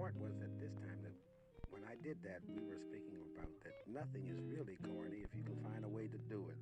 Point was at this time that when I did that, we were speaking about that nothing is really corny if you can find a way to do it.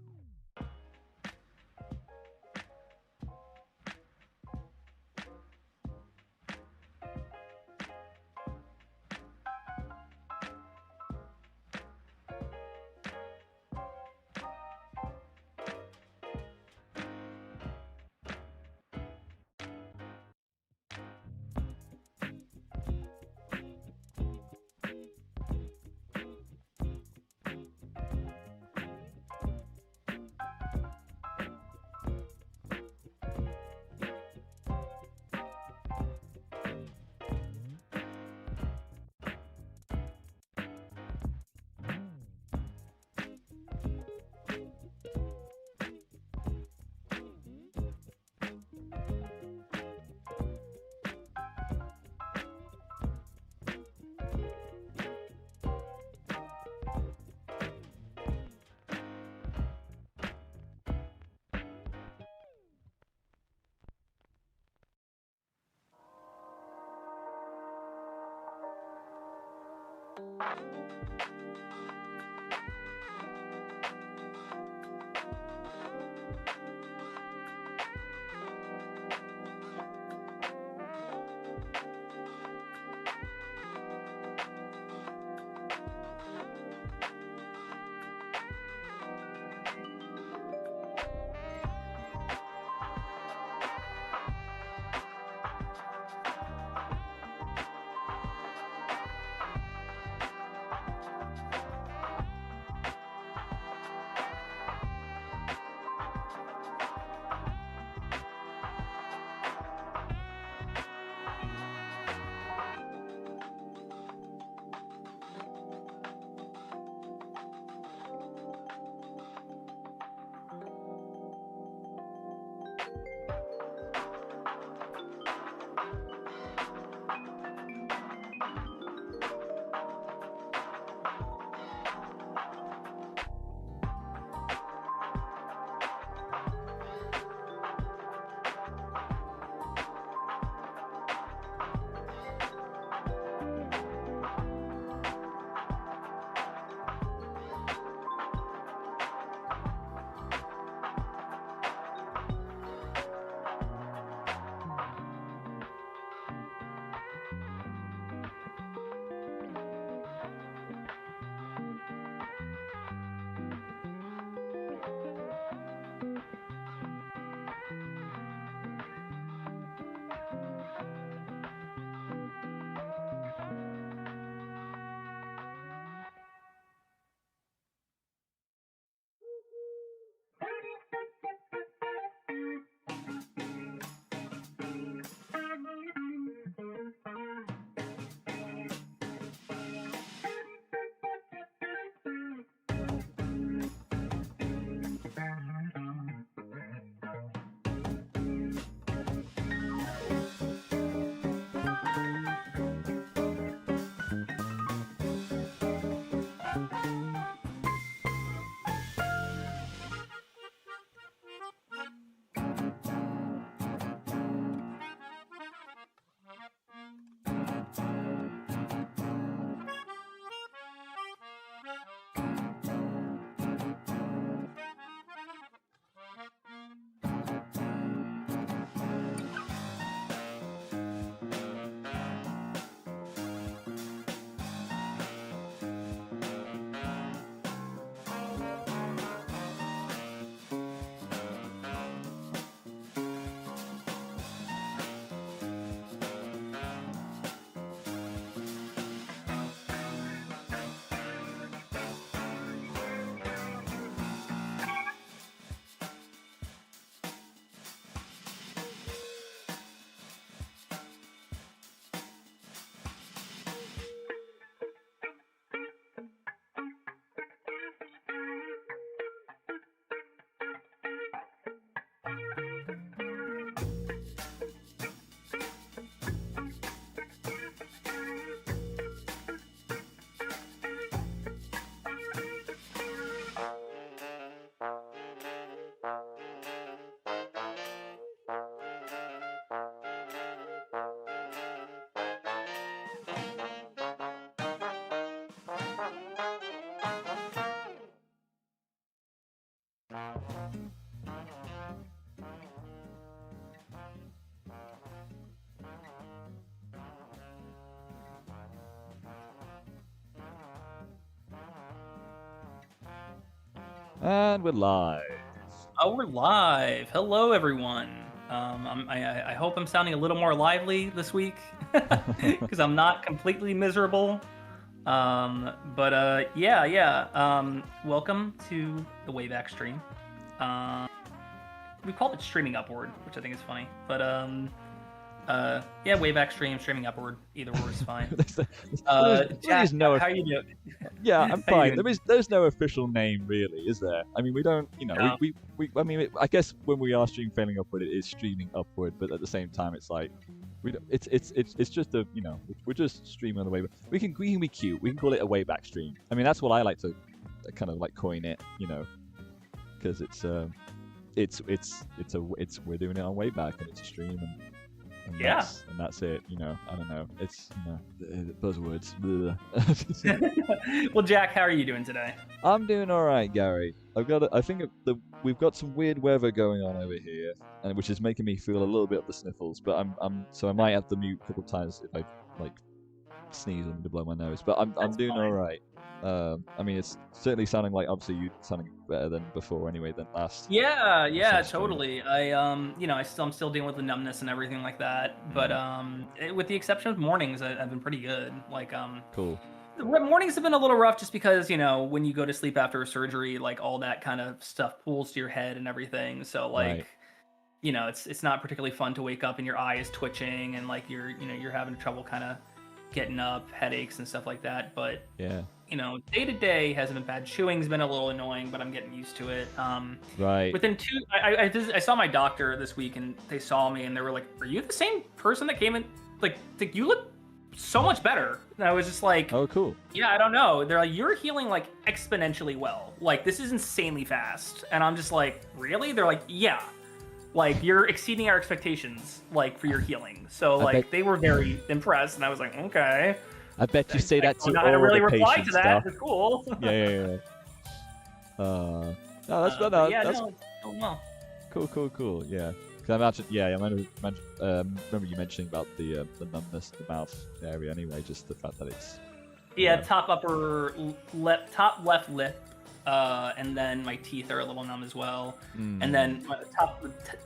And we're live. Oh, we're live. Hello, everyone. I hope I'm sounding a little more lively this week because I'm not completely miserable. Yeah. Welcome to the Wayback Stream. We called it Streaming Upward, which I think is funny. But yeah, Wayback Stream, Streaming Upward. Either or is fine. Jack, how are you doing? Yeah, I'm How you fine. doing? There's no official name really, is there? I mean, we don't, No. I mean, I guess when we are stream failing upward, it is streaming upward, but at the same time, it's like, it's just a, we're just streaming on the way. We can be cute. We can call it a wayback stream. I mean, that's what I like to kind of like coin it, because we're doing it on wayback and it's a stream, and Yeah. that's it. You know, I don't know. It's buzzwords. Well, Jack, how are you doing today? I'm doing all right, Gary. I think we've got some weird weather going on over here, and which is making me feel a little bit of the sniffles. But so I might have to mute a couple of times if I like sneeze or need to blow my nose. But I'm That's doing fine. all right. I mean, it's certainly sounding like obviously you sounding better than before anyway than last. Yeah, Sounds totally. I'm still dealing with the numbness and everything like that. But with the exception of mornings, I've been pretty good. Like Cool. the mornings have been a little rough just because when you go to sleep after a surgery, like all that kind of stuff pulls to your head and everything. So like, Right. it's not particularly fun to wake up and your eye is twitching and like you're having trouble kind of getting up, headaches and stuff like that. But Yeah. day to day hasn't been bad. Chewing's been a little annoying, but I'm getting used to it. Right. Within I saw my doctor this week, and they saw me, and they were like, "Are you the same person that came in? Like you look so much better." And I was just like, Oh, cool. "Yeah, I don't know." They're like, "You're healing like exponentially well. Like this is insanely fast." And I'm just like, "Really?" They're like, "Yeah." Like you're exceeding our expectations, like for your healing. So like they were very impressed, and I was like, "Okay." I bet you say that to not all gonna really the reply patients. to that. It's cool. Yeah. No, that's But that's no, it's going well. cool. Yeah. Because I imagine, I remember you mentioning about the numbness, the mouth area. Anyway, just the fact that it's Top top left lip, and then my teeth are a little numb as well, and then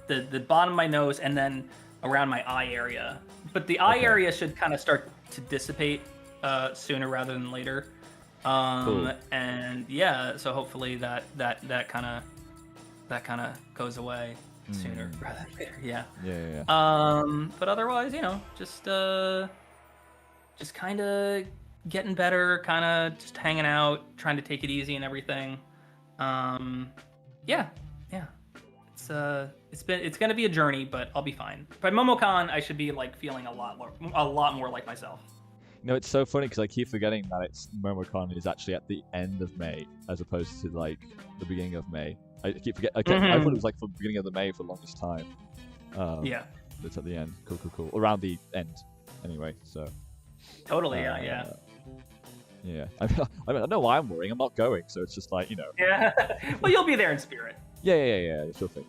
the bottom of my nose, and then around my eye area. But the eye area should kind of start to dissipate sooner rather than later. Cool. And so hopefully that kind of goes away sooner rather than later. Yeah. But otherwise, just kind of getting better, kind of just hanging out, trying to take it easy and everything. Yeah. It's gonna be a journey, but I'll be fine. By MomoCon, I should be like feeling a lot more like myself. It's so funny because I keep forgetting that MomoCon is actually at the end of May as opposed to like the beginning of May. I keep forgetting. I thought it was like for the beginning of the May for the longest time. Yeah. It's at the end. Cool. Around the end, anyway. So. Totally. Yeah. Yeah. I mean, I know why I'm worrying. I'm not going, so it's just like Yeah. Well, you'll be there in spirit. Yeah. Sure thing.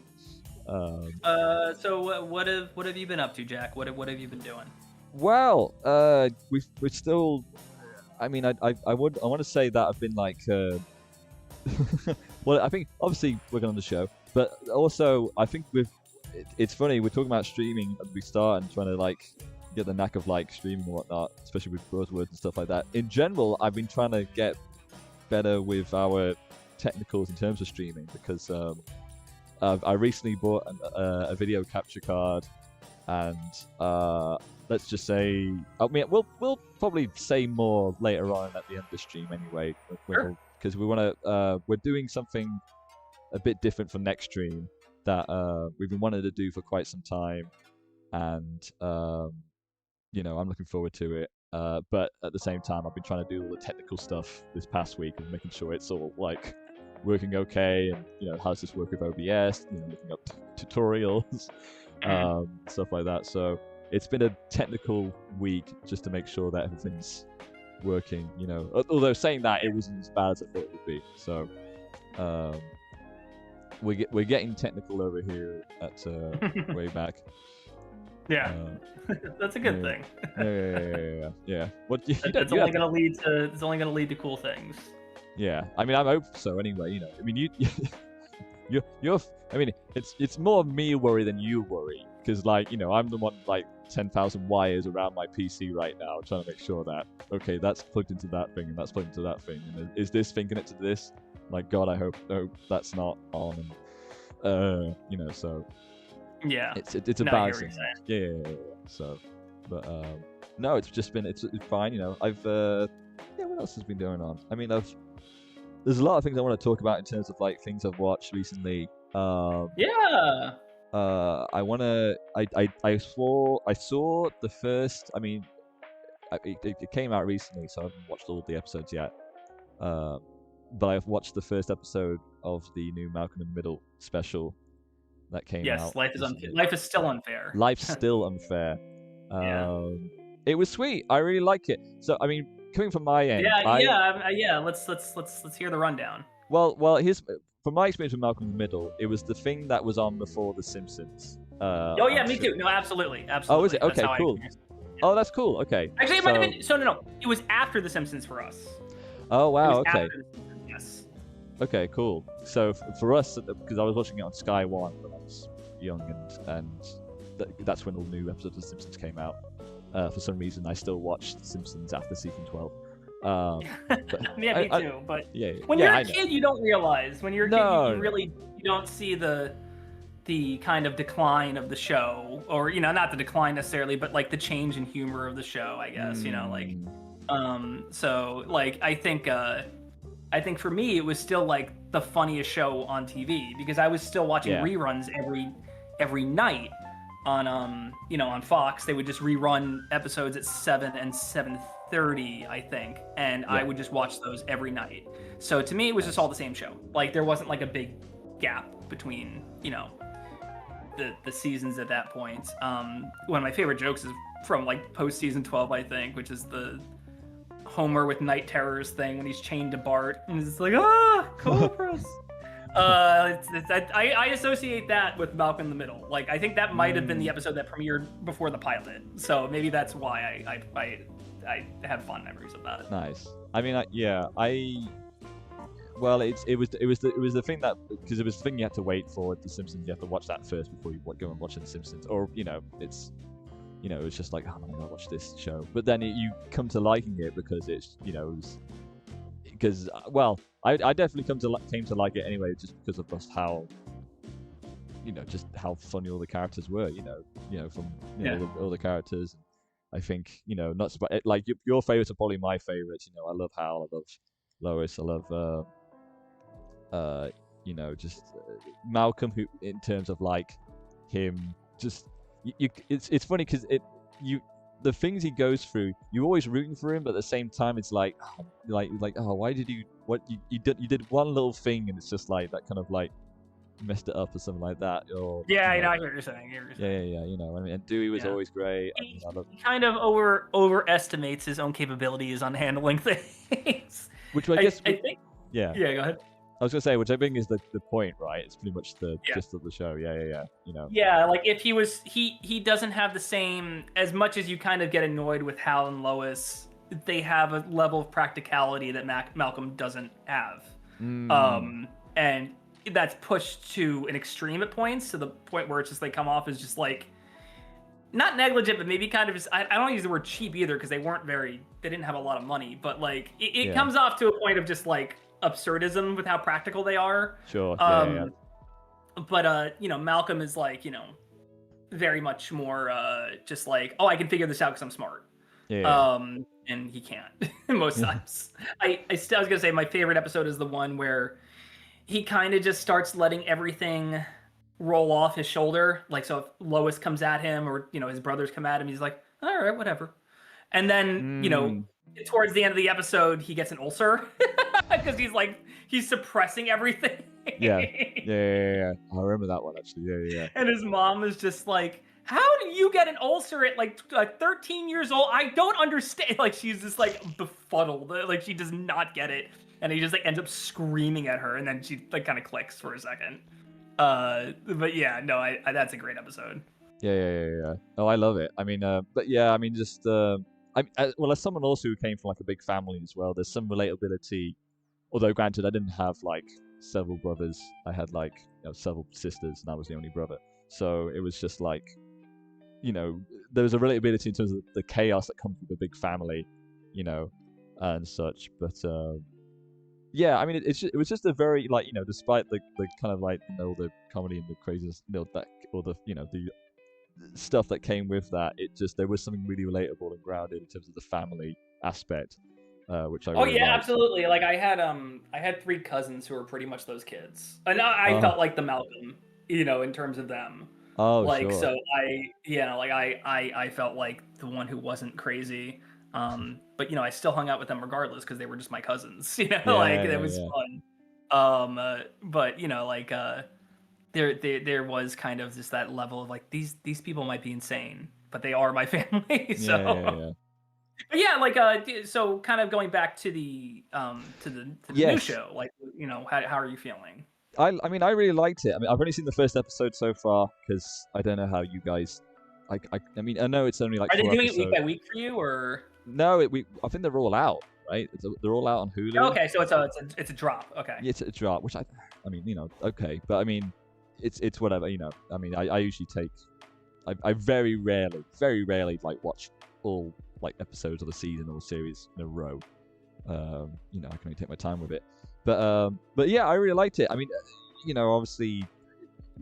So what have you been up to, Jack? What have you been doing? Well, we're still. I mean, I want to say that I've been like. Well, I think obviously working on the show, but also I think it's funny we're talking about streaming at the start and trying to like get the knack of like streaming and whatnot, especially with buzzwords and stuff like that. In general, I've been trying to get better with our technicals in terms of streaming because I recently bought a video capture card, and let's just say, I mean, we'll probably say more later on at the end of the stream anyway, because we're doing something a bit different for next stream that we've been wanting to do for quite some time, and I'm looking forward to it. But at the same time, I've been trying to do all the technical stuff this past week and making sure it's all like working okay, and how does this work with OBS? Looking up tutorials, stuff like that. So it's been a technical week just to make sure that everything's working. Although saying that, it wasn't as bad as I thought it would be. So we're getting technical over here at Wayback. Yeah, that's a good thing. Yeah. What it's only gonna lead to cool things. Yeah, I mean, I hope so. Anyway, I mean, you're. I mean, it's more me worry than you worry, because like I'm the one like 10,000 wires around my PC right now, trying to make sure that that's plugged into that thing and that's plugged into that thing, and is this thing connected to this? Like, God, I hope that's not on, and so. Yeah. It's a balancing. Yeah. So, but no, it's just been it's fine. I've what else has been going on? I mean, there's a lot of things I want to talk about in terms of like things I've watched recently. Yeah. I saw the first. I mean, it came out recently, so I haven't watched all the episodes yet. But I've watched the first episode of the new Malcolm in the Middle special that came Yes, out. life is unfair. Life is still unfair. Life's still unfair. Yeah. It was sweet. I really like it. So I mean, coming from my end, Yeah. Let's hear the rundown. Well, here's from my experience with Malcolm in the Middle. It was the thing that was on before The Simpsons. Oh yeah, me too. No, absolutely. Oh, is it? That's Okay, how cool. Oh, that's cool. Okay. Actually, it might have been. So no, it was after The Simpsons for us. Oh wow. Okay. Yes. Okay, cool. So for us, because I was watching it on Sky One when I was young, and that's when all the new episodes of The Simpsons came out. For some reason, I still watched The Simpsons after season 12. Yeah, me too. But when you're a kid, you don't realize. When you're a kid, you don't see the kind of decline of the show, or not the decline necessarily, but like the change in humor of the show. I guess So like I think for me it was still like the funniest show on TV because I was still watching reruns every night on on Fox. They would just rerun episodes at 7 and 7:30, I think, and I would just watch those every night. So to me it was just all the same show. Like there wasn't like a big gap between the seasons at that point. One of my favorite jokes is from like post season 12, I think, which is the Homer with night terrors thing when he's chained to Bart and it's like cobras. I associate that with Malcolm in the Middle. Like I think that might have been the episode that premiered before the pilot, so maybe that's why I have fond memories of that. Nice. I mean, well, it was the thing that, because it was the thing you had to wait for The Simpsons. You have to watch that first before you go and watch The Simpsons, or it's it's just like, oh, I'm gonna watch this show. But then you come to liking it because it's because I definitely came to like it anyway, just because of just how just how funny all the characters were. From all the characters. I think not like your favorites are probably my favorites. I love Hal, I love Lois, I love just Malcolm, who in terms of like him, just it's funny because the things he goes through, you're always rooting for him, but at the same time it's like why did you did one little thing and it's just like that kind of like messed it up or something like that, or I know what you're saying. Yeah, I mean, and Dewey was always great. He kind of overestimates his own capabilities on handling things. Which I guess I think yeah, go ahead. I was gonna say, which I think is the point, right? It's pretty much the gist of the show. Yeah. Yeah, like if he doesn't have the same, as much as you kind of get annoyed with Hal and Lois, they have a level of practicality that Malcolm doesn't have. And that's pushed to an extreme at points, to the point where it's just they come off as just like not negligent, but maybe kind of just, I don't use the word cheap either because they didn't have a lot of money, but like it comes off to a point of just like absurdism with how practical they are. Sure. But Malcolm is like very much more just like, oh, I can figure this out because I'm smart. And he can't most times. I was gonna say my favorite episode is the one where he kind of just starts letting everything roll off his shoulder. Like, so if Lois comes at him or his brothers come at him, he's like, all right, whatever. And then towards the end of the episode, he gets an ulcer because he's suppressing everything. Yeah. I remember that one actually. Yeah. And his mom is just like, how do you get an ulcer at like 13 years old? I don't understand. Like, she's just like befuddled. Like, she does not get it. And he just like ends up screaming at her, and then she like kind of clicks for a second. But yeah, no, that's a great episode. Yeah. Oh, I love it. I mean, but yeah, I mean, just as someone also who came from like a big family as well, there's some relatability. Although granted, I didn't have like several brothers. I had like several sisters, and I was the only brother. So it was just like, there was a relatability in terms of the chaos that comes with a big family, and such. But yeah, I mean, it was just a very like despite the kind of like the comedy and the craziness, that or the the stuff that came with that, there was something really relatable and grounded in terms of the family aspect, which I really liked. Absolutely. Like I had 3 cousins who were pretty much those kids, and I felt like the Malcolm, in terms of them. Oh, like sure. So I felt like the one who wasn't crazy. But I still hung out with them regardless because they were just my cousins. It was fun. But there was kind of just that level of like these people might be insane, but they are my family. So Yeah. but yeah, like so kind of going back to the new Yes. show, like how are you feeling? I mean, I really liked it. I mean, I've only seen the first episode so far because I don't know how you guys. I mean, I know it's only like. Are they 4 doing episodes. it week by week for you, or? No, I think they're all out, right? They're all out on Hulu. Okay, so it's a drop. Okay. Yeah, it's a drop, which I mean, okay, but I mean, it's whatever, I mean, I usually take, I very rarely like watch all like episodes of a season or a series in a row. I can only take my time with it, but yeah, I really liked it. I mean, obviously,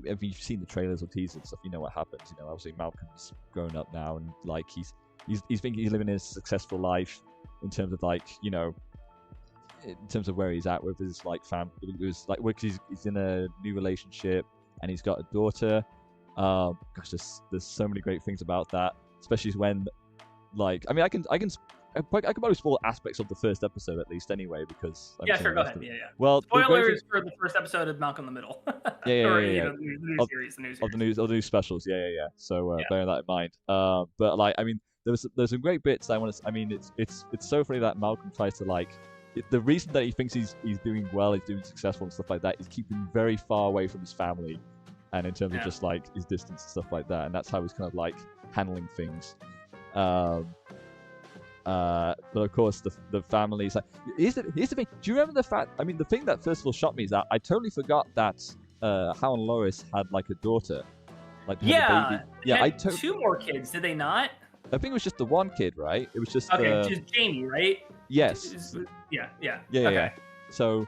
if you've seen the trailers or teasers and stuff, you know what happens. Obviously Malcolm's grown up now, and like he's thinking he's living a successful life in terms of like, in terms of where he's at with his like family. He's in a new relationship and he's got a daughter. Gosh, there's so many great things about that, especially when, like, I mean, I can probably spoil aspects of the first episode at least anyway, because yeah, sure, go ahead. Yeah. Well, spoilers for the first episode of Malcolm in the Middle. Yeah. The new series, of the new specials. Yeah. So bear that in mind. But like, I mean, there's some great bits I want to. I mean, it's so funny that Malcolm tries to like. The reason that he thinks he's doing well, he's doing successful and stuff like that, is keeping very far away from his family, and in terms of just like his distance and stuff like that, and that's how he's kind of like handling things. But of course, the family's like. Here's the thing. Do you remember the fact? I mean, the thing that first of all shocked me is that I totally forgot that Hal and Lois had like a daughter, like a baby. Yeah, two more kids. Did they not? I think it was just the one kid, right? It was just just Jamie, right? Yes. Yeah. Okay. Yeah. So,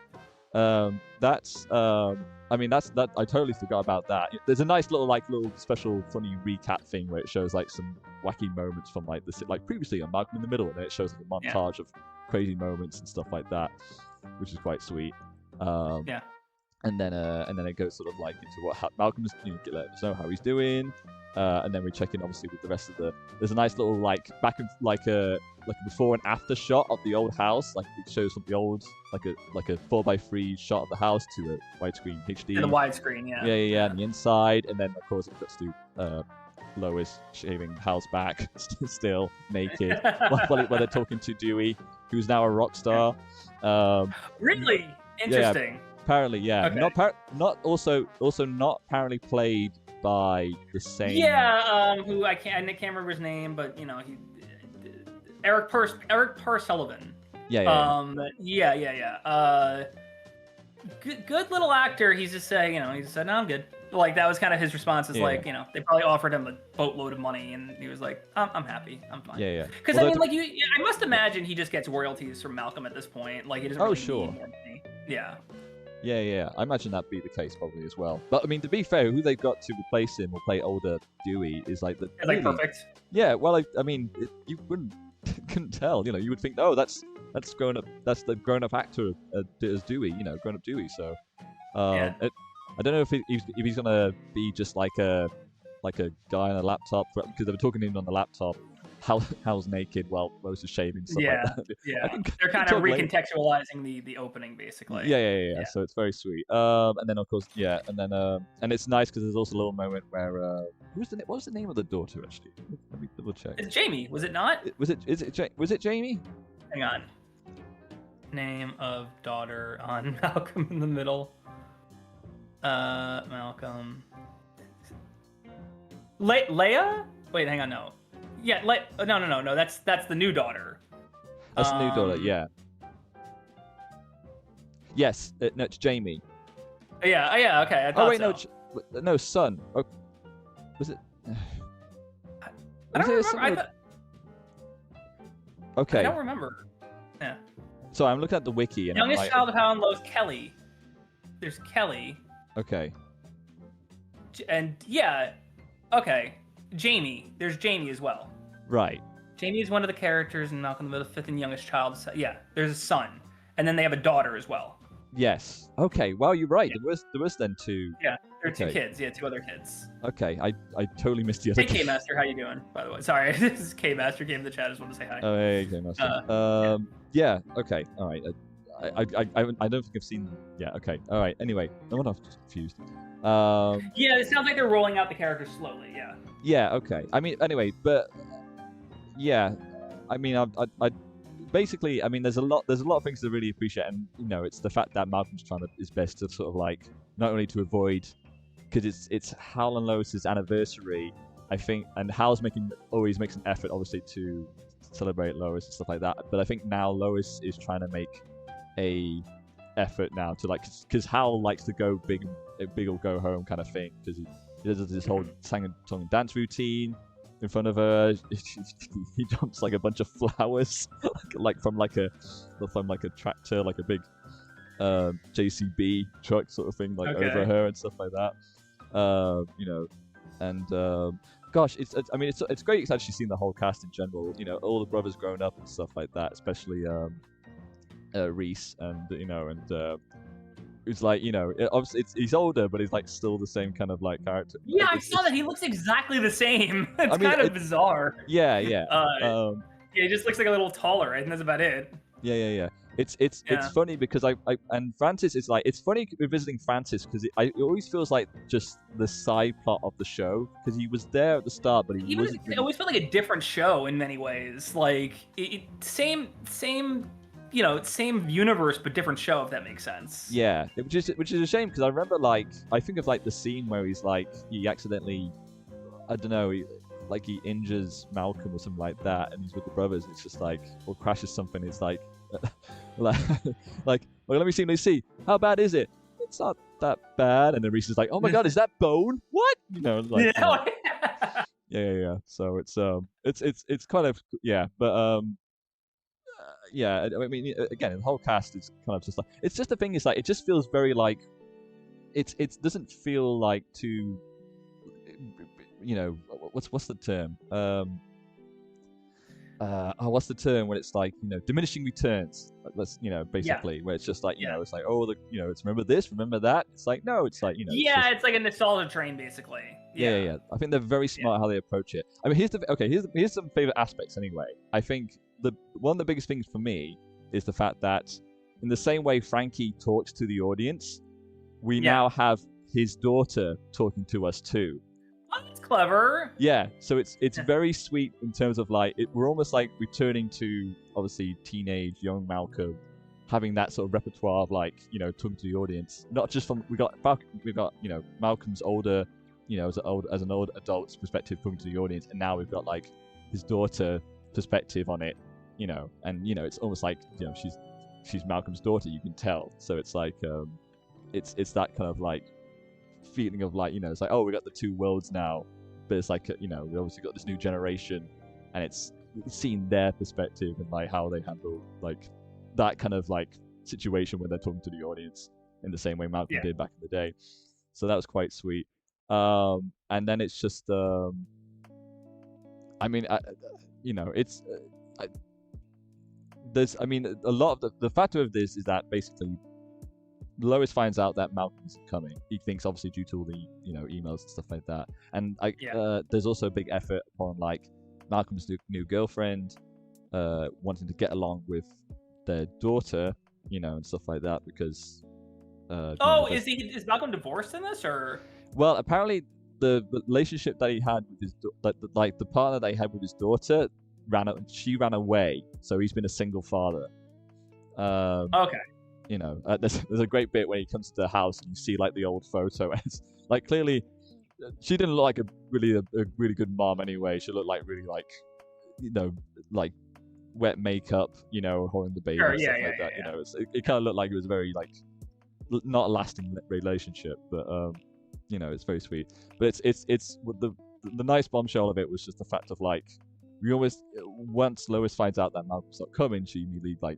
that's I mean, that I totally forgot about that. There's a nice little special funny recap thing where it shows like some wacky moments from like previously on Malcolm in the Middle, and then it shows like a montage of crazy moments and stuff like that, which is quite sweet. And then it goes sort of like into what Malcolm's let us know how he's doing. And then we check in obviously with the rest of there's a nice little like back and like a before and after shot of the old house, like it shows from the old like a 4x3 shot of the house to a widescreen HD. And the widescreen, yeah, and the inside, and then of course it cuts to Lois shaving Hal's back, still naked, while they're talking to Dewey, who's now a rock star. Really interesting. Yeah, apparently, yeah. Okay. Not apparently played by the same. Yeah, who I can't remember his name, but he Eric Purse Sullivan. Yeah. Good little actor. He's just saying, he just said, no, I'm good. Like that was kind of his response. Is like, they probably offered him a boatload of money, and he was like, I'm happy, I'm fine. Yeah. Because I mean, like I must imagine he just gets royalties from Malcolm at this point. Like he doesn't really need more money. Yeah. Yeah. I imagine that'd be the case probably as well. But I mean, to be fair, who they've got to replace him or play older Dewey is like perfect. Yeah. Well, I mean, you couldn't tell. You would think, oh, that's grown up. That's the grown up actor as Dewey. Grown up Dewey. So, I don't know if he's gonna be just like a guy on a laptop, because they were talking to him on the laptop. Hal's naked while Lois is shaving. Stuff like that. Yeah. They're kind of recontextualizing the opening, basically. Yeah. So it's very sweet. And then of course, and it's nice because there's also a little moment where what was the name of the daughter actually? Let me double check. It's Jamie, was it not? Was it Jamie? Hang on. Name of daughter on Malcolm in the Middle. Malcolm. Leia? Wait, hang on, no. Yeah, no. That's the new daughter. That's the new daughter, yeah. Yes, no, it's Jamie. Yeah, okay. I thought no, son. Oh, was it? I don't remember. Okay. I don't remember. Yeah. So I'm looking at the wiki and youngest child of Hal and Lois, Kelly. There's Kelly. Okay. And okay. Jamie. There's Jamie as well. Right. Jamie is one of the characters in Malcolm in the Middle, fifth and youngest child. Yeah, there's a son, and then they have a daughter as well. Yes. Okay. Well, you're right. Yeah. There was then two. Yeah, there are two kids. Yeah, two other kids. Okay. I totally missed the other. Hey, K-Master, how you doing? By the way, sorry, this is K-Master. Came in the chat. I just want to say hi. Oh, hey, K-Master. Yeah. Okay. All right. I don't think I've seen them. Yeah, okay. All right. Anyway, no one else is confused. Yeah, it sounds like they're rolling out the characters slowly. Yeah. Yeah, okay. I mean, anyway, but yeah, I mean, I basically, I mean, there's a lot of things to really appreciate, and you know, it's the fact that Malcolm's trying his best to sort of like not only to avoid, because it's Hal and Lois's anniversary, I think, and Hal's always makes an effort, obviously, to celebrate Lois and stuff like that. But I think now Lois is trying to make a effort now to like, because Hal likes to go big or go home kind of thing, because he does this whole song and dance routine in front of her. He dumps like a bunch of flowers, like from like a tractor, like a big JCB truck sort of thing, like over her and stuff like that. You know, and gosh, I mean, it's great. It's actually seen the whole cast in general. You know, all the brothers grown up and stuff like that, especially Reese, and you know, and it's like, you know, obviously he's older, but he's like still the same kind of like character. Yeah, I saw that. He looks exactly the same. It's kind of bizarre. Yeah. Yeah, he just looks like a little taller, and that's about it. Yeah. It's funny because and Francis is like, it's funny revisiting Francis because it always feels like just the side plot of the show, because he was there at the start, but he wasn't. It always felt like a different show in many ways. Like same. You know, same universe but different show, if that makes sense. Yeah, which is a shame, because I remember, like, I think of like the scene where he's like, he accidentally, I don't know, he injures Malcolm or something like that, and he's with the brothers. It's just like, or crashes something. It's like, well, let me see. How bad is it? It's not that bad. And then Reese is like, oh my god, is that bone? What? You know, like, yeah. So it's kind of, yeah, but yeah, I mean, again, the whole cast is kind of just like, it's just the thing is like, it just feels very like, it doesn't feel like too, you know, what's the term? What's the term when it's like, you know, diminishing returns? Let's, you know, basically, where it's just like, you know, it's like, oh, you know, it's remember this, remember that. It's like, no, it's like, you know. Yeah, it's like a nostalgia train, basically. Yeah. I think they're very smart how they approach it. I mean, here's some favorite aspects anyway. I think one of the biggest things for me is the fact that in the same way Frankie talks to the audience, we now have his daughter talking to us too. Oh, that's clever. Yeah, so it's very sweet in terms of like, we're almost like returning to obviously teenage young Malcolm, having that sort of repertoire of like, you know, talking to the audience. Not just from we got you know, Malcolm's older, you know, as an old adult's perspective talking to the audience, and now we've got like his daughter perspective on it, you know, and you know, it's almost like, you know, she's Malcolm's daughter, you can tell. So it's like it's that kind of like feeling of like, you know, it's like, oh, we got the two worlds now, but it's like, you know, we obviously got this new generation, and it's seeing their perspective and like how they handle like that kind of like situation when they're talking to the audience in the same way Malcolm did back in the day. So that was quite sweet. And then it's just I mean, you know, it's I mean, a lot of the factor of this is that basically Lois finds out that Malcolm isn't coming. He thinks, obviously, due to all the, you know, emails and stuff like that. And there's also a big effort upon like Malcolm's new girlfriend wanting to get along with their daughter, you know, and stuff like that, because is Malcolm divorced in this, or? Well, apparently the relationship that he had with his like the partner that he had with his daughter she ran away, so he's been a single father. Okay. You know, there's a great bit where he comes to the house and you see like the old photo, and it's like clearly she didn't look like a really good mom anyway. She looked like really like, you know, like wet makeup, you know, holding the baby and stuff like that. You know, it kind of looked like it was very like not a lasting relationship, but you know, it's very sweet. But it's the nice bombshell of it was just the fact of like, we almost, once Lois finds out that Malcolm's not coming, she immediately like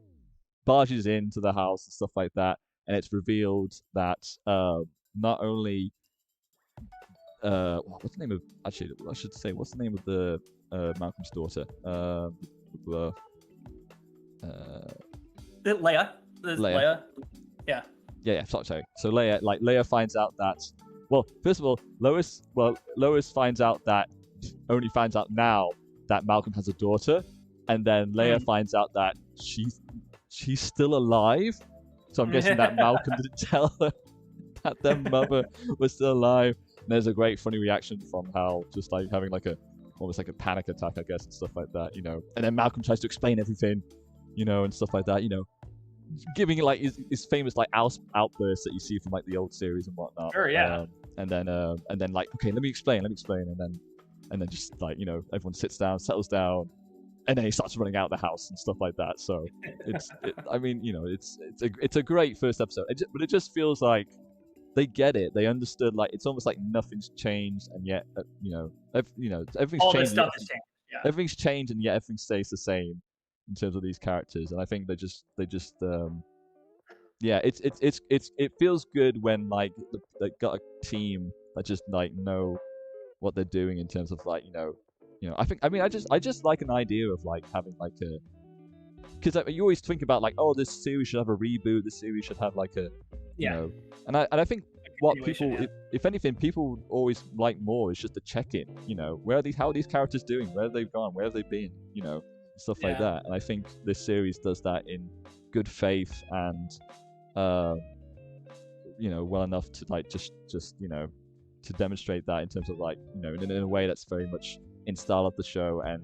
barges into the house and stuff like that, and it's revealed that not only what's the name of, actually I should say, what's the name of the Malcolm's daughter? Leia. Leia. Yeah. Sorry. So Leia finds out that, well, first of all, Lois finds out that, only finds out now that Malcolm has a daughter, and then Leia finds out that she's still alive, So I'm guessing that Malcolm didn't tell her that their mother was still alive. And there's a great funny reaction from Hal, just like having like almost like a panic attack, I guess, and stuff like that, you know. And then Malcolm tries to explain everything, you know, and stuff like that, you know, giving like his famous like outbursts that you see from like the old series and whatnot. Sure, yeah. And then like, okay, let me explain, and then just like, you know, everyone sits down, settles down, and then he starts running out the house and stuff like that. So I mean, you know, it's a great first episode, but it just feels like they get it. They understood, like, it's almost like nothing's changed, and yet, you know, everything's all changed. this stuff has changed. Yeah. Everything's changed, and yet everything stays the same in terms of these characters. And I think they just yeah, it feels good when like they got a team that just like know what they're doing in terms of like, you know, I just like an idea of like having like a, because you always think about like, oh, this series should have a reboot, this series should have like a, you know, and I think what people, if anything, people always like more is just to check in, you know, how are these characters doing, where have they gone, where have they been, you know, stuff like that. And I think this series does that in good faith and you know, well enough to like just you know, to demonstrate that in terms of like, you know, in a way that's very much in style of the show, and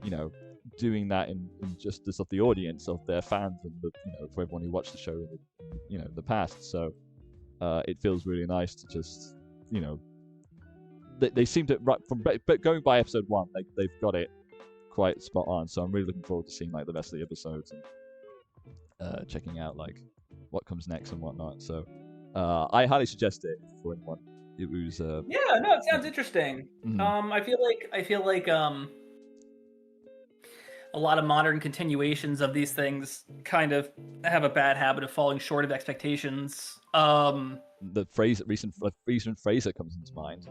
you know, doing that in justice of the audience, of their fans, and the, you know, for everyone who watched the show in the, you know, the past. So it feels really nice to just, you know, they seem to, right from, but going by episode 1, they've got it quite spot on. So I'm really looking forward to seeing like the rest of the episodes and checking out like what comes next and whatnot. So I highly suggest it for anyone. It was yeah, no, it sounds interesting. Mhm. I feel like a lot of modern continuations of these things kind of have a bad habit of falling short of expectations. The recent Fraser comes into mind.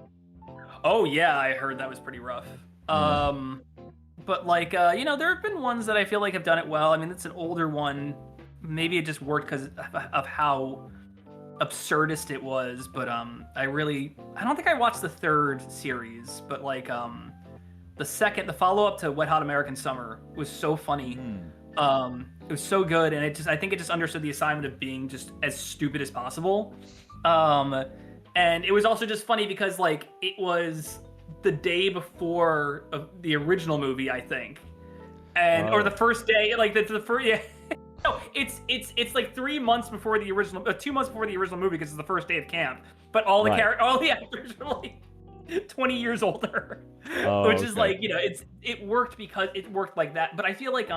Oh yeah, I heard that was pretty rough. But like, you know, there have been ones that I feel like have done it well. I mean, it's an older one. Maybe it just worked because of how absurdist it was. But I don't think I watched the 3rd series, but like the follow-up to Wet Hot American Summer was so funny. It was so good, and I think it just understood the assignment of being just as stupid as possible. And it was also just funny because like it was the day before the original movie, I think, and or the first day, like the first, yeah. No, it's like 3 months before the original, 2 months before the original movie because it's the first day of camp. But all the actors are like 20 years older, which is like, you know, it worked because it worked like that. But I feel like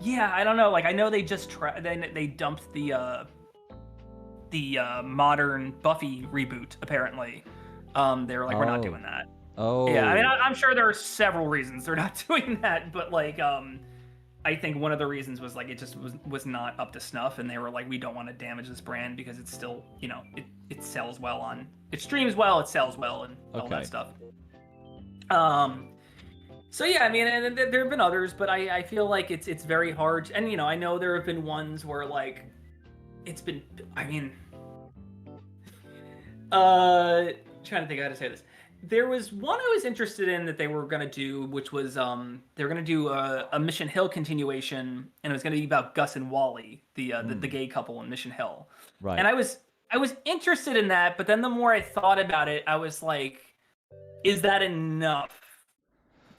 yeah, I don't know. Like I know they just they dumped the modern Buffy reboot apparently. They were like, we're not doing that. Yeah, I mean, I'm sure there are several reasons they're not doing that, but like I think one of the reasons was like it just was not up to snuff, and they were like, we don't want to damage this brand because it's still, you know, it sells well on, it streams well, it sells well, and all that stuff. So yeah, I mean, and there have been others, but I feel like it's very hard, and you know, I know there have been ones where like it's been, I mean, trying to think how to say this. There was one I was interested in that they were going to do, which was they were going to do a Mission Hill continuation, and it was going to be about Gus and Wally, the gay couple in Mission Hill. Right. And I was interested in that, but then the more I thought about it, I was like, is that enough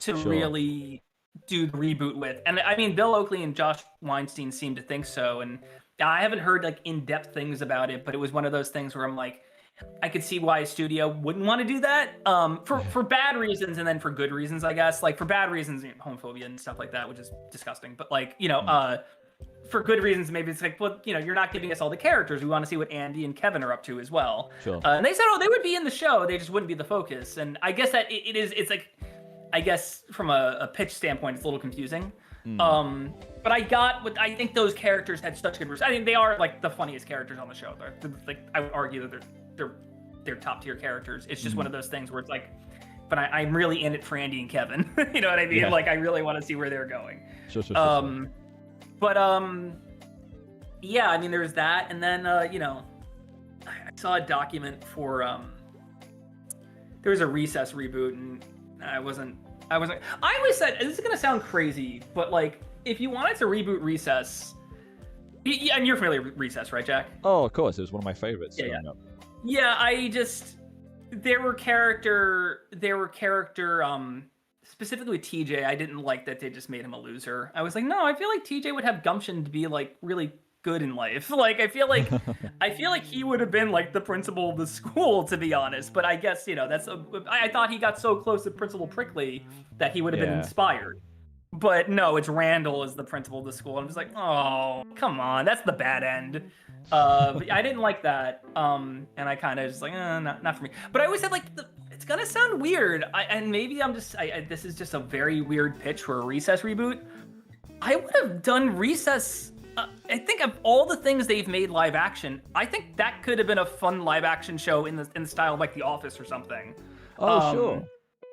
to really do the reboot with? And I mean, Bill Oakley and Josh Weinstein seemed to think so, and I haven't heard like in-depth things about it, but it was one of those things where I'm like, I could see why a studio wouldn't want to do that, for bad reasons, and then for good reasons, I guess. Like for bad reasons, you know, homophobia and stuff like that, which is disgusting. But like, you know, for good reasons, maybe it's like, well, you know, you're not giving us all the characters. We want to see what Andy and Kevin are up to as well. Sure. And they said, oh, they would be in the show. They just wouldn't be the focus. And I guess that it's like, I guess from a pitch standpoint, it's a little confusing. But I think those characters had such good. I think they are like the funniest characters on the show. They're like, I would argue that they're top tier characters. It's just one of those things where it's like, but I'm really in it for Andy and Kevin. You know what I mean? Yeah. Like I really want to see where they're going. Sure. But yeah, I mean there's that, and then you know, I saw a document for there was a Recess reboot, and I always said, this is gonna sound crazy, but like if you wanted to reboot Recess, Yeah, and you're familiar with Recess, right, Jack? Oh, of course, it was one of my favorites Yeah, growing up. Yeah, there were character, specifically with TJ, I didn't like that they just made him a loser. I was like, no, I feel like TJ would have gumption to be like really good in life. Like, I feel like he would have been like the principal of the school, to be honest. But I guess, I thought he got so close to Principal Prickly that he would have been inspired. But no, it's Randall as the principal of the school. I'm just like, oh, come on, that's the bad end. But I didn't like that. And I kind of just like, not for me. But I always said like, it's gonna sound weird. And maybe this is just a very weird pitch for a Recess reboot. I would have done Recess. I think of all the things they've made live action, I think that could have been a fun live action show in the style of like The Office or something. Oh, sure.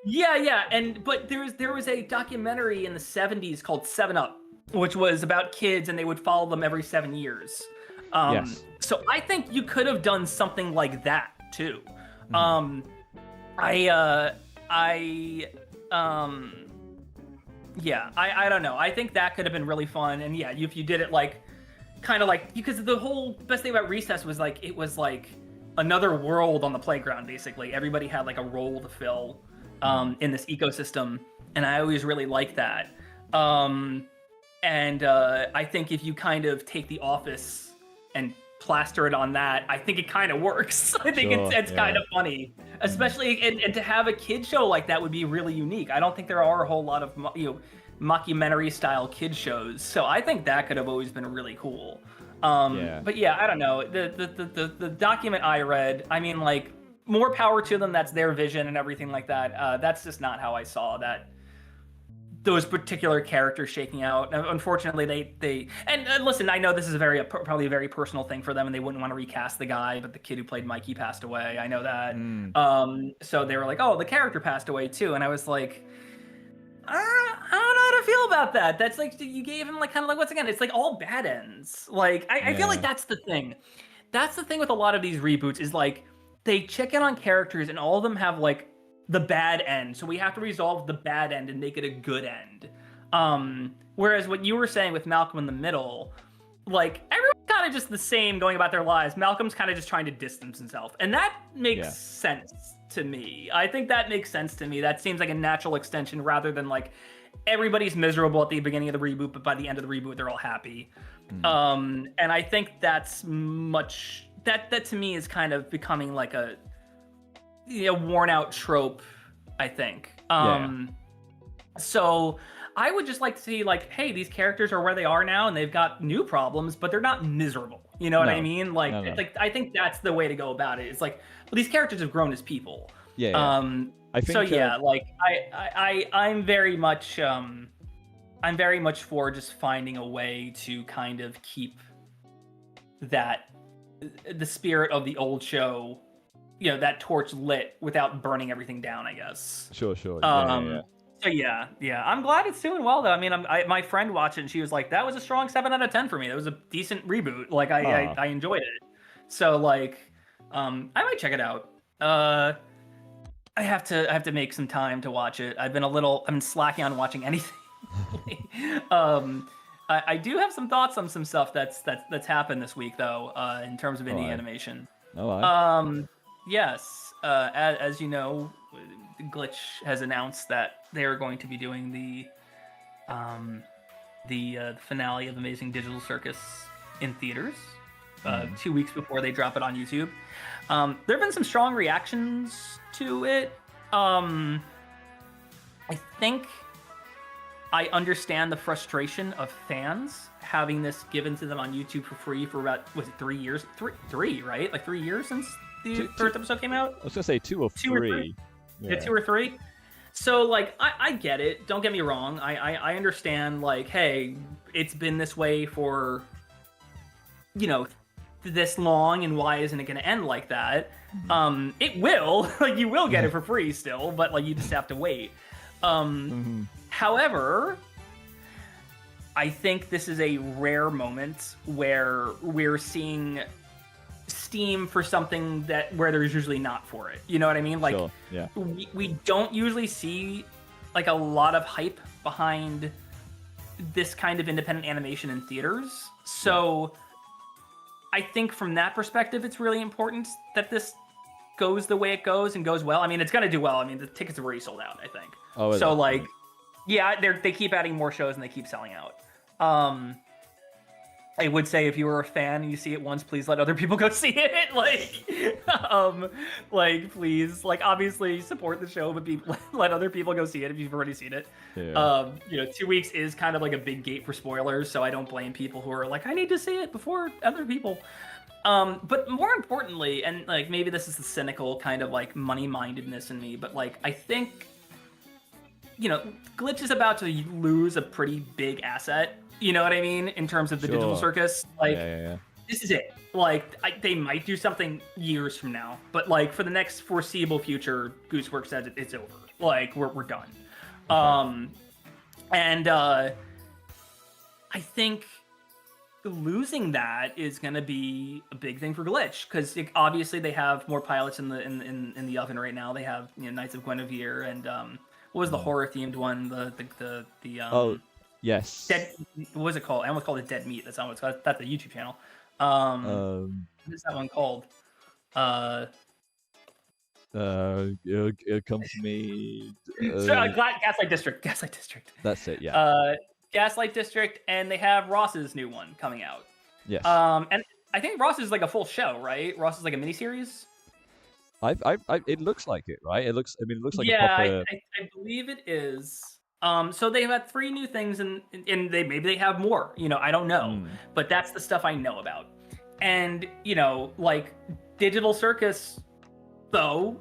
Yeah, but there was a documentary in the 70s called 7 Up, which was about kids and they would follow them every 7 years. Yes. So I think you could have done something like that too. Yeah, I don't know. I think that could have been really fun. And yeah, if you did it like, kind of like, because the whole best thing about Recess was like, it was like another world on the playground, basically. Everybody had like a role to fill in this ecosystem. And I always really liked that. I think if you kind of take The Office and plaster it on that, I think it kind of works. I think it's kind of funny, especially and to have a kid show like that would be really unique. I don't think there are a whole lot of mockumentary style kid shows, so I think that could have always been really cool. But yeah, I don't know, the document I read, I mean, like, more power to them. That's their vision and everything like that. That's just not how I saw those particular characters shaking out. Unfortunately, they listen, I know this is probably a very personal thing for them, and they wouldn't want to recast the guy, but the kid who played Mikey passed away. I know that. So they were like, oh, the character passed away too, and I was like, I don't know how to feel about that. That's like, you gave him like kind of like, once again, it's like all bad ends. Like I feel like that's the thing. That's the thing with a lot of these reboots is like they check in on characters and all of them have like the bad end, so we have to resolve the bad end and make it a good end. Whereas what you were saying with Malcolm in the Middle, like everyone's kind of just the same going about their lives. Malcolm's kind of just trying to distance himself, and that makes sense to me. I think that makes sense to me. That seems like a natural extension rather than like everybody's miserable at the beginning of the reboot, but by the end of the reboot they're all happy. And I think that's that to me is kind of becoming like a worn out trope, I think. So I would just like to see like, hey, these characters are where they are now and they've got new problems, but they're not miserable. You know what I mean? Like, It's like, I think that's the way to go about it. It's like, well, these characters have grown as people. I think so. Yeah, like I'm very much for just finding a way to kind of keep the spirit of the old show, that torch lit without burning everything down, I guess. Sure. So yeah. I'm glad it's doing well though. I mean, my friend watched it and she was like, that was a strong 7 out of 10 for me. That was a decent reboot. Like I enjoyed it. So like, I might check it out. I have to make some time to watch it. I've been slacking on watching anything. I do have some thoughts on some stuff that's happened this week though, in terms of indie animation. Yes, as you know, Glitch has announced that they are going to be doing the finale of Amazing Digital Circus in theaters 2 weeks before they drop it on YouTube. There have been some strong reactions to it. I think I understand the frustration of fans having this given to them on YouTube for free for about, was it 3 years? Three, right? Like 3 years since the first episode came out? I was gonna say 2 or 3. Yeah, 2 or 3. So like, I get it. Don't get me wrong. I understand. Like, hey, it's been this way for, this long, and why isn't it going to end like that? It will. Like, you will get it for free still, but like you just have to wait. However, I think this is a rare moment where we're seeing steam for something where there's usually not for it. You know what I mean? Like, we don't usually see like a lot of hype behind this kind of independent animation in theaters. So I think from that perspective, it's really important that this goes the way it goes and goes well. I mean, it's gonna do well. I mean, the tickets have already sold out, I think. Oh, is so it? like, yeah, they keep adding more shows and they keep selling out. I would say if you were a fan and you see it once, please let other people go see it. Like please, like obviously support the show, but let other people go see it if you've already seen it. Yeah. 2 weeks is kind of like a big gate for spoilers, so I don't blame people who are like, I need to see it before other people. But more importantly, and like maybe this is the cynical kind of like money-mindedness in me, but like I think, Glitch is about to lose a pretty big asset. You know what I mean? In terms of the digital circus, like this is it. Like they might do something years from now, but like for the next foreseeable future, Gooseworks said it's over. Like we're done. Okay. I think losing that is going to be a big thing for Glitch because obviously they have more pilots in the oven right now. They have Knights of Guinevere and what was the horror themed one? Yes. What was it called? I almost called it Dead Meat. That's not what it's called. That's a YouTube channel. What is that one called? Come to me. Gaslight District. Gaslight District. That's it. Yeah. Gaslight District, and they have Ross's new one coming out. Yes. And I think Ross is like a full show, right? Ross is like a miniseries. It looks like it, right? It looks like a proper... I believe it is. So they've had 3 new things, and maybe they have more. I don't know, but that's the stuff I know about. And like Digital Circus, though,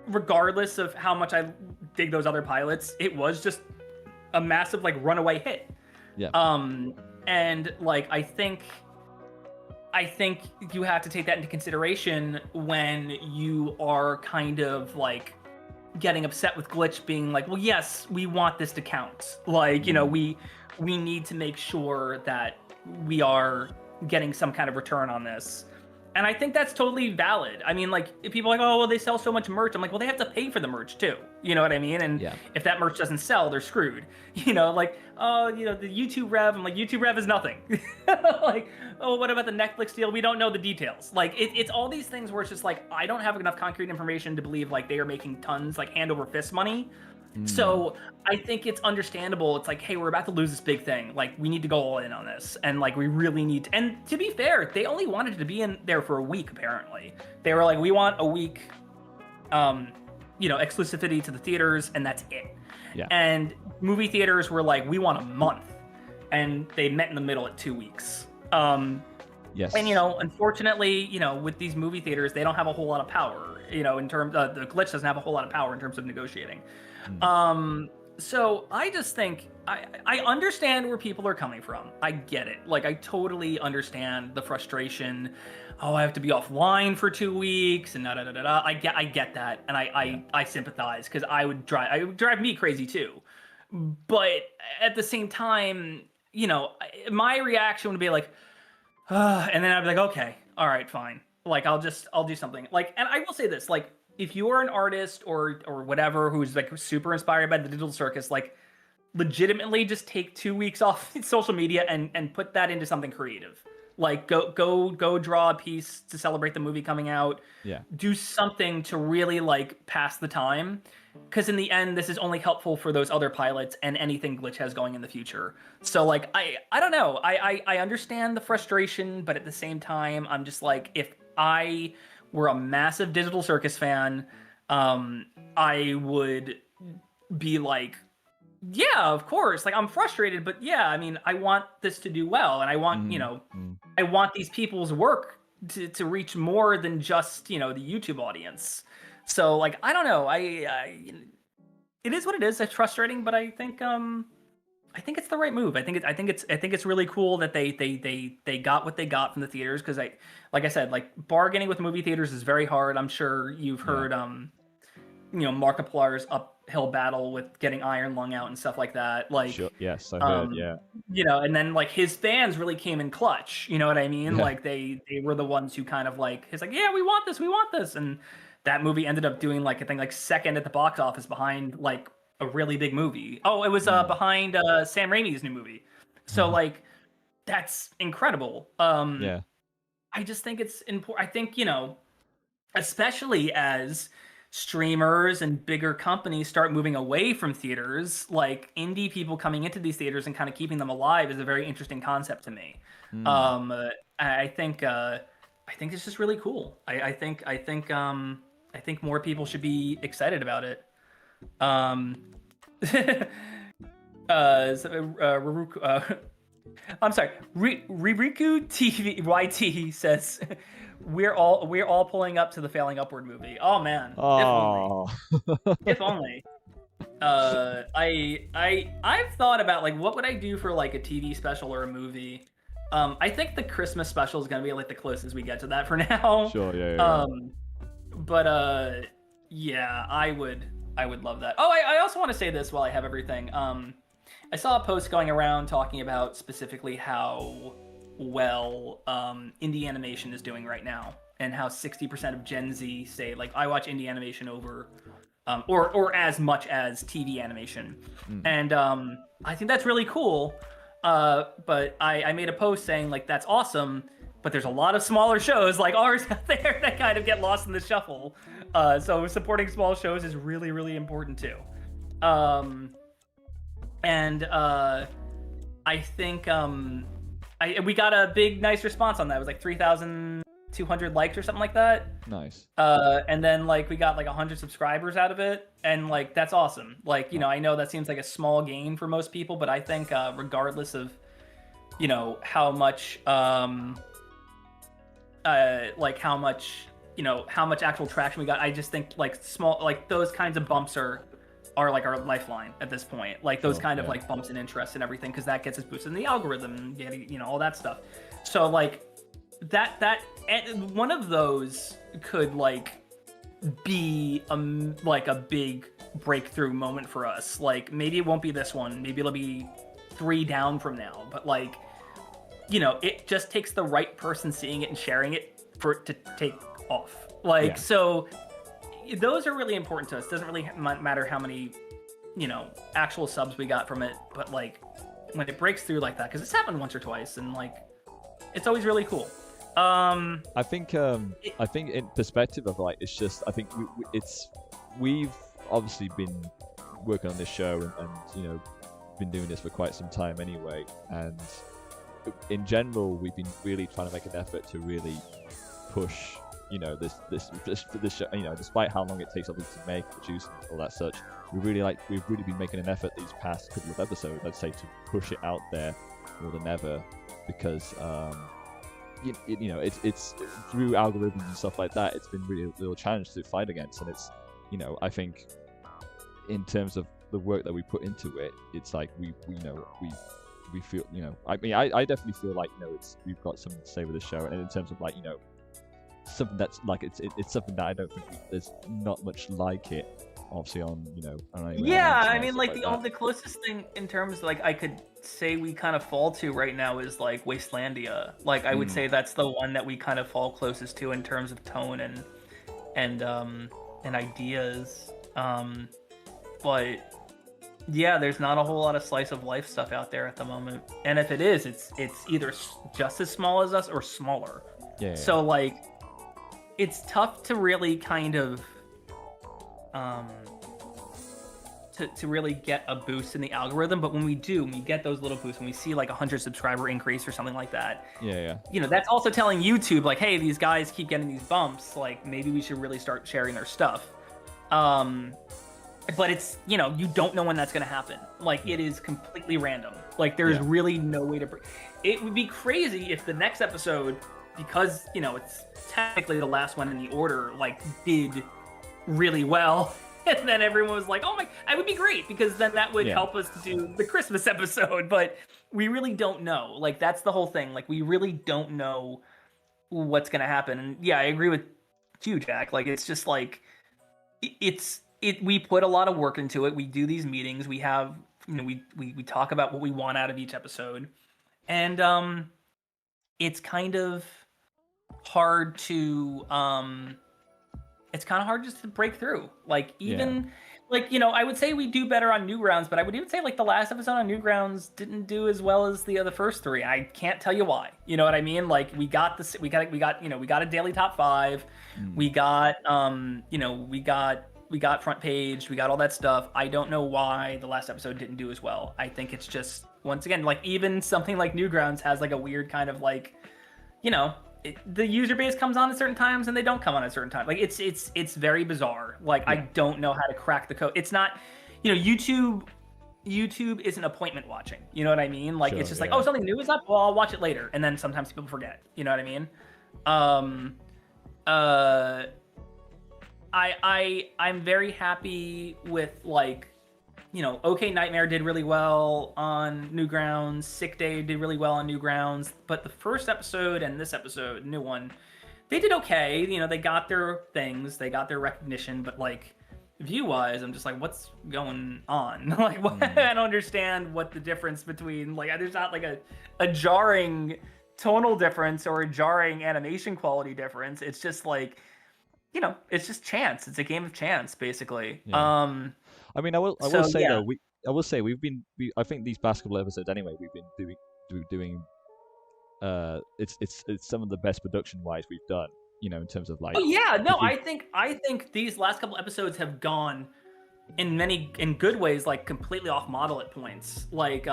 regardless of how much I dig those other pilots, it was just a massive like runaway hit. Yeah. And like I think you have to take that into consideration when you are kind of like getting upset with Glitch being like, well, yes, we want this to count. Like, we need to make sure that we are getting some kind of return on this. And I think that's totally valid. I mean, like, if people are like, oh, well, they sell so much merch. I'm like, well, they have to pay for the merch too. You know what I mean? And if that merch doesn't sell, they're screwed. Like, oh, the YouTube rev. I'm like, YouTube rev is nothing. Like, oh, what about the Netflix deal? We don't know the details. Like, it's all these things where it's just like, I don't have enough concrete information to believe like they are making tons, like hand over fist money. So I think it's understandable. It's like, hey, we're about to lose this big thing. Like, we need to go all in on this. And like, we really need to. And to be fair, they only wanted to be in there for a week, apparently. They were like, we want a week, exclusivity to the theaters, and that's it. Yeah. And movie theaters were like, we want a month. And they met in the middle at 2 weeks. Yes. And, unfortunately, with these movie theaters, they don't have a whole lot of power, in terms of the Glitch doesn't have a whole lot of power in terms of negotiating. So I just think I understand where people are coming from. I get it. Like, I totally understand the frustration. Oh, I have to be offline for 2 weeks and da-da-da-da-da. I get that. And I sympathize because it would drive me crazy too. But at the same time, my reaction would be like, and then I'd be like, okay, all right, fine. Like, I'll do something. Like, and I will say this, like, if you are an artist or whatever who's like super inspired by the Digital Circus, like, legitimately just take 2 weeks off social media and put that into something creative. Like, go draw a piece to celebrate the movie coming out. Yeah. Do something to really like pass the time. Because in the end, this is only helpful for those other pilots and anything Glitch has going in the future. So like, I don't know. I understand the frustration, but at the same time, I'm just like, if I were a massive Digital Circus fan, I would be like, yeah, of course. Like, I'm frustrated, but yeah, I mean, I want this to do well, and I want, I want these people's work to reach more than just, the YouTube audience. So, like, I don't know. It is what it is. It's frustrating, but I think it's the right move. I think it's really cool that they got what they got from the theaters, because like I said, like, bargaining with movie theaters is very hard. I'm sure you've heard Markiplier's uphill battle with getting Iron Lung out and stuff like that. Like, sure. Yes, I heard. Yeah. And then like his fans really came in clutch. You know what I mean? Yeah. Like they were the ones who kind of like, he's like, yeah, we want this, and that movie ended up doing like, I think, like second at the box office behind like a really big movie. Oh, it was behind Sam Raimi's new movie. So like, that's incredible. Yeah. I just think it's important. I think, especially as streamers and bigger companies start moving away from theaters, like indie people coming into these theaters and kind of keeping them alive is a very interesting concept to me. Mm. I think it's just really cool. I think more people should be excited about it. Um, I'm sorry. Ririku TV YT says we're all pulling up to the Failing Upward movie. Oh man, Oh. if only. I've thought about like what would I do for like a TV special or a movie. I think the Christmas special is gonna be like the closest we get to that for now. Sure, yeah. But yeah, I would love that. Oh, I also want to say this while I have everything. I saw a post going around talking about specifically how well indie animation is doing right now, and how 60% of Gen Z say like I watch indie animation over, or as much as TV animation, and I think that's really cool. But I made a post saying like that's awesome, but there's a lot of smaller shows like ours out there that kind of get lost in the shuffle. So supporting small shows is really, really important too. And I think we got a big, nice response on that. It was like 3,200 likes or something like that. Nice. And then like we got like 100 subscribers out of it, and like that's awesome. Like I know that seems like a small gain for most people, but I think regardless of how much like how much actual traction we got, I just think like small like those kinds of bumps are like our lifeline at this point, like those kind of like bumps in interest and everything, because that gets us boosted in the algorithm and getting all that stuff. So like that one of those could like be like a big breakthrough moment for us. Like maybe it won't be this one, maybe it'll be 3 down from now, but like it just takes the right person seeing it and sharing it for it to take off. Like so those are really important to us. Doesn't really matter how many, actual subs we got from it, but like when it breaks through like that, because it's happened once or twice, and like it's always really cool. I think in perspective of like, it's just I think we've obviously been working on this show and been doing this for quite some time anyway, and in general we've been really trying to make an effort to really push this show, despite how long it takes obviously to make, produce, and all that such. We've really been making an effort these past couple of episodes, I'd say, to push it out there more than ever, because it's through algorithms and stuff like that. It's been really a little challenge to fight against, and it's I think in terms of the work that we put into it, it's like we feel I mean I definitely feel like we've got something to say with the show, and in terms of like something that's like it's something that I don't think there's not much like it, obviously on I mean like the closest thing in terms like I could say we kind of fall to right now is like Wastelandia. Like I would say that's the one that we kind of fall closest to in terms of tone and ideas. But yeah, there's not a whole lot of slice of life stuff out there at the moment, and if it is, it's either just as small as us or smaller. So like it's tough to really kind of to really get a boost in the algorithm, but when we get those little boosts, when we see like 100 subscriber increase or something like that, that's also telling YouTube like, hey, these guys keep getting these bumps, like maybe we should really start sharing their stuff. But it's you don't know when that's going to happen. Like it is completely random. Like there's really no way to it would be crazy if the next episode, because it's technically the last one in the order, like did really well, and then everyone was like, oh my, that would be great, because then that would help us to do the Christmas episode. But we really don't know. Like that's the whole thing. Like we really don't know what's gonna happen. And I agree with you, Jack. Like it's just like we put a lot of work into it. We do these meetings. We have we talk about what we want out of each episode, and it's kind of hard to just to break through. Like even like, you know, I would say we do better on Newgrounds, but I would even say like the last episode on Newgrounds didn't do as well as the other first three. I can't tell you why. You know what I mean? Like we got you know, we got a daily top 5. We got you know, we got front page, we got all that stuff. I don't know why the last episode didn't do as well. I think it's just, once again, like even something like Newgrounds has like a weird kind of like, you know, the user base comes on at certain times and they don't come on at certain times. Like it's very bizarre. Like I don't know how to crack the code. It's not, you know, YouTube isn't appointment watching. You know what I mean? Like it's just like, oh, something new is up. Well, I'll watch it later. And then sometimes people forget. You know what I mean? I'm very happy with, like, you know, OK Nightmare did really well on Newgrounds. Sick Day did really well on Newgrounds. But the first episode and this episode, new one, they did okay. You know, they got their things, they got their recognition, but like view-wise, I'm just like, what's going on? Like, what? I don't understand what the difference between, like, there's not like a jarring tonal difference or a jarring animation quality difference. It's just like, you know, it's just chance. It's a game of chance, basically. Yeah. I mean, I will say though, I think these basketball episodes anyway, we've been doing it's some of the best production wise we've done, you know, in terms of like. Oh yeah, no, I think these last couple episodes have gone in good ways, like completely off model at points. Like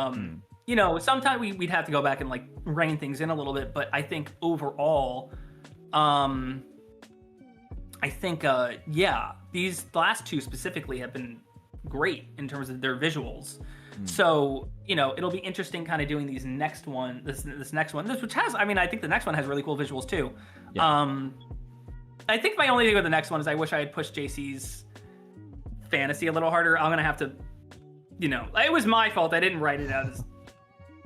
you know, sometimes we'd have to go back and like rein things in a little bit, but I think overall, I think yeah, these last two specifically have been great in terms of their visuals. So, you know, it'll be interesting kind of doing these next one, this next one, which has, I mean, I think the next one has really cool visuals too. Yeah. I think my only thing with the next one is I wish I had pushed JC's fantasy a little harder. I'm going to have to, you know, it was my fault. I didn't write it out as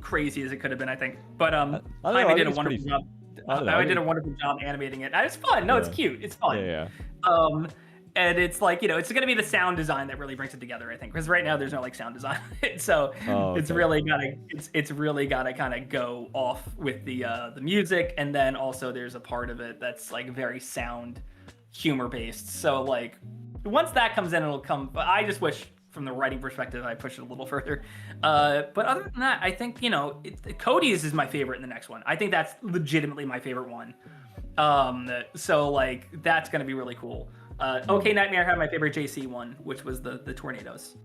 crazy as it could have been, I think. But I did a wonderful job. I did a wonderful job animating it. It's fun. No, it's cute. It's fun. Yeah. And it's like, you know, it's going to be the sound design that really brings it together, I think, because right now there's no like sound design. So it's really got to kind of go off with the music, and then also there's a part of it that's like very sound humor based. So like once that comes in, it'll come. But I just wish from the writing perspective I push it a little further. But other than that, I think, you know, Cody's is my favorite in the next one. I think that's legitimately my favorite one. So like that's going to be really cool. OK Nightmare had my favorite JC one, which was the tornadoes.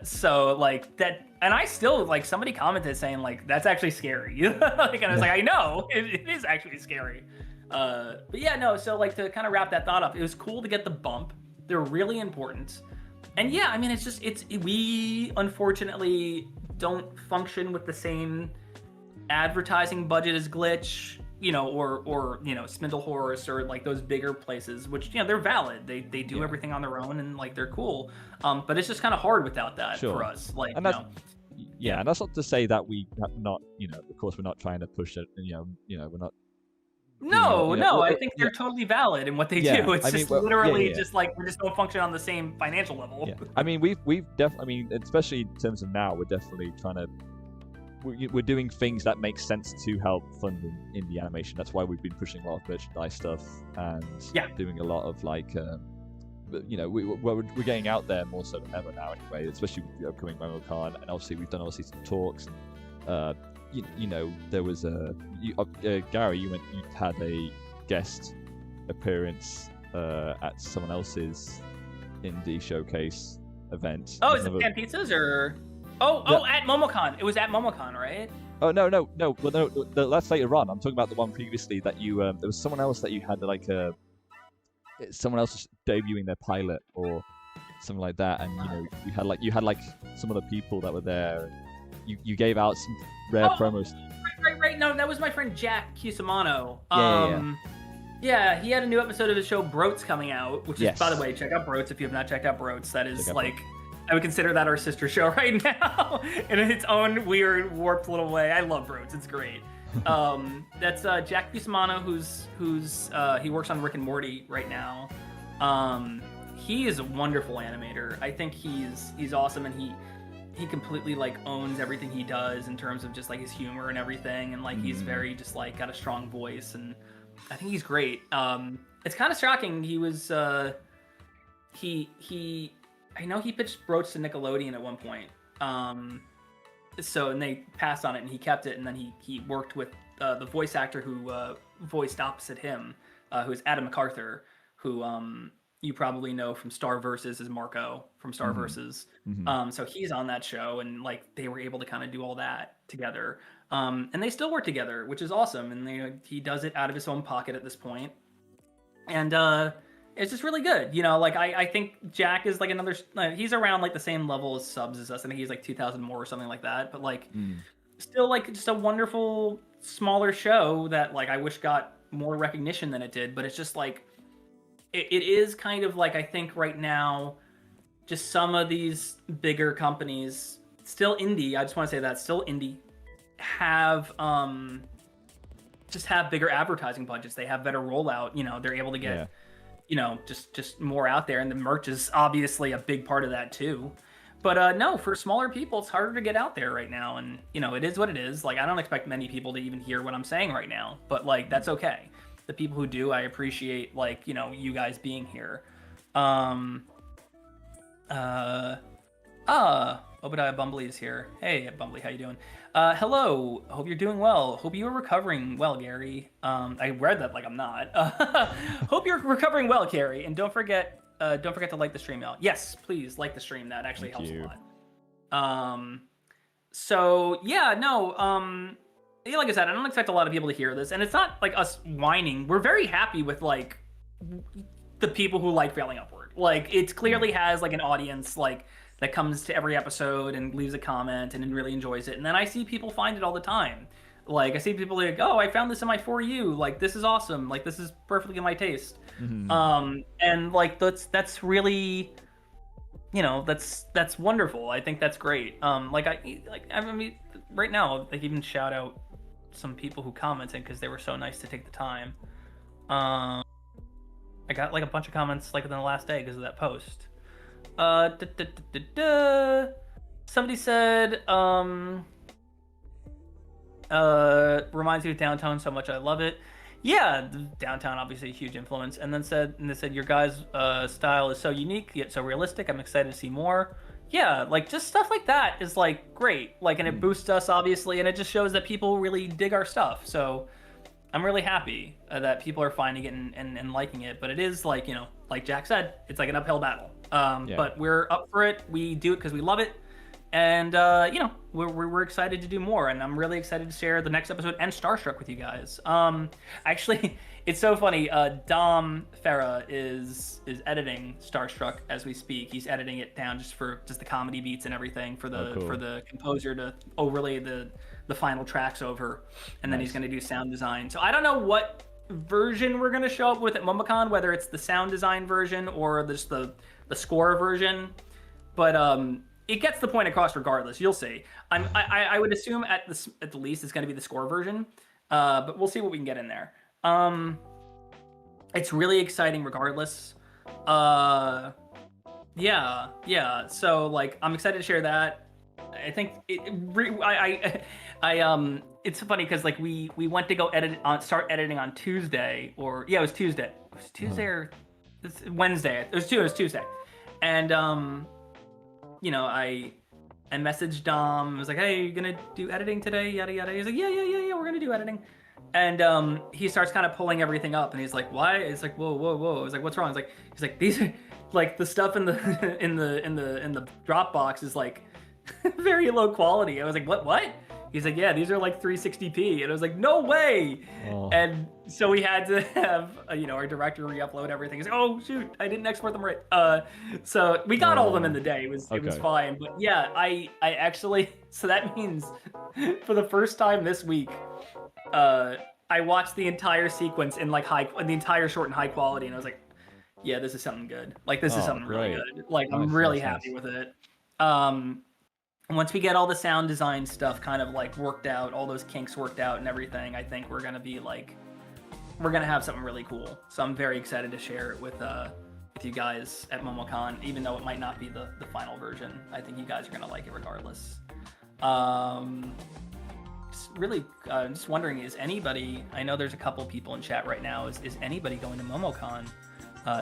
So like that, and I still, like, somebody commented saying like that's actually scary. Like, and I was like, I know it is actually scary. But yeah, no. So like, to kind of wrap that thought up, it was cool to get the bump. They're really important. And yeah, I mean, we unfortunately don't function with the same advertising budget as Glitch, you know, or you know, Spindle Horse, or like those bigger places, which, you know, they're valid. They do everything on their own, and like they're cool. But it's just kind of hard without that for us. Like, and that's, and that's not to say that we have not, you know, of course we're not trying to push it, and you know, we're not. No, I think they're totally valid in what they do. It's just literally just like we just don't function on the same financial level. Yeah. I mean, we've definitely. I mean, especially in terms of now, we're definitely trying to. We're doing things that make sense to help fund indie animation. That's why we've been pushing a lot of merchandise stuff and doing a lot of like, you know, we're getting out there more so than ever now anyway, especially with the upcoming MemoCon, and obviously we've done some talks. And, you know, there was Gary, you had a guest appearance at someone else's indie showcase event. Oh, is it Pan Pizzas or? At MomoCon. It was at MomoCon, right? Oh no. Well, no, that's later on. I'm talking about the one previously that you. There was someone else that you had like someone else debuting their pilot or something like that, and you know you had like some of the people that were there. You gave out some rare promos. Right. No, that was my friend Jack Cusimano. Yeah, he had a new episode of his show Broats coming out, which is, by the way, check out Broats if you have not checked out Broats. That is like. I would consider that our sister show right now in its own weird, warped little way. I love Broats. It's great. That's Jack Cusimano, who's he works on Rick and Morty right now. He is a wonderful animator. I think he's awesome, and he completely like owns everything he does in terms of just like his humor and everything, and like he's very just like got a strong voice, and I think he's great. It's kind of shocking. He was I know he pitched Broach to Nickelodeon at one point. So and they passed on it, and he kept it, and then he worked with the voice actor who voiced opposite him, who is Adam MacArthur, who you probably know from Star Versus as Marco from Star Versus. So he's on that show, and like they were able to kind of do all that together. And they still work together, which is awesome. And he does it out of his own pocket at this point. And it's just really good. You know, like I think Jack is like another, he's around like the same level as subs as us. I think he's like 2,000 more or something like that. But like still like just a wonderful smaller show that like I wish got more recognition than it did. But it's just like, it is kind of like, I think right now, just some of these bigger companies, still indie, I just want to say that, still indie, have just have bigger advertising budgets. They have better rollout. You know, they're able to get, you know, just more out there. And the merch is obviously a big part of that too. But no, for smaller people, it's harder to get out there right now. And, you know, it is what it is. Like, I don't expect many people to even hear what I'm saying right now. But, like, that's okay. The people who do, I appreciate, like, you know, you guys being here. Obadiah Bumbly is here. Hey, Bumbly, how you doing? Hello. Hope you're doing well. Hope you are recovering well, Gary. I read that like I'm not. Hope you're recovering well, Gary. And don't forget to like the stream out. Yes, please like the stream. That actually helps a lot. So yeah, no. Yeah, like I said, I don't expect a lot of people to hear this, and it's not like us whining. We're very happy with like the people who like Failing Upward. Like it clearly has like an audience like that comes to every episode and leaves a comment and really enjoys it. And then I see people find it all the time. Like I see people like, oh, I found this in my For You. Like this is awesome. Like this is perfectly in my taste. And like that's really, you know, that's wonderful. I think that's great. I mean, right now, like even shout out some people who commented because they were so nice to take the time. I got like a bunch of comments like within the last day because of that post. Somebody said, reminds me of Downtown so much I love it. Yeah, Downtown obviously a huge influence. And they said your guys' style is so unique yet so realistic. I'm excited to see more. Yeah, like just stuff like that is like great. Like, and it boosts us obviously, and it just shows that people really dig our stuff. So I'm really happy that people are finding it and liking it. But it is like, you know, like Jack said, it's like an uphill battle. But we're up for it. We do it because we love it. And, you know, we're excited to do more. And I'm really excited to share the next episode and Starstruck with you guys. Actually, it's so funny. Dom Farah is editing Starstruck as we speak. He's editing it down just the comedy beats and everything for the composer to overlay the final tracks over. And then he's going to do sound design. So I don't know what version we're going to show up with at MomoCon, whether it's the sound design version or just the score version. But it gets the point across regardless. You'll see. I would assume at the least it's going to be the score version, but we'll see what we can get in there. It's really exciting regardless. Yeah. So like, I'm excited to share that. I think it's funny because like we went to go start editing on Tuesday, or yeah, it was Tuesday. It was Tuesday or Wednesday. It was Tuesday, and you know, I messaged Dom. I was like, "Hey, you gonna do editing today?" Yada yada. He's like, "Yeah, we're gonna do editing." And he starts kind of pulling everything up, and he's like, "Why?" It's like, "Whoa." I was like, "What's wrong?" He's like, "These are like the stuff in the in the Dropbox is like very low quality." I was like, "What?" He's like, "Yeah, these are like 360p," and I was like, "No way!" Oh. And so we had to have our director re-upload everything. He's like, "Oh shoot, I didn't export them right." So we got all of them in the day. It was fine. But yeah, I actually, so that means for the first time this week, I watched the entire sequence in like the entire short in high quality, and I was like, "Yeah, this is something good. Like this is something really good. Like I'm really happy with it." Once we get all the sound design stuff kind of like worked out, all those kinks worked out and everything, I think we're gonna have something really cool. So I'm very excited to share it with you guys at MomoCon, even though it might not be the final version. I think you guys are gonna like it regardless. Just wondering, is anybody? I know there's a couple people in chat right now. Is anybody going to MomoCon?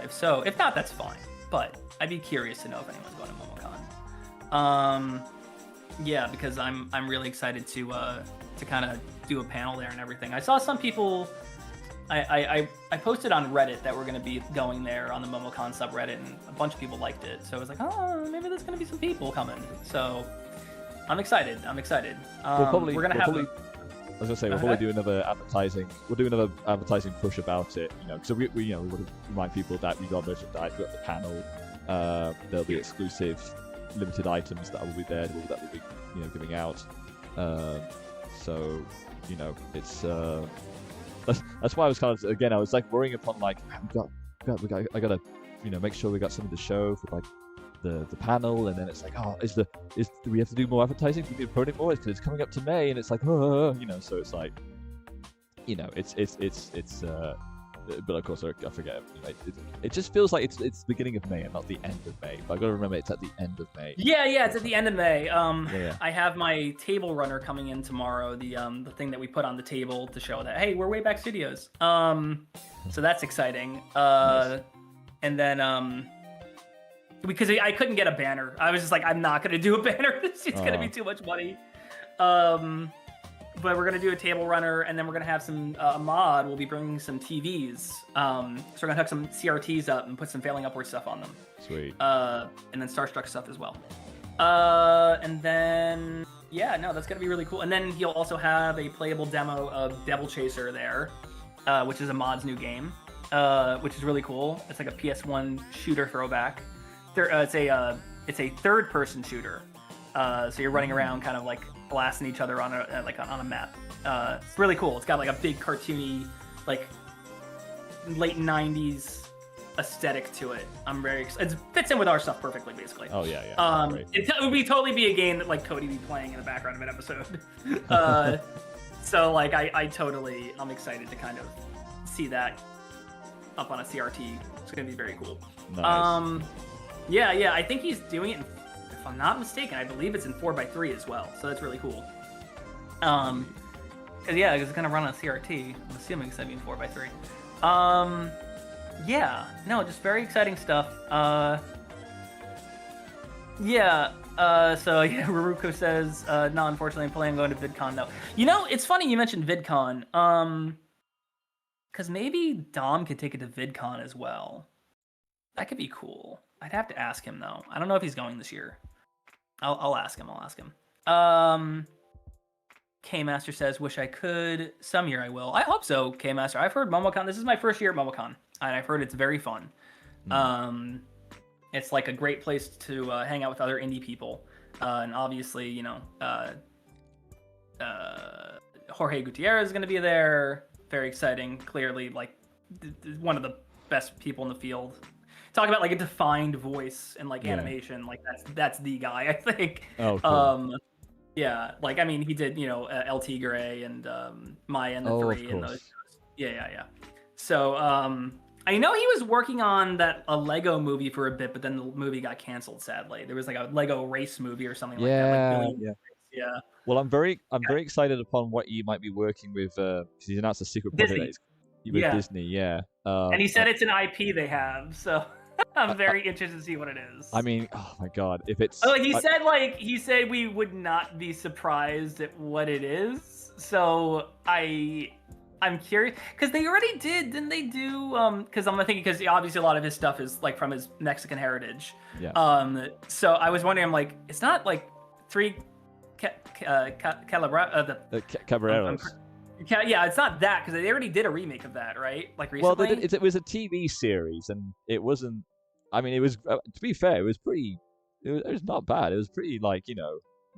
If so, if not, that's fine. but I'd be curious to know if anyone's going to MomoCon. Yeah, because I'm really excited to kind of do a panel there and everything. I saw some people. I posted on Reddit that we're going to be going there on the MomoCon subreddit, and a bunch of people liked it. So I was like, oh, maybe there's going to be some people coming. So I'm excited. We're going to have. I was gonna say we'll probably do another advertising. We'll do another advertising push about it. So we want to remind people that we got merchandise, we got the panel. There'll be exclusive, limited items that will be there that we'll be giving out. So it's that's why I was kind of I was like worrying upon like I gotta make sure we got some of the show for like the panel, and then it's like, oh, do we have to do more advertising? Do we need to promote it more? Because it's coming up to May, and it's like, so it's like, it's but of course I forget. It just feels like it's the beginning of May and not the end of May. But I got to remember it's at the end of May. Yeah, it's at the end of May. I have my table runner coming in tomorrow. The thing that we put on the table to show that, hey, we're Wayback Studios. So that's exciting. Nice. And then because I couldn't get a banner. I was just like, I'm not going to do a banner. It's going to be too much money. But we're going to do a table runner, and then we're going to have some mod. We'll be bringing some TVs. So we're going to hook some CRTs up and put some Failing Upward stuff on them. Sweet. And then Starstruck stuff as well. And then, that's going to be really cool. And then he'll also have a playable demo of Devil Chaser there, which is a mod's new game, which is really cool. It's like a PS1 shooter throwback. It's a third-person shooter, so you're running around, kind of like blasting each other on a map. It's really cool. It's got like a big cartoony, like late '90s aesthetic to it. I'm very excited. It fits in with our stuff perfectly, basically. Oh yeah. It would totally be a game that like Cody would be playing in the background of an episode. So like I'm excited to kind of see that up on a CRT. It's gonna be very cool. Nice. Yeah, I think he's doing it, if I'm not mistaken, I believe it's in 4x3 as well, so that's really cool. Because it's going to run on CRT, I'm assuming it's going to be in 4x3. Just very exciting stuff. Ruruko says, no, unfortunately, I'm planning on going to VidCon, though. It's funny you mentioned VidCon, because maybe Dom could take it to VidCon as well. That could be cool. I'd have to ask him, though. I don't know if he's going this year. I'll ask him. K-Master says, wish I could. Some year I will. I hope so, K-Master. I've heard MomoCon. This is my first year at MomoCon, and I've heard it's very fun. It's like a great place to hang out with other indie people. And obviously, Jorge Gutierrez is going to be there. Very exciting. Clearly, like, one of the best people in the field. Talk about like a defined voice and like animation, like that's the guy, I think. Oh, cool. Like I mean, he did El Tigre and Maya and the Three and those shows. Yeah. So I know he was working on a Lego movie for a bit, but then the movie got canceled. Sadly, there was like a Lego race movie or something like that. Yeah. Well, I'm very excited upon what you might be working with because he's announced a secret project with Disney. Yeah. And he said it's an IP they have, so. I'm very interested to see what it is. I mean, oh my god, if it's... Oh, he said we would not be surprised at what it is. So I'm curious because they already didn't they do? Because I'm thinking because obviously a lot of his stuff is like from his Mexican heritage. Yeah. So I was wondering, I'm like, it's not like three Caballeros. Yeah, it's not that because they already did a remake of that, right? Like recently. Well, it was a TV series, and it wasn't. I mean, it was. To be fair, it was pretty. It was not bad. It was pretty like they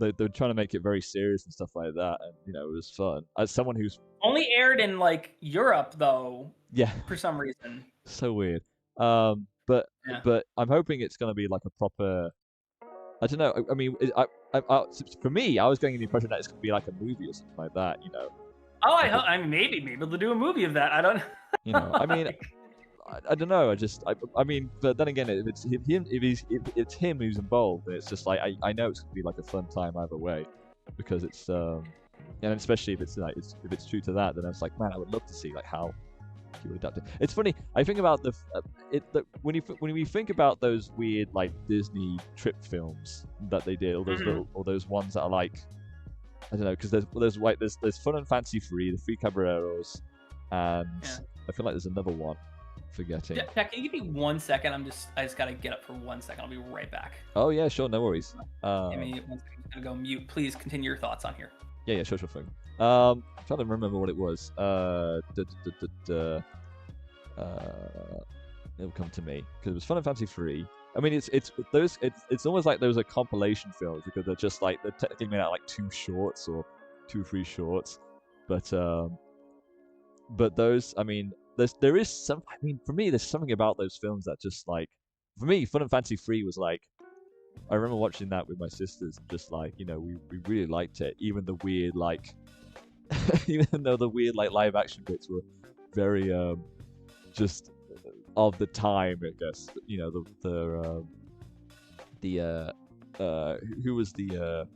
were trying to make it very serious and stuff like that, and it was fun. As someone who's only aired in like Europe though. Yeah. For some reason. So weird. But I'm hoping it's gonna be like a proper. I don't know. I mean, for me, I was getting the impression that it's gonna be like a movie or something like that. Oh, I mean, maybe they'll do a movie of that. I don't. I mean, I don't know. I mean, but then again, if it's it's him who's involved, it's just like I know it's gonna be like a fun time either way, because it's and especially if it's like if it's true to that, then it's like, man, I would love to see like how keyword adapted. It's funny. I think about when we think about those weird like Disney trip films that they did, all those or those ones that are like, I don't know, because there's Fun and Fancy Free, the Three Caballeros, and I feel like there's another one. Forgetting. Jack, can you give me 1 second? I just gotta get up for 1 second. I'll be right back. Oh yeah, sure, no worries. Give me 1 second. I'm gonna go mute. Please continue your thoughts on here. Yeah, sure thing. I'm trying to remember what it was. It'll come to me because it was Fun and Fancy Free. I mean, it's almost like those are compilation films because they're just like they're technically made out of like 2 shorts or 2 or 3 shorts, but those, I mean, there is some. I mean, for me, there's something about those films that just like, for me, Fun and Fancy Free was like, I remember watching that with my sisters, just like, you know, we really liked it, even the weird like, even though the weird like live action bits were very just of the time, I guess. You know, who was the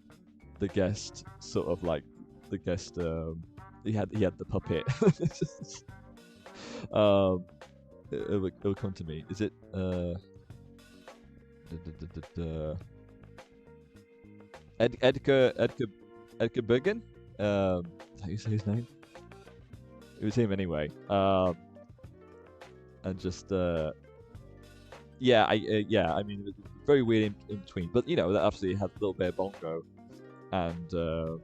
guest, sort of like the guest, he had the puppet. It'll come to me. Is it Edgar Bergen? Is that how you say his name? It was him anyway. And just I mean, it was very weird in between, but you know, that absolutely had Little Bear Bongo and the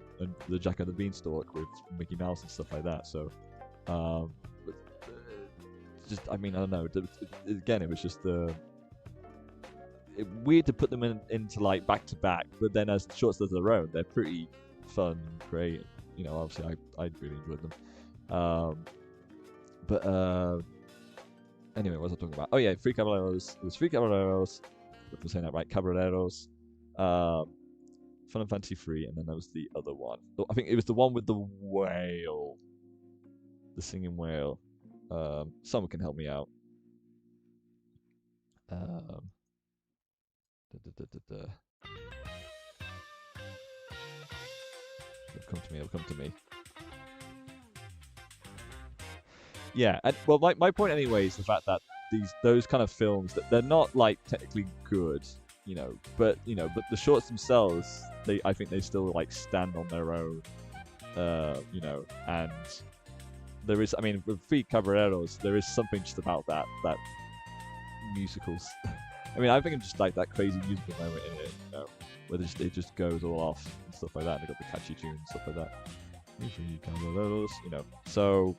Jack and the Beanstalk with Mickey Mouse and stuff like that. So, just, I mean, I don't know. Again, it was just weird to put them into like back to back, but then as shorts of their own, they're pretty fun, great. You know, obviously, I really enjoyed them. Anyway, what was I talking about? Oh yeah, Three Caballeros. It was Three Caballeros. If I'm saying that right, Caballeros. Fun and Fancy Free, and then there was the other one. I think it was the one with the whale, the singing whale. Someone can help me out. It'll come to me. Yeah, and, well, my point anyway is the fact that those kind of films, that they're not like technically good, you know, but the shorts themselves, I think they still like stand on their own, you know, and there is, I mean, with Three Caballeros, there is something just about that musicals. I mean, I think it's just like that crazy musical moment in it, you know, where it just goes all off and stuff like that. And they got the catchy tune and stuff like that. Three Caballeros, you know, so.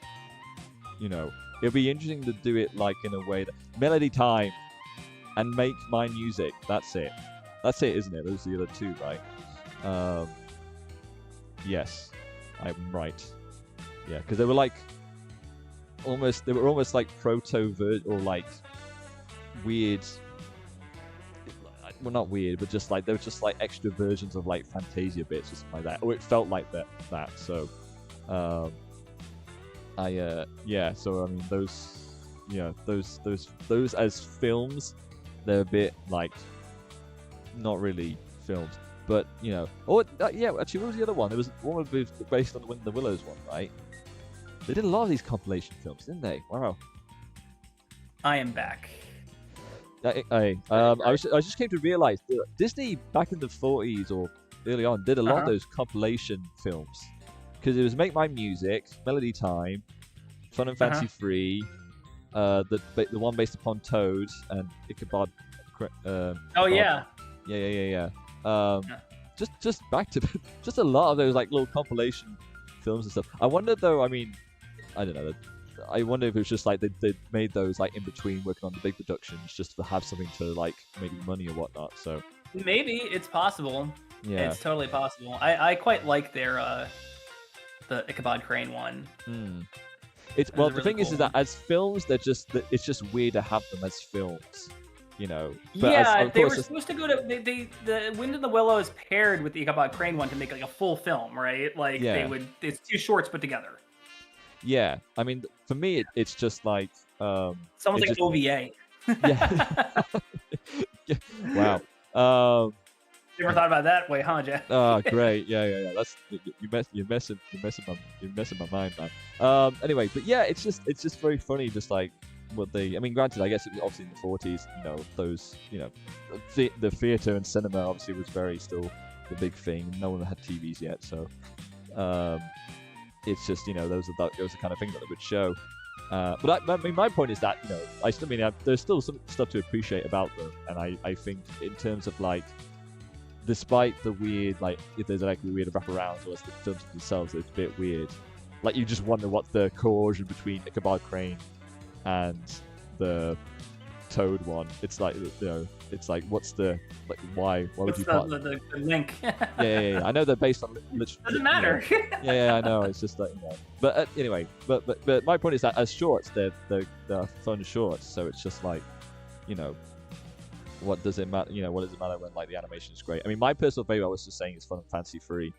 You know, it'll be interesting to do it like in a way that melody time and make my music. That's it, isn't it? Those are the other 2, right? Yes, I'm right. Yeah, because they were like almost like proto-version or like weird. Well, not weird, but just like they were just like extra versions of like Fantasia bits or something like that. Or it felt like that. So. So I mean, those as films, they're a bit like not really films, but you know. Oh, yeah. Actually, what was the other one? There was one based on the Wind in the Willows one, right? They did a lot of these compilation films, didn't they? Wow. I am back. I just came to realize that Disney back in the 40s or early on did a lot of those compilation films. Because it was Make My Music, Melody Time, Fun and Fancy Free, the one based upon Toad and Ichabod. Yeah. Yeah. Just back to just a lot of those like little compilation films and stuff. I wonder though. I mean, I don't know. I wonder if it was just like they made those like in between working on the big productions just to have something to like make money or whatnot. So maybe it's possible. Yeah, it's totally possible. I quite like their. The Ichabod Crane one. It's well, the thing is that as films, it's just weird to have them as films, you know. But they were supposed to go to the Wind in the Willows paired with the Ichabod Crane one to make like a full film, right? Like it's 2 shorts put together. Yeah, I mean, for me, it's just like someone's like OVA. Yeah. Wow. You ever thought about that way, huh, Jack? Oh, great. Yeah. That's you're messing my mind, man. Anyway, but yeah, it's just very funny, just like what they. I mean, granted, I guess it was obviously in the 40s. You know, those, you know, the theater and cinema obviously was very still the big thing. No one had TVs yet, so it's just, you know, those are the kind of thing that they would show. But I mean, my point is that, you know, I still mean there's still some stuff to appreciate about them, and I think in terms of like, despite the weird, like, if there's like weird wraparounds or the films themselves, it's a bit weird. Like, you just wonder what the coercion between Ichabod Crane and the Toad one. It's like, you know, it's like, what's the, like, why would you the link? yeah. I know they're based on Doesn't matter. You know, yeah, I know. It's just like, you know. But anyway, but my point is that as shorts, they're fun shorts. So it's just like, you know, what does it matter? You know, what does it matter when like the animation is great? I mean, my personal favorite, I was just saying, is Fun and Fancy Free.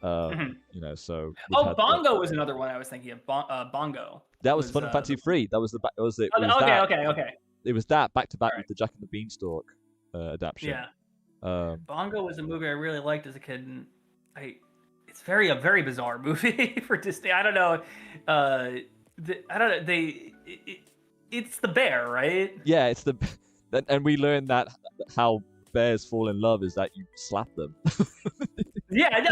You know, so. Bongo was another one I was thinking of. Bongo. That was Fun and Fancy Free. That was the. Okay. It was that back to back with the Jack and the Beanstalk adaptation. Yeah. Bongo was a movie I really liked as a kid, and it's a very bizarre movie for Disney. I don't know. I don't know. It's the bear, right? Yeah, it's the. And we learned that how bears fall in love is that you slap them. Yeah.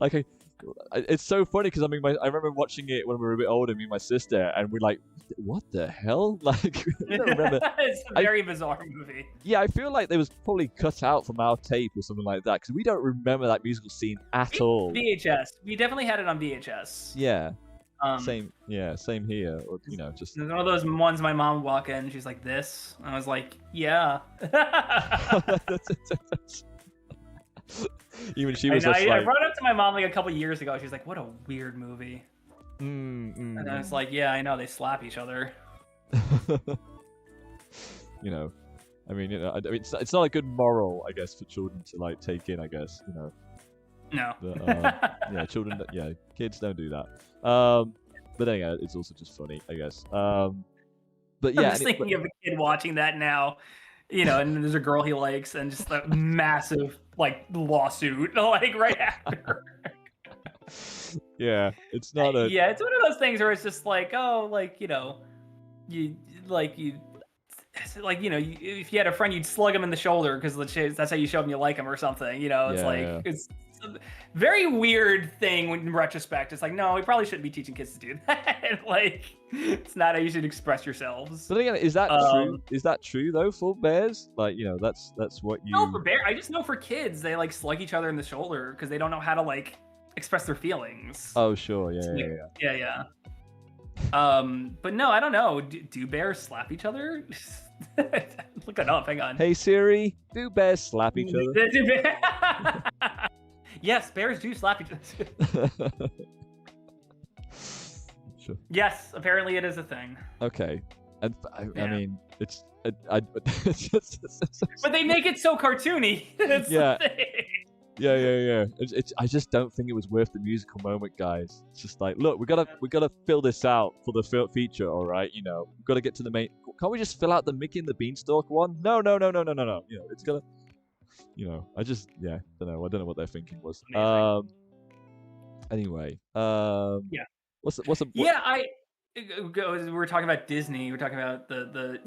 Like, it's so funny because I mean, I remember watching it when we were a bit older, me and my sister, and we're like, "What the hell?" Like, I don't remember. It's a very bizarre movie. Yeah, I feel like it was probably cut out from our tape or something like that because we don't remember that musical scene at all. VHS. We definitely had it on VHS. Yeah. Same here. Or, you know, just one of those ones my mom would walk in and she's like, "This," and I was like, "Yeah." Even she was just like... I brought it up to my mom like a couple years ago. She's like, "What a weird movie." And I was like, "Yeah, I know, they slap each other." You know, I mean, you know, it's not a good moral, I guess, for children to like take in. I guess, you know. No. But, yeah, kids don't do that. But anyway, it's also just funny, I guess. But yeah, I'm just thinking of a kid watching that now, you know, and there's a girl he likes, and just a massive like lawsuit, like right after. Yeah, it's not a. Yeah, it's one of those things where it's just like, oh, like, you know, if you had a friend, you'd slug him in the shoulder because that's how you showed him you like him or something. You know, it's it's a very weird thing in retrospect. It's like, no, we probably shouldn't be teaching kids to do that. Like, it's not how you should express yourselves. But again, is that true? Is that true though for bears? Like, you know, that's what you. No, for bear, I just know for kids they like slug each other in the shoulder because they don't know how to like express their feelings. Oh sure, yeah. But no, I don't know. Do bears slap each other? Look it up. Hang on. Hey Siri, do bears slap each other? Yes, bears do slap each other. Sure. Yes, apparently it is a thing. Okay, and I mean, it's but they make it so cartoony. That's the thing. Yeah. I just don't think it was worth the musical moment, guys. It's just like, look, we gotta fill this out for the feature, all right? You know, we've got to get to the main. Can't we just fill out the Mickey and the Beanstalk one? No. You know, it's gonna. You know, I just don't know. I don't know what their thinking was. Anyway, yeah. What's we were talking about Disney. We're talking about the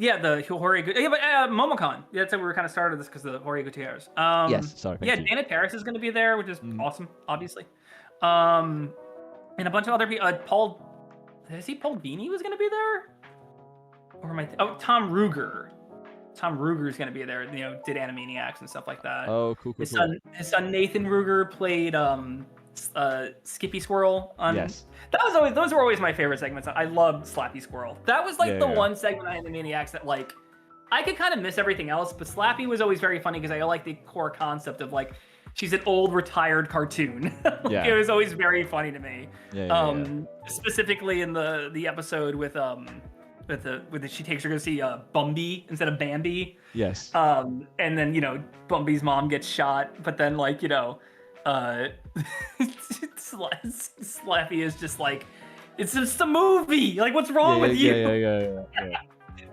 Jorge. Yeah, but Momocon. That's how we were kind of started this because of the Jorge Gutierrez. Yes, sorry. Dana Paris is going to be there, which is awesome, obviously. And a bunch of other people. Paul Dini was going to be there, or am I? Tom Ruger. Tom Ruger is going to be there. You know, did Animaniacs and stuff like that. Oh, cool. His son Nathan Ruger played Skippy Squirrel on. Yes. Those were always my favorite segments. I loved Slappy Squirrel. That was like one segment on Animaniacs that like I could kind of miss everything else, but Slappy was always very funny because I like the core concept of like she's an old retired cartoon. It was always very funny to me. Specifically in the episode with she takes her to see Bumby instead of Bambi. Yes. And then, you know, Bumby's mom gets shot, but then like, you know, Slappy is just like, it's just a movie. Like, what's wrong with you? Yeah.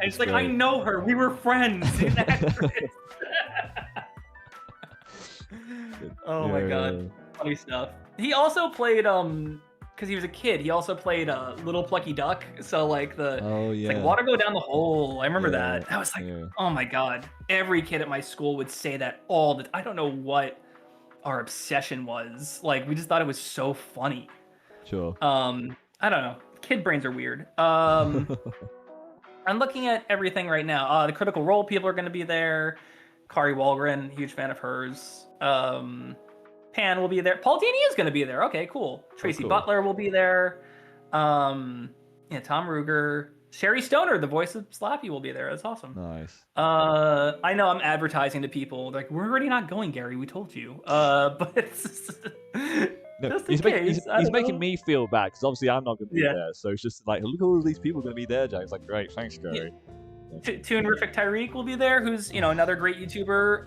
And it's That's like, I great. know her. We were friends. She's an actress. Oh my god, funny stuff. He also played because he was a kid. He also played Little Plucky Duck. So like Oh it's yeah. like water go down the hole. I remember Yeah, that. That was like, yeah. oh my god. Every kid at my school would say that all the. I don't know what our obsession was. Like we just thought it was so funny. Sure. I don't know. Kid brains are weird. I'm looking at everything right now. The Critical Role people are going to be there. Kari Walgren, huge fan of hers. Pan will be there. Paul Dini is going to be there. Okay, cool. Tracy cool. Butler will be there. Tom Ruger. Sherry Stoner, the voice of Slappy, will be there. That's awesome. Nice. I know I'm advertising to people. They're like, we're already not going, Gary. We told you. But it's No, just in case. he's making me feel bad because obviously I'm not going to be Yeah. there. So it's just like, look at all these people going to be there, Jack. It's like, great, thanks, Gary. Toonerific Tyreek will be there, who's another great YouTuber.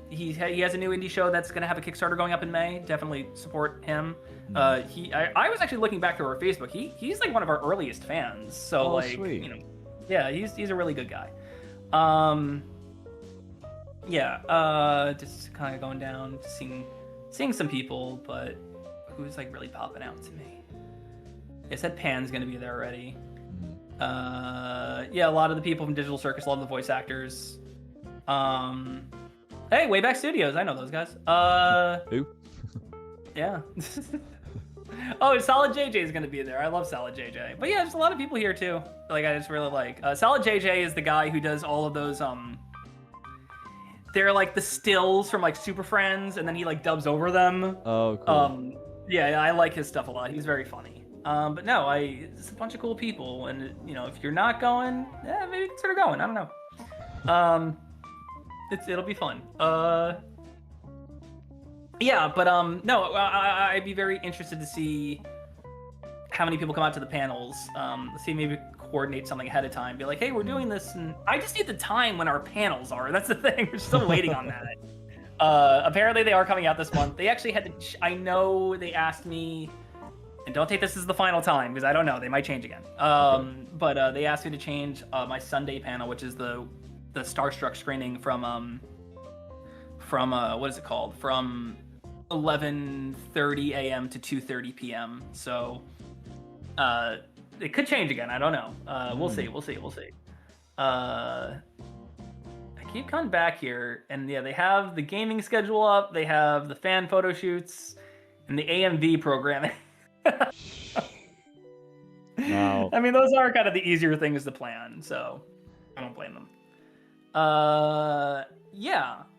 He has a new indie show that's gonna have a Kickstarter going up in May. Definitely support him. I was actually looking back to our Facebook. He's like one of our earliest fans. So sweet. Yeah, he's a really good guy. Just kind of going down, seeing some people, but who's like really popping out to me? I said Pan's gonna be there already. A lot of the people from Digital Circus, a lot of the voice actors. Hey, Wayback Studios, I know those guys. Who? Yeah. Oh, Solid JJ is gonna be there. I love Solid JJ. But yeah, there's a lot of people here too. Like I just really like. Solid JJ is the guy who does all of those. They're like the stills from like Super Friends, and then he like dubs over them. Oh, cool. Yeah, I like his stuff a lot. He's very funny. But no, it's a bunch of cool people, and if you're not going, maybe consider going. I don't know. It'll be fun. No, I'd be very interested to see how many people come out to the panels. Let's see, maybe coordinate something ahead of time. Be like, hey, we're doing this, and I just need the time when our panels are. That's the thing. We're still waiting on that. Apparently, they are coming out this month. They actually had to. I know they asked me. And don't take this as the final time, because I don't know. They might change again. But they asked me to change my Sunday panel, which is the Starstruck screening from what is it called? From 11:30 a.m. to 2:30 p.m. So it could change again. I don't know. We'll see. I keep coming back here, and yeah, they have the gaming schedule up. They have the fan photo shoots and the AMV programming. Wow. I mean, those are kind of the easier things to plan, so I don't blame them.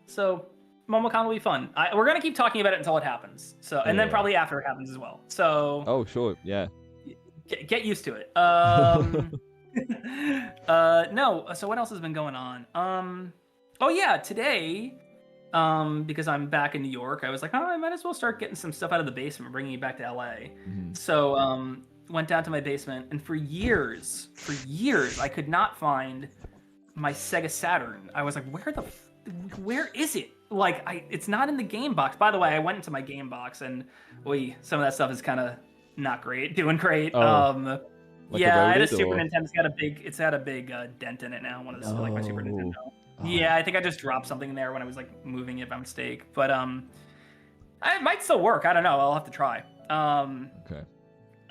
So MomoCon will be fun. We're gonna keep talking about it until it happens. So, and then probably after it happens as well. So. Oh, sure, yeah. Get used to it. No. So what else has been going on? Today. Because I'm back in New York, I was like, I might as well start getting some stuff out of the basement, bringing it back to LA. Mm-hmm. So, went down to my basement, and for years, I could not find my Sega Saturn. I was like, where is it? Like, it's not in the game box. By the way, I went into my game box, and some of that stuff is kind of not great, doing great. Oh, I had a Super Nintendo. It's had a big dent in it now. One of the like my Super Nintendo. Yeah, I think I just dropped something in there when I was like moving it by mistake. But it might still work. I don't know. I'll have to try. Okay.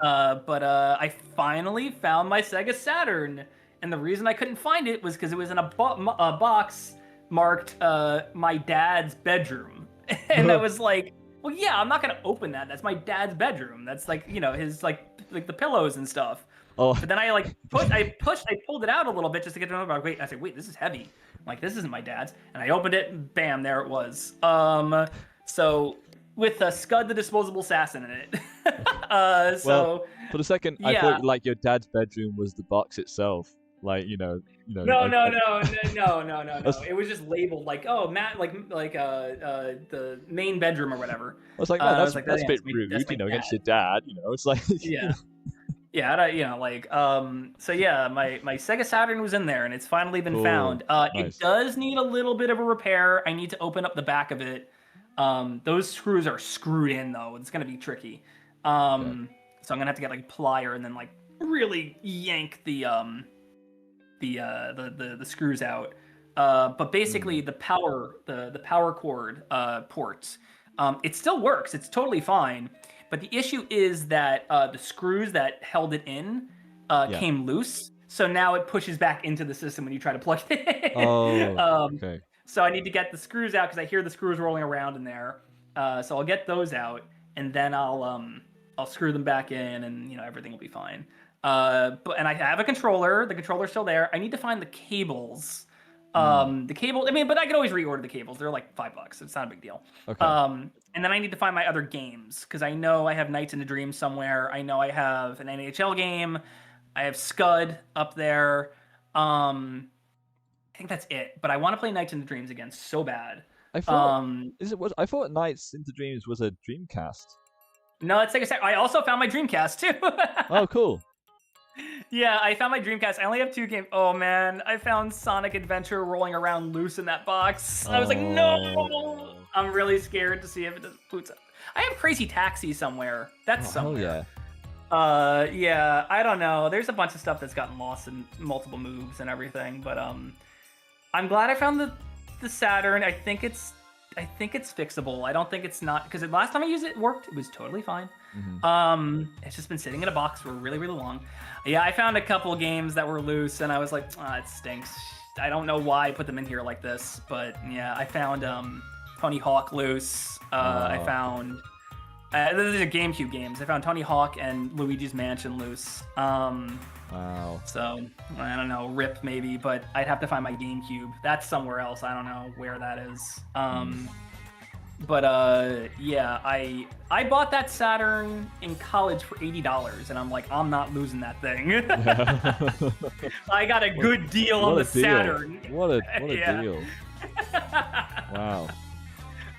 But I finally found my Sega Saturn, and the reason I couldn't find it was because it was in a box marked my dad's bedroom, and I was like, well, yeah, I'm not gonna open that. That's my dad's bedroom. That's like his like the pillows and stuff. Oh. But then I pulled it out a little bit just to get to know. I said, wait, this is heavy. I'm like, this isn't my dad's. And I opened it, and bam, there it was. So with Scud the Disposable Assassin in it. Well, for the second, yeah. I thought like your dad's bedroom was the box itself. Like No. It was just labeled like, oh, Matt, like the main bedroom or whatever. I was like, man, that's a bit rude, against your dad. It's like. Yeah. Yeah, so yeah, my Sega Saturn was in there, and it's finally been found. Nice. It does need a little bit of a repair. I need to open up the back of it. Those screws are screwed in, though. It's going to be tricky. So I'm going to have to get like a plier and then like really yank the the screws out. But basically the power cord ports, it still works. It's totally fine. But the issue is that the screws that held it in came loose. So now it pushes back into the system when you try to plug it in. Okay. So I need to get the screws out because I hear the screws rolling around in there. So I'll get those out, and then I'll screw them back in, and everything will be fine. And I have a controller. The controller's still there. I need to find the cables. The cable. I mean, but I could always reorder the cables. They're like $5. It's not a big deal. Okay. And then I need to find my other games because I know I have Nights into Dreams somewhere. I know I have an NHL game. I have Scud up there. I think that's it. But I want to play Nights into Dreams again so bad. I thought I thought Nights into Dreams was a Dreamcast. No, let's take a sec. I also found my Dreamcast too. Oh, cool. Yeah, I found my Dreamcast. I only have 2 games. Oh man, I found Sonic Adventure rolling around loose in that box. I was like, no. I'm really scared to see if it just boots up. I have Crazy Taxi somewhere. That's somewhere. Oh, yeah. Yeah, I don't know. There's a bunch of stuff that's gotten lost in multiple moves and everything, but I'm glad I found the Saturn. I think it's fixable. I don't think it's not, because the last time I used it, it worked. It was totally fine. It's just been sitting in a box for really, really long. Yeah, I found a couple games that were loose, and I was like, it stinks. I don't know why I put them in here like this, but yeah, I found Tony Hawk loose. I found these are GameCube games. I found Tony Hawk and Luigi's Mansion loose. Wow. So I don't know, RIP maybe, but I'd have to find my GameCube. That's somewhere else. I don't know where that is. But yeah, I bought that Saturn in college for $80, and I'm like, I'm not losing that thing. I got a good deal on the Saturn. What a deal! Wow.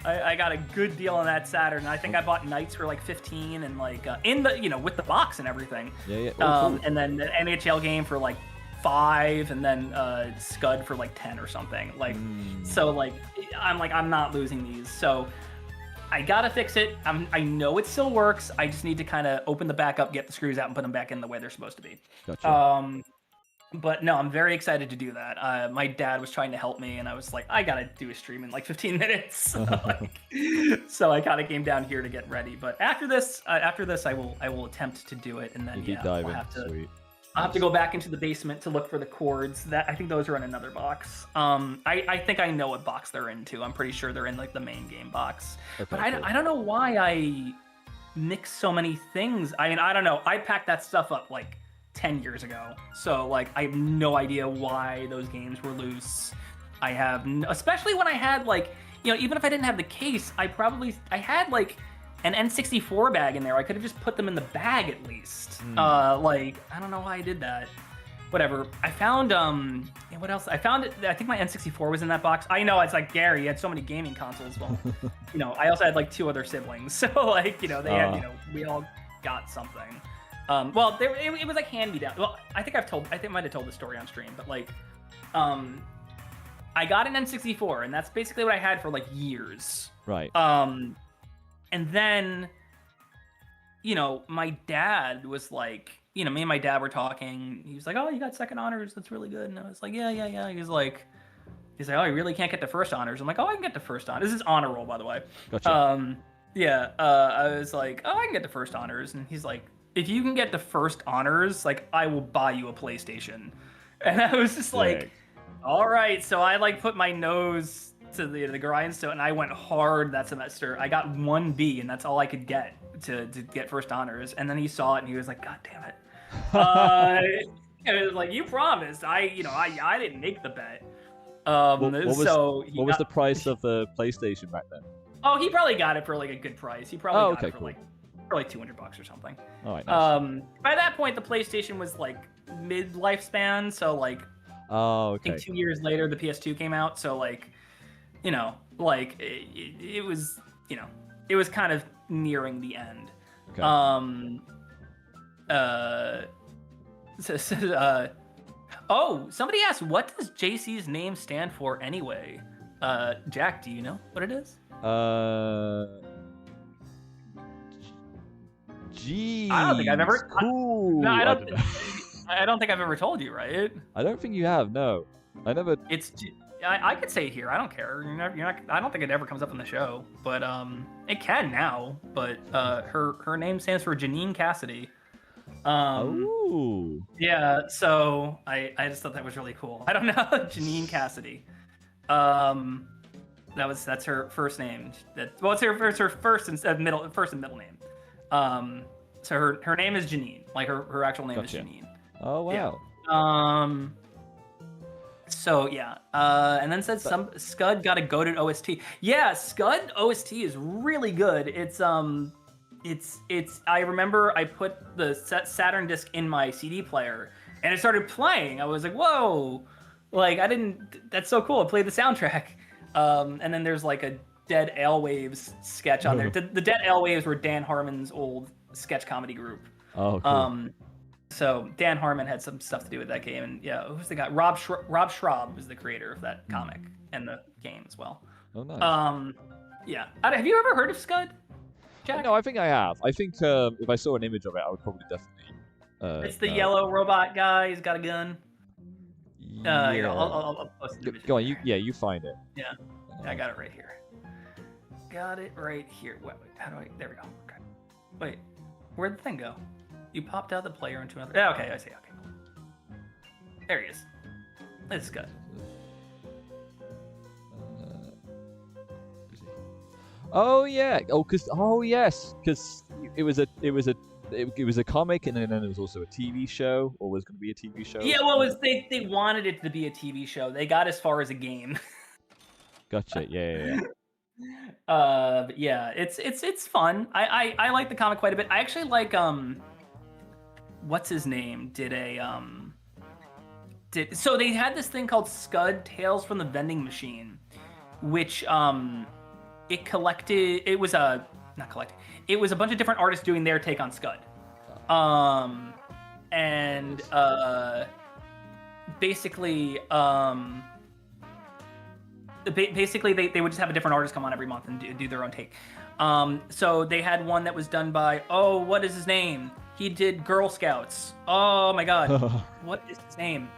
I got a good deal on that Saturn. I think I bought Knights for like 15, and like in the with the box and everything. Yeah. Cool. And then the NHL game for like 5, and then Scud for like 10 or something. Like so like I'm not losing these. So I gotta fix it. I know it still works. I just need to kind of open the back up, get the screws out, and put them back in the way they're supposed to be. Gotcha. But no, I'm very excited to do that. My dad was trying to help me, and I was like, I gotta do a stream in like 15 minutes. So I kind of came down here to get ready. But after this, I will attempt to do it, and then I'll have to go back into the basement to look for the cords. That I think those are in another box. I think I know what box they're in too. I'm pretty sure they're in like the main game box. Okay, but I don't know why I mix so many things. I mean, I don't know. I packed that stuff up like 10 years ago. So like I have no idea why those games were loose. I have especially when I had like, even if I didn't have the case, I had like an N64 bag in there. I could have just put them in the bag at least. Like I don't know why I did that. Whatever. I found what else? I found it. I think my N64 was in that box. I know, it's like Gary, you had so many gaming consoles. Well, I also had like 2 other siblings. So like, they had, we all got something. Well, it was like hand me down. Well, I think I might have told the story on stream, but like, I got an N64, and that's basically what I had for like years. Right. And then, my dad was like, me and my dad were talking. He was like, "Oh, you got second honors. That's really good." And I was like, "Yeah." He was like, "Oh, you really can't get to first honors." I'm like, "Oh, I can get to first honors." This is honor roll, by the way. Gotcha. Yeah. I was like, "Oh, I can get to first honors," and he's like, "If you can get to first honors, like, I will buy you a PlayStation." And I was just like, all right. So I like put my nose to the grindstone, and I went hard that semester. I got 1B, and that's all I could get to get first honors. And then he saw it, and he was like, "God damn it!" And it was like, "You promised." I didn't make the bet. What was the price of the PlayStation back then? Oh, he probably got it for like a good price. He probably got it for like $200 or something. All right. Nice. By that point, the PlayStation was like mid lifespan, so like, I think 2 years later the PS2 came out. So like, it was, it was kind of nearing the end. Okay. Oh, somebody asked, what does JC's name stand for anyway? Jack, do you know what it is? Jeez. I don't think I've ever. Cool. No, I don't. I don't think I've ever told you, right? I don't think you have. No, I never. I could say it here. I don't care. You're not. I don't think it ever comes up in the show, but it can now. But her name stands for Janine Cassidy. Oh. Yeah. So I just thought that was really cool. I don't know, Janine Cassidy. That's her first name. It's her first and middle name. So her name is Janine. Like her actual name Gotcha. is Janine. Oh wow. Yeah. So yeah. And then said Scud got a goated OST. Yeah, Scud OST is really good. It's I remember I put the Saturn disc in my CD player and it started playing. I was like, whoa. Like that's so cool. I played the soundtrack. And then there's like a Dead Alewaves sketch on there. The Dead Alewaves were Dan Harmon's old sketch comedy group. Oh, cool. So Dan Harmon had some stuff to do with that game, and yeah, who's the guy? Rob Schraub was the creator of that comic and the game as well. Oh, nice. Yeah. Have you ever heard of Scud, Jack? No, I think I have. I think if I saw an image of it, I would probably definitely. It's the yellow robot guy. He's got a gun. Yeah. Here, I'll post an image. Go on. You find it. Yeah, I got it right here. Got it right here. Wait, how do I? There we go. Okay. Wait, where'd the thing go? You popped out the player into another. Yeah, okay, I see. Okay, cool. There he is. It's good. Oh yeah. Yes. Because it was a comic, and then there was also a TV show, or was going to be a TV show. Yeah, well, they wanted it to be a TV show. They got as far as a game. Gotcha. Yeah. But yeah, it's fun. I like the comic quite a bit. I actually like what's his name? So they had this thing called Scud Tales from the Vending Machine, which it was a bunch of different artists doing their take on Scud. Basically they would just have a different artist come on every month and do their own take. So they had one that was done by, what is his name? He did Girl Scouts. Oh my god. What is his name?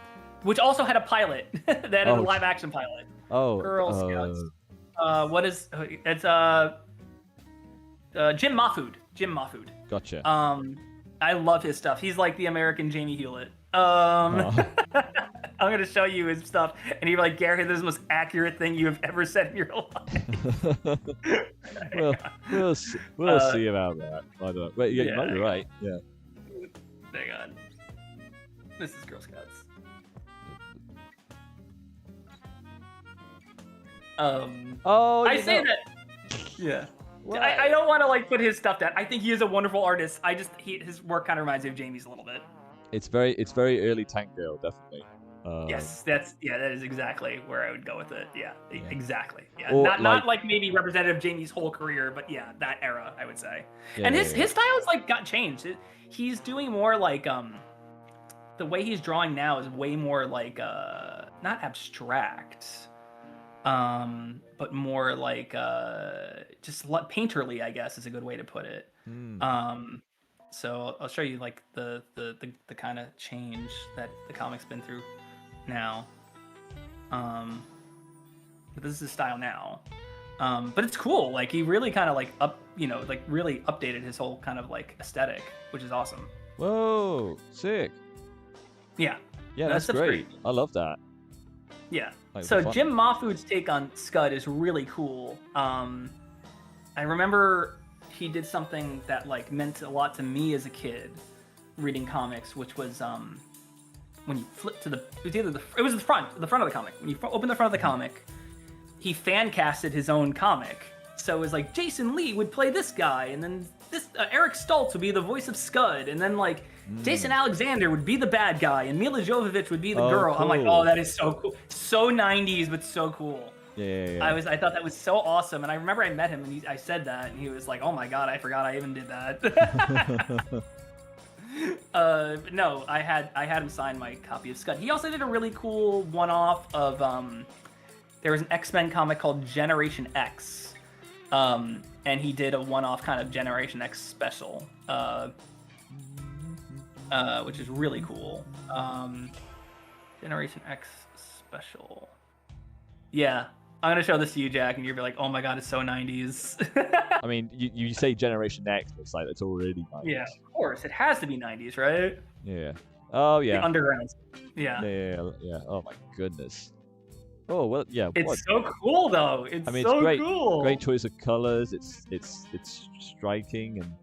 Which also had a pilot. That had a live action pilot. Girl Scouts. It's Jim Mahfood. Gotcha. I love his stuff. He's like the American Jamie Hewlett. I'm gonna show you his stuff, and you're like, Gary, this is the most accurate thing you have ever said in your life. We'll see about that. I don't know. Wait, yeah, you might be right. Yeah. Hang on. This is Girl Scouts. I say that. Yeah. I don't want to like put his stuff down. I think he is a wonderful artist. His work kind of reminds me of Jamie's a little bit. It's very early Tank Girl, definitely. Yes, that is exactly where I would go with it. Yeah. Exactly. Yeah, or not like maybe representative of Jamie's whole career, but yeah, that era I would say. Yeah, and his style is like got changed. He's doing more like the way he's drawing now is way more like not abstract, but more like just painterly, I guess is a good way to put it. So I'll show you like the kind of change that the comic's been through now. But this is his style now. But it's cool. Like he really kind of like really updated his whole kind of like aesthetic, which is awesome. Whoa, sick. Yeah. Yeah, that's great. I love that. Yeah. So Jim Mahfood's take on Scud is really cool. I remember he did something that like meant a lot to me as a kid reading comics, which was when you flip to it was the front of the comic. When you open the front of the comic, he fan casted his own comic. So it was like Jason Lee would play this guy, and then this Eric Stoltz would be the voice of Scud, and then like Jason Alexander would be the bad guy, and Mila Jovovich would be the girl. Cool. I'm like, oh, that is so cool, so 90s, but so cool. Yeah. I thought that was so awesome, and I remember I met him and I said that, and he was like, "Oh my god, I forgot I even did that." No, I had him sign my copy of Scud. He also did a really cool one-off of there was an X-Men comic called Generation X, and he did a one-off kind of Generation X special. which is really cool. Generation X special. Yeah, I'm gonna show this to you, Jack, and you'll be like, "Oh my god, it's so 90s." I mean, you say Generation X, it's like it's already 90s. Yeah, of course, it has to be 90s, right? Yeah. Oh yeah. The underground. Yeah. Yeah. Oh my goodness. Oh well, yeah. It's so cool though. It's so great, cool. Great choice of colors. It's striking, and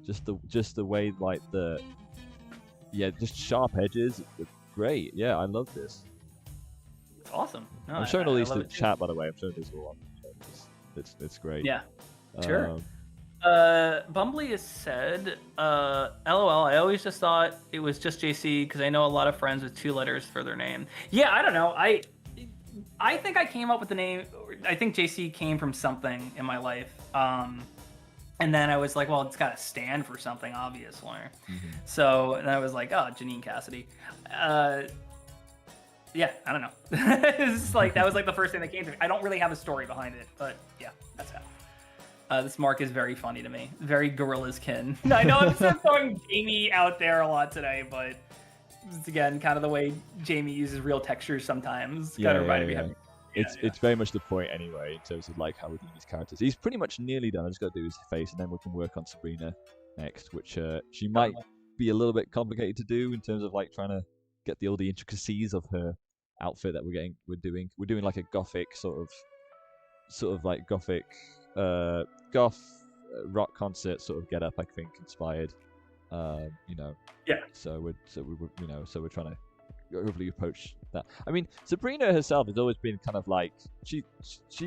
just the way like just sharp edges. It's great. Yeah, I love this. It's awesome. No, I'm showing all these to the it chat, by the way. I'm showing this all on. It's great. Yeah. Sure. Um, Bumbly has said, LOL, I always just thought it was just JC because I know a lot of friends with 2 letters for their name. Yeah, I don't know. I think I came up with the name. I think JC came from something in my life. And then I was like, well, it's got to stand for something, obviously. mm-hmm. So and I was like, oh, Janine Cassidy. Yeah, I don't know. It's like that was like the first thing that came to me. I don't really have a story behind it, but yeah, that's how. This Marc is very funny to me. Very Gorilla's kin. I know I'm still throwing Jamie out there a lot today, but it's again kind of the way Jamie uses real textures sometimes. Kind of reminded me of. It's very much the point anyway in terms of like how we do these characters. He's pretty much nearly done. I just got to do his face, and then we can work on Sabrina next, which she might be a little bit complicated to do in terms of like trying to get all the intricacies of her outfit that we're doing like a gothic sort of like gothic goth rock concert sort of get up, I think, inspired. Yeah. So we're trying to hopefully approach that. I mean, Sabrina herself has always been kind of like she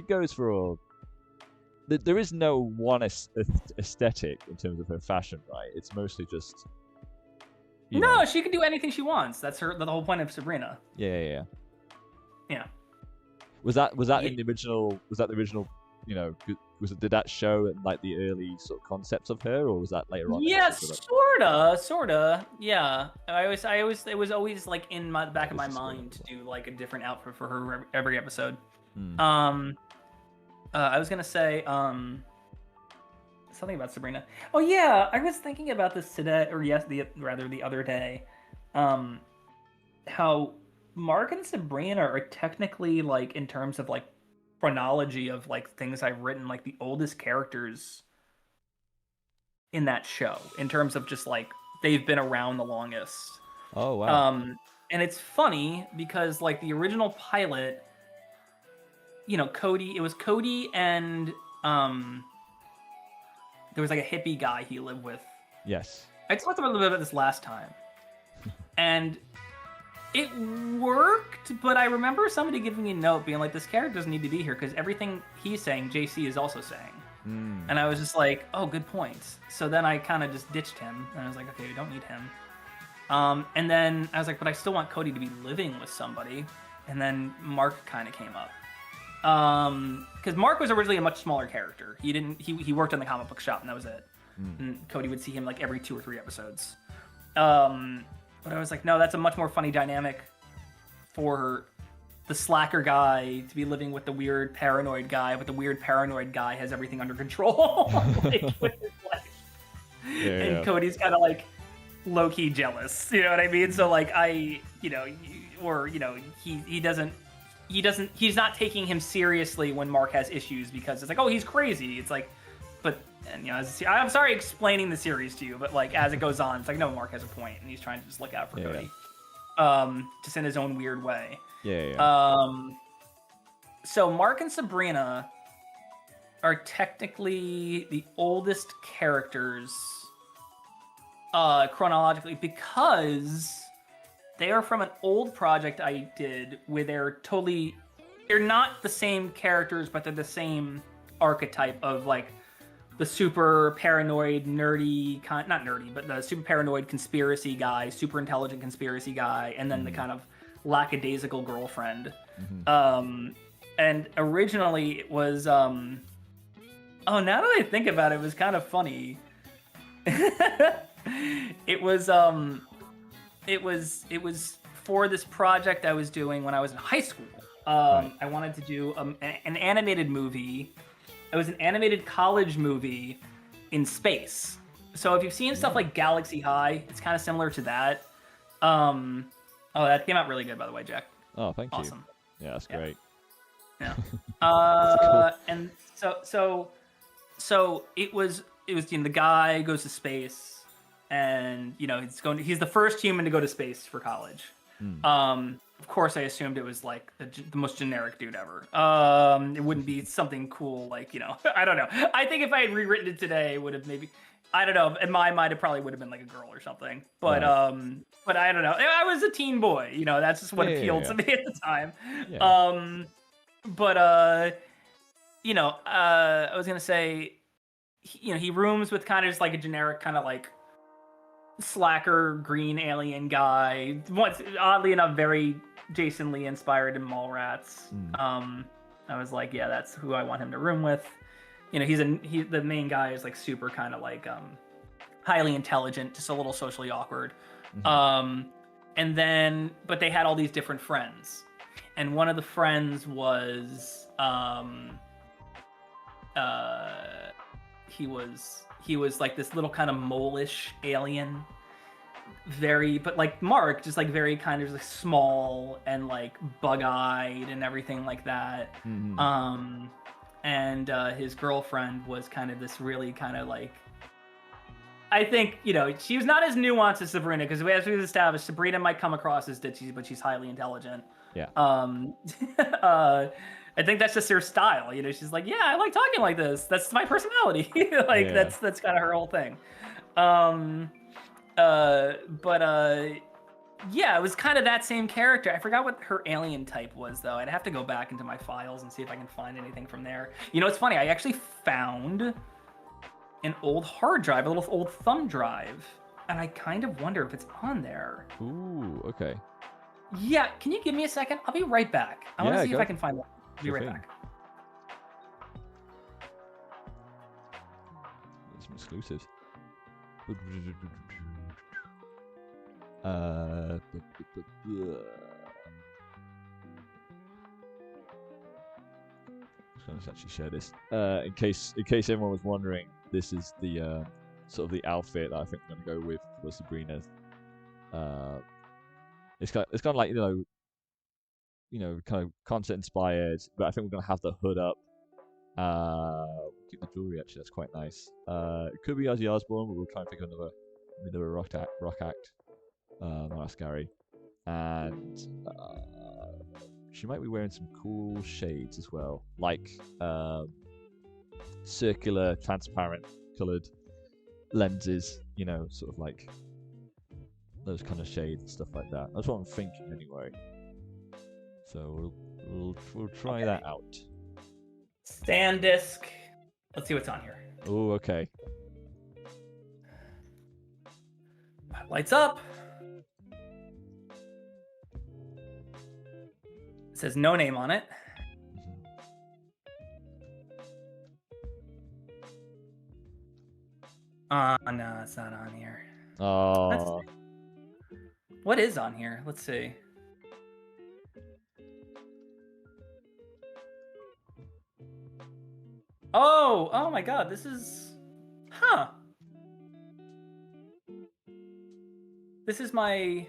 goes for there is no one aesthetic in terms of her fashion, right? It's mostly just she can do anything she wants. That's the whole point of Sabrina. Yeah. Was that in the original? Was that the original? Did that show like the early sort of concepts of her, or was that later on? Yeah, sorta. Yeah, it was always like in the back of my mind to do like a different outfit for her every episode. I was gonna say something about Sabrina. Oh yeah, I was thinking about this today, or the other day. How Marc and Sabrina are technically like in terms of like chronology of like things I've written, like the oldest characters in that show in terms of just like they've been around the longest. Oh wow. And it's funny because like the original pilot, Cody, it was Cody and there was like a hippie guy he lived with. Yes. I talked about a little bit about this last time. And it worked, but I remember somebody giving me a note being like, this character doesn't need to be here because everything he's saying, JC is also saying. And I was just like, oh, good point. So then I kind of just ditched him. And I was like, okay, we don't need him. And then I was like, but I still want Cody to be living with somebody. And then Marc kind of came up. Because Marc was originally a much smaller character. He worked in the comic book shop and that was it. And Cody would see him like every 2 or 3 episodes. But I was like, no, that's a much more funny dynamic for the slacker guy to be living with the weird paranoid guy, but the weird paranoid guy has everything under control. Like, with his life. And Cody's kind of like low-key jealous, you know what I mean? So like he's not taking him seriously when Marc has issues because it's like, oh, he's crazy. It's like, I'm sorry explaining the series to you, but like as it goes on, it's like, no, Marc has a point, and he's trying to just look out for Cody, just in his own weird way. So Marc and Sabrina are technically the oldest characters chronologically because they are from an old project I did where they're not the same characters, but they're the same archetype of like the super paranoid, nerdy, not nerdy, but the super paranoid conspiracy guy, super intelligent conspiracy guy, and then the kind of lackadaisical girlfriend. And originally it was, now that I think about it, it was kind of funny. It was for this project I was doing when I was in high school. I wanted to do an animated movie. It was an animated college movie in space. So if you've seen stuff like Galaxy High, it's kind of similar to that. Oh, that came out really good, by the way, Jack. Oh, thank you. Awesome. Yeah, that's great. Yeah. Cool. And so it was the guy goes to space, and he's the first human to go to space for college. Of course, I assumed it was like the most generic dude ever. It wouldn't be something cool like I don't know. I think if I had rewritten it today, it would have maybe. I don't know. In my mind, it probably would have been like a girl or something. But right. but I don't know. I was a teen boy. That's just what appealed to me at the time. Yeah. But I was gonna say, he rooms with kind of just like a generic kind of like slacker green alien guy. Oddly enough, very Jason Lee inspired in Mallrats. I was like, yeah, that's who I want him to room with. The main guy is like super kind of like highly intelligent, just a little socially awkward. And then, but they had all these different friends, and one of the friends was he was like this little kind of mole-ish alien, but like Marc, just like very kind of like small and like bug-eyed and everything like that. And his girlfriend was kind of this really kind of like, I think, she was not as nuanced as Sabrina, because as we've established, Sabrina might come across as ditzy, but she's highly intelligent. Yeah. I think that's just her style. She's like, yeah, I like talking like this. That's my personality. That's kind of her whole thing. Yeah, it was kind of that same character. I forgot what her alien type was, though. I'd have to go back into my files and see if I can find anything from there. It's funny. I actually found an old hard drive, a little old thumb drive, and I kind of wonder if it's on there. Ooh, okay. Yeah, can you give me a second? I'll be right back. I want to see if I can find that. I'll be right back. Some exclusives. Let's actually share this. In case everyone was wondering, this is the sort of the outfit that I think I'm gonna go with for Sabrina. It's kind of like kind of concept inspired, but I think we're gonna have the hood up. Keep the jewelry actually. That's quite nice. It could be Ozzy Osbourne, but we'll try and think of another rock act. Not scary. And she might be wearing some cool shades as well, like circular, transparent, coloured lenses. Sort of like those kind of shades and stuff like that. That's what I'm thinking anyway. So we'll try that out. Stand disc. Let's see what's on here. Oh, okay. Lights up. It says no name on it. No, it's not on here. Oh. What is on here? Let's see. Oh my God, this is, This is my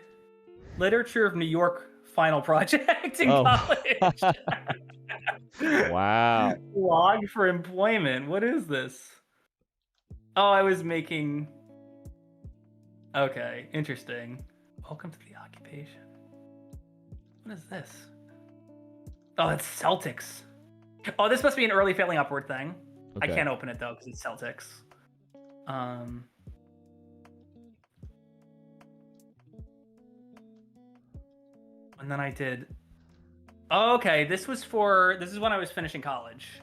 Literature of New York final project in college. Wow. Log for employment. What is this? Oh, I was making. Okay, interesting. Welcome to the occupation. What is this? Oh, it's Celtics. Oh, this must be an early Failing Upward thing. Okay. I can't open it though because it's Celtics. And then I did. Oh, okay, this is when I was finishing college.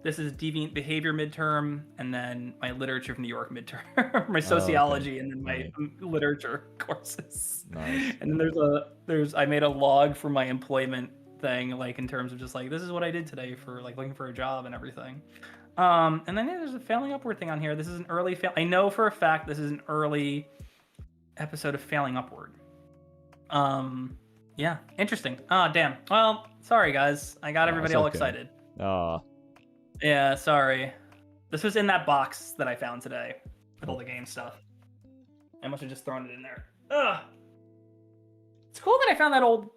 This is Deviant Behavior midterm, and then my Literature of New York midterm, my sociology, and then my literature courses. Nice. And then I made a log for my employment thing, like in terms of just like, this is what I did today for like looking for a job and everything. And then there's a Failing Upward thing on here. This is an early I know for a fact this is an early episode of Failing Upward. Yeah, interesting. Oh, damn. Well, sorry guys. I got everybody all excited. Ah. Yeah, sorry. This was in that box that I found today. with all the game stuff. I must have just thrown it in there. Ugh. It's cool that I found that old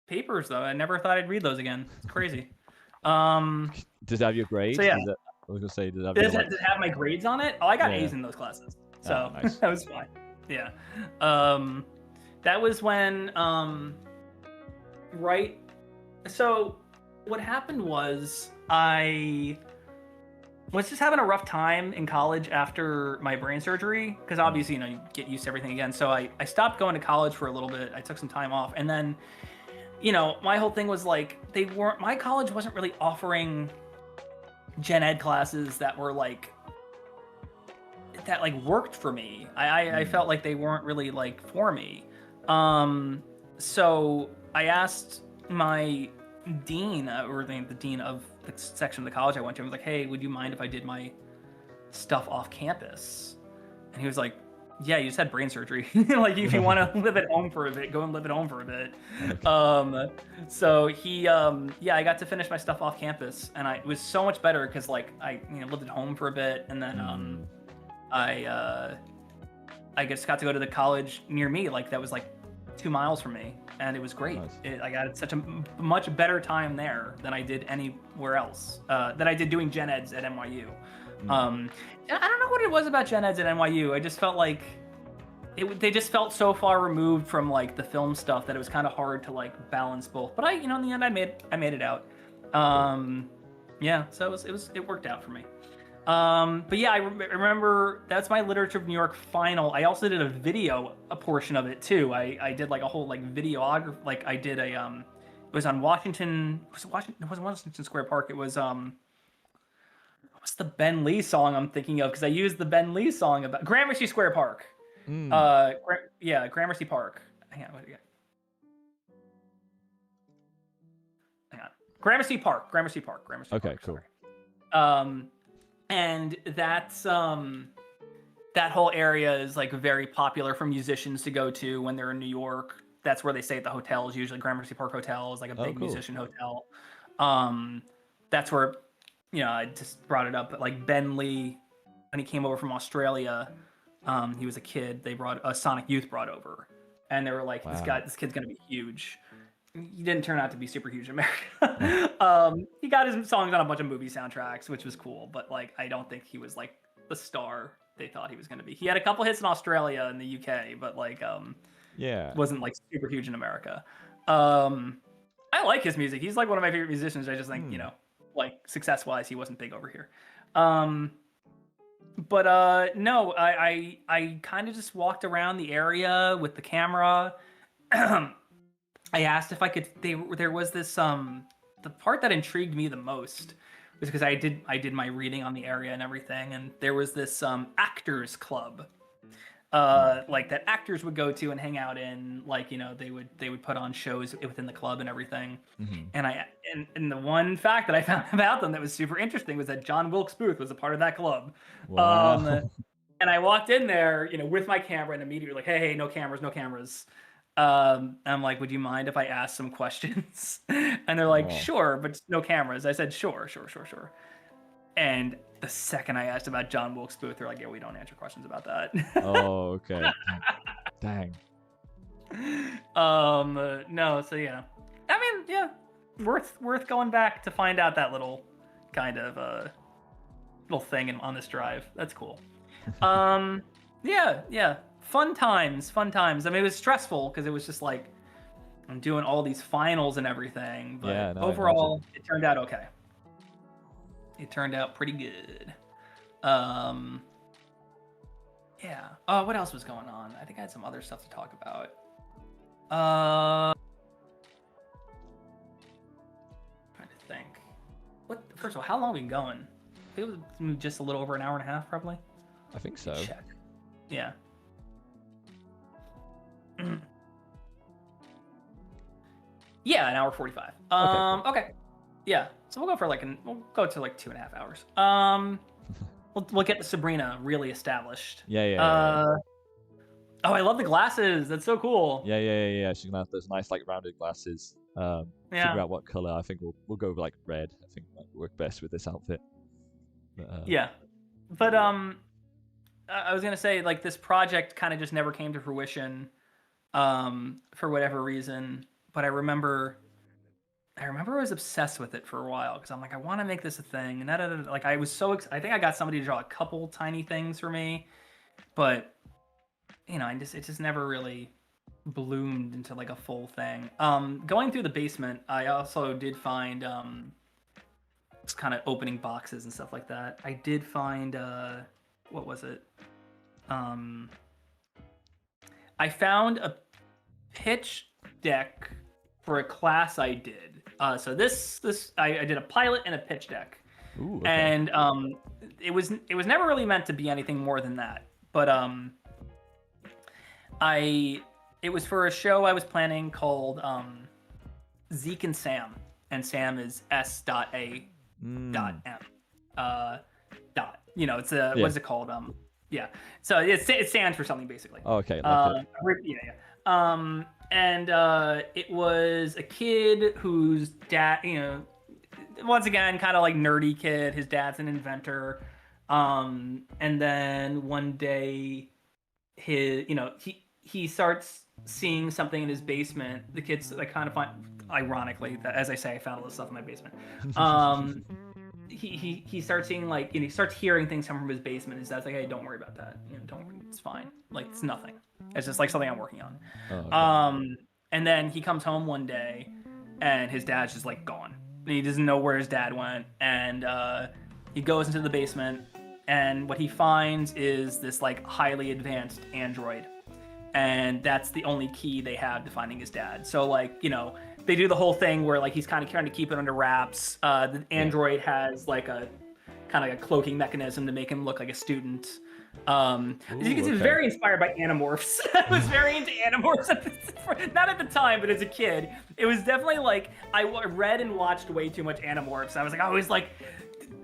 papers though. I never thought I'd read those again. It's crazy. Does it have your grades? So yeah. I was gonna say, does it have, does it have my grades on it? Oh, I got A's in those classes, so nice. that was fine. Yeah. That was when right. So what happened was I was just having a rough time in college after my brain surgery, because obviously, you know, you get used to everything again. So I stopped going to college for a little bit. I took some time off, and then, you know, my whole thing was like, my college wasn't really offering gen ed classes that were like, that like worked for me. I felt like they weren't really like for me. So I asked my dean, or the dean of the section of the college I went to, I was like, hey, would you mind if I did my stuff off campus? And he was like, yeah, you just had brain surgery. Like, if you want to live at home for a bit, go and live at home for a bit. Okay. So he, I got to finish my stuff off campus, and it was so much better because, like, I lived at home for a bit, and then I just got to go to the college near me, like that was like 2 miles from me, and it was great. Nice. I got such a much better time there than I did anywhere else. That I did doing gen eds at NYU. And I don't know what it was about gen eds at NYU. I just felt like they just felt so far removed from like the film stuff that it was kind of hard to like balance both. But in the end, I made it out. Yeah, so it worked out for me. But yeah, I remember that's my Literature of New York final. I also did a portion of it too. I did like a whole like videography, like I did a it was on Washington. It wasn't Washington Square Park. It was what's the Ben Lee song I'm thinking of? Because I used the Ben Lee song about Gramercy Square Park. Gramercy Park. Hang on, what do you got? Hang on, Gramercy Park. Okay, Park, cool. And that's that whole area is like very popular for musicians to go to when they're in New York. That's where they stay at the hotels. Usually Gramercy Park Hotel is like a big musician hotel. That's where, I just brought it up, but like Ben Lee, when he came over from Australia, he was a kid. They brought Sonic Youth brought over, and they were like, wow. This kid's gonna be huge. He didn't turn out to be super huge in America. He got his songs on a bunch of movie soundtracks, which was cool, but like I don't think he was like the star they thought he was going to be. He had a couple hits in Australia and the UK, but like wasn't like super huge in America. I like his music. He's like one of my favorite musicians. I just think, like success-wise, he wasn't big over here. But no, I kind of just walked around the area with the camera. I asked if I could. There was this the part that intrigued me the most was because I did my reading on the area and everything, and there was this actors club, like that actors would go to and hang out in. Like they would put on shows within the club and everything. Mm-hmm. And the one fact that I found about them that was super interesting was that John Wilkes Booth was a part of that club. Wow. And I walked in there, with my camera, and immediately like, hey, no cameras. I'm like, would you mind if I ask some questions? And they're like, sure, but no cameras. I said, sure. And the second I asked about John Wilkes Booth, they're like, yeah, we don't answer questions about that. Oh, okay. Dang. No, so yeah. I mean, yeah, worth going back to find out that little kind of little thing on this drive. That's cool. Yeah. Fun times. I mean, it was stressful because it was just like I'm doing all these finals and everything, but overall, it turned out okay. It turned out pretty good. Yeah. Oh, what else was going on? I think I had some other stuff to talk about. Trying to think. First of all, how long have we been going? I think it was just a little over an hour and a half, probably. I think so. Check. Yeah. Yeah, an hour 45. Okay. Yeah. So we'll go for we'll go to like 2.5 hours. We'll get the Sabrina really established. Yeah. Oh, I love the glasses. That's so cool. Yeah. She's gonna have those nice like rounded glasses. Figure out what color. I think we'll go with like red. I think that would work best with this outfit. Yeah. But I was gonna say like this project kind of just never came to fruition, for whatever reason. But I remember I was obsessed with it for a while because I'm like, I want to make this a thing, and like I was so I think I got somebody to draw a couple tiny things for me, but it just never really bloomed into like a full thing. Going through the basement, I also did find just kind of opening boxes and stuff like that. I did find what was it? I found a pitch deck for a class I did. So I did a pilot and a pitch deck. Ooh, okay. And it was never really meant to be anything more than that. But it was for a show I was planning called Zeke and Sam, and Sam is S.A. .M. It's a what is it called? Yeah. So it stands for something basically. Oh, okay. Like And it was a kid whose dad, once again, kind of like nerdy kid. His dad's an inventor. And then one day, he starts seeing something in his basement. The kids like kind of find, ironically, that as I say, I found all this stuff in my basement. He starts seeing like, he starts hearing things come from his basement. His dad's like, hey, don't worry about that. Don't worry, it's fine. Like it's nothing. It's just like something I'm working on. Oh, okay. And then he comes home one day, and his dad's just like gone. And he doesn't know where his dad went. And he goes into the basement, and what he finds is this like highly advanced android, and that's the only key they have to finding his dad. So like they do the whole thing where like he's kind of trying to keep it under wraps. The android has like a kind of like a cloaking mechanism to make him look like a student. As you can see, it's very inspired by Animorphs. I was very into Animorphs, not at the time, but as a kid, it was definitely like I read and watched way too much Animorphs. I was like, always like,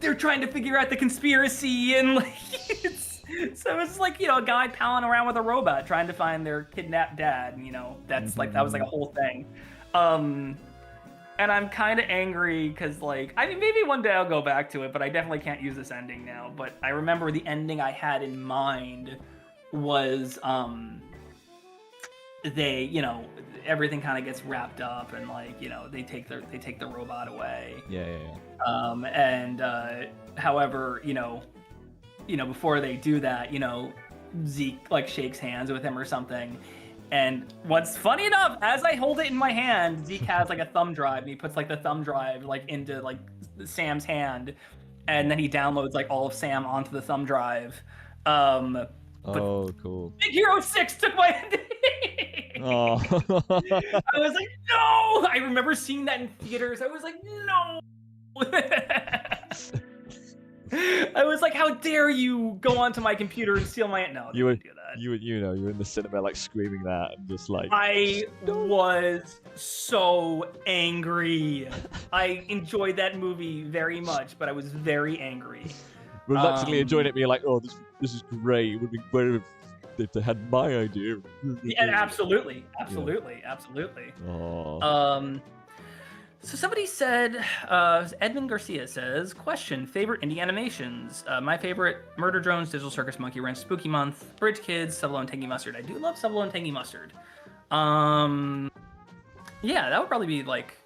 they're trying to figure out the conspiracy, and like, so it's like a guy palling around with a robot trying to find their kidnapped dad. That's like that was like a whole thing. And I'm kind of angry because, like, I mean, maybe one day I'll go back to it, but I definitely can't use this ending now. But I remember the ending I had in mind was, everything kind of gets wrapped up, and like, they take the robot away. Yeah. However, before they do that, Zeke like shakes hands with him or something. And what's funny enough, as I hold it in my hand, Zeke has like a thumb drive, and he puts like the thumb drive like into like Sam's hand, and then he downloads like all of Sam onto the thumb drive. Oh, cool. Big Hero 6 took my ending. Oh. I was like, no! I remember seeing that in theaters. I was like, no! I was like, how dare you go onto my computer and steal my... No, you were, do that. you were in the cinema like screaming that and just like... I was so angry. I enjoyed that movie very much, but I was very angry. Reluctantly enjoying it, being like, oh, this is great. It would be better if they had my idea. Yeah, absolutely. Oh. So somebody said, Edmund Garcia says, question, favorite indie animations? My favorite, Murder Drones, Digital Circus, Monkey Wrench, Spooky Month, Bridge Kids, Sub-Lo and Tangy Mustard. I do love Sub-Lo and Tangy Mustard. Yeah, that would probably be like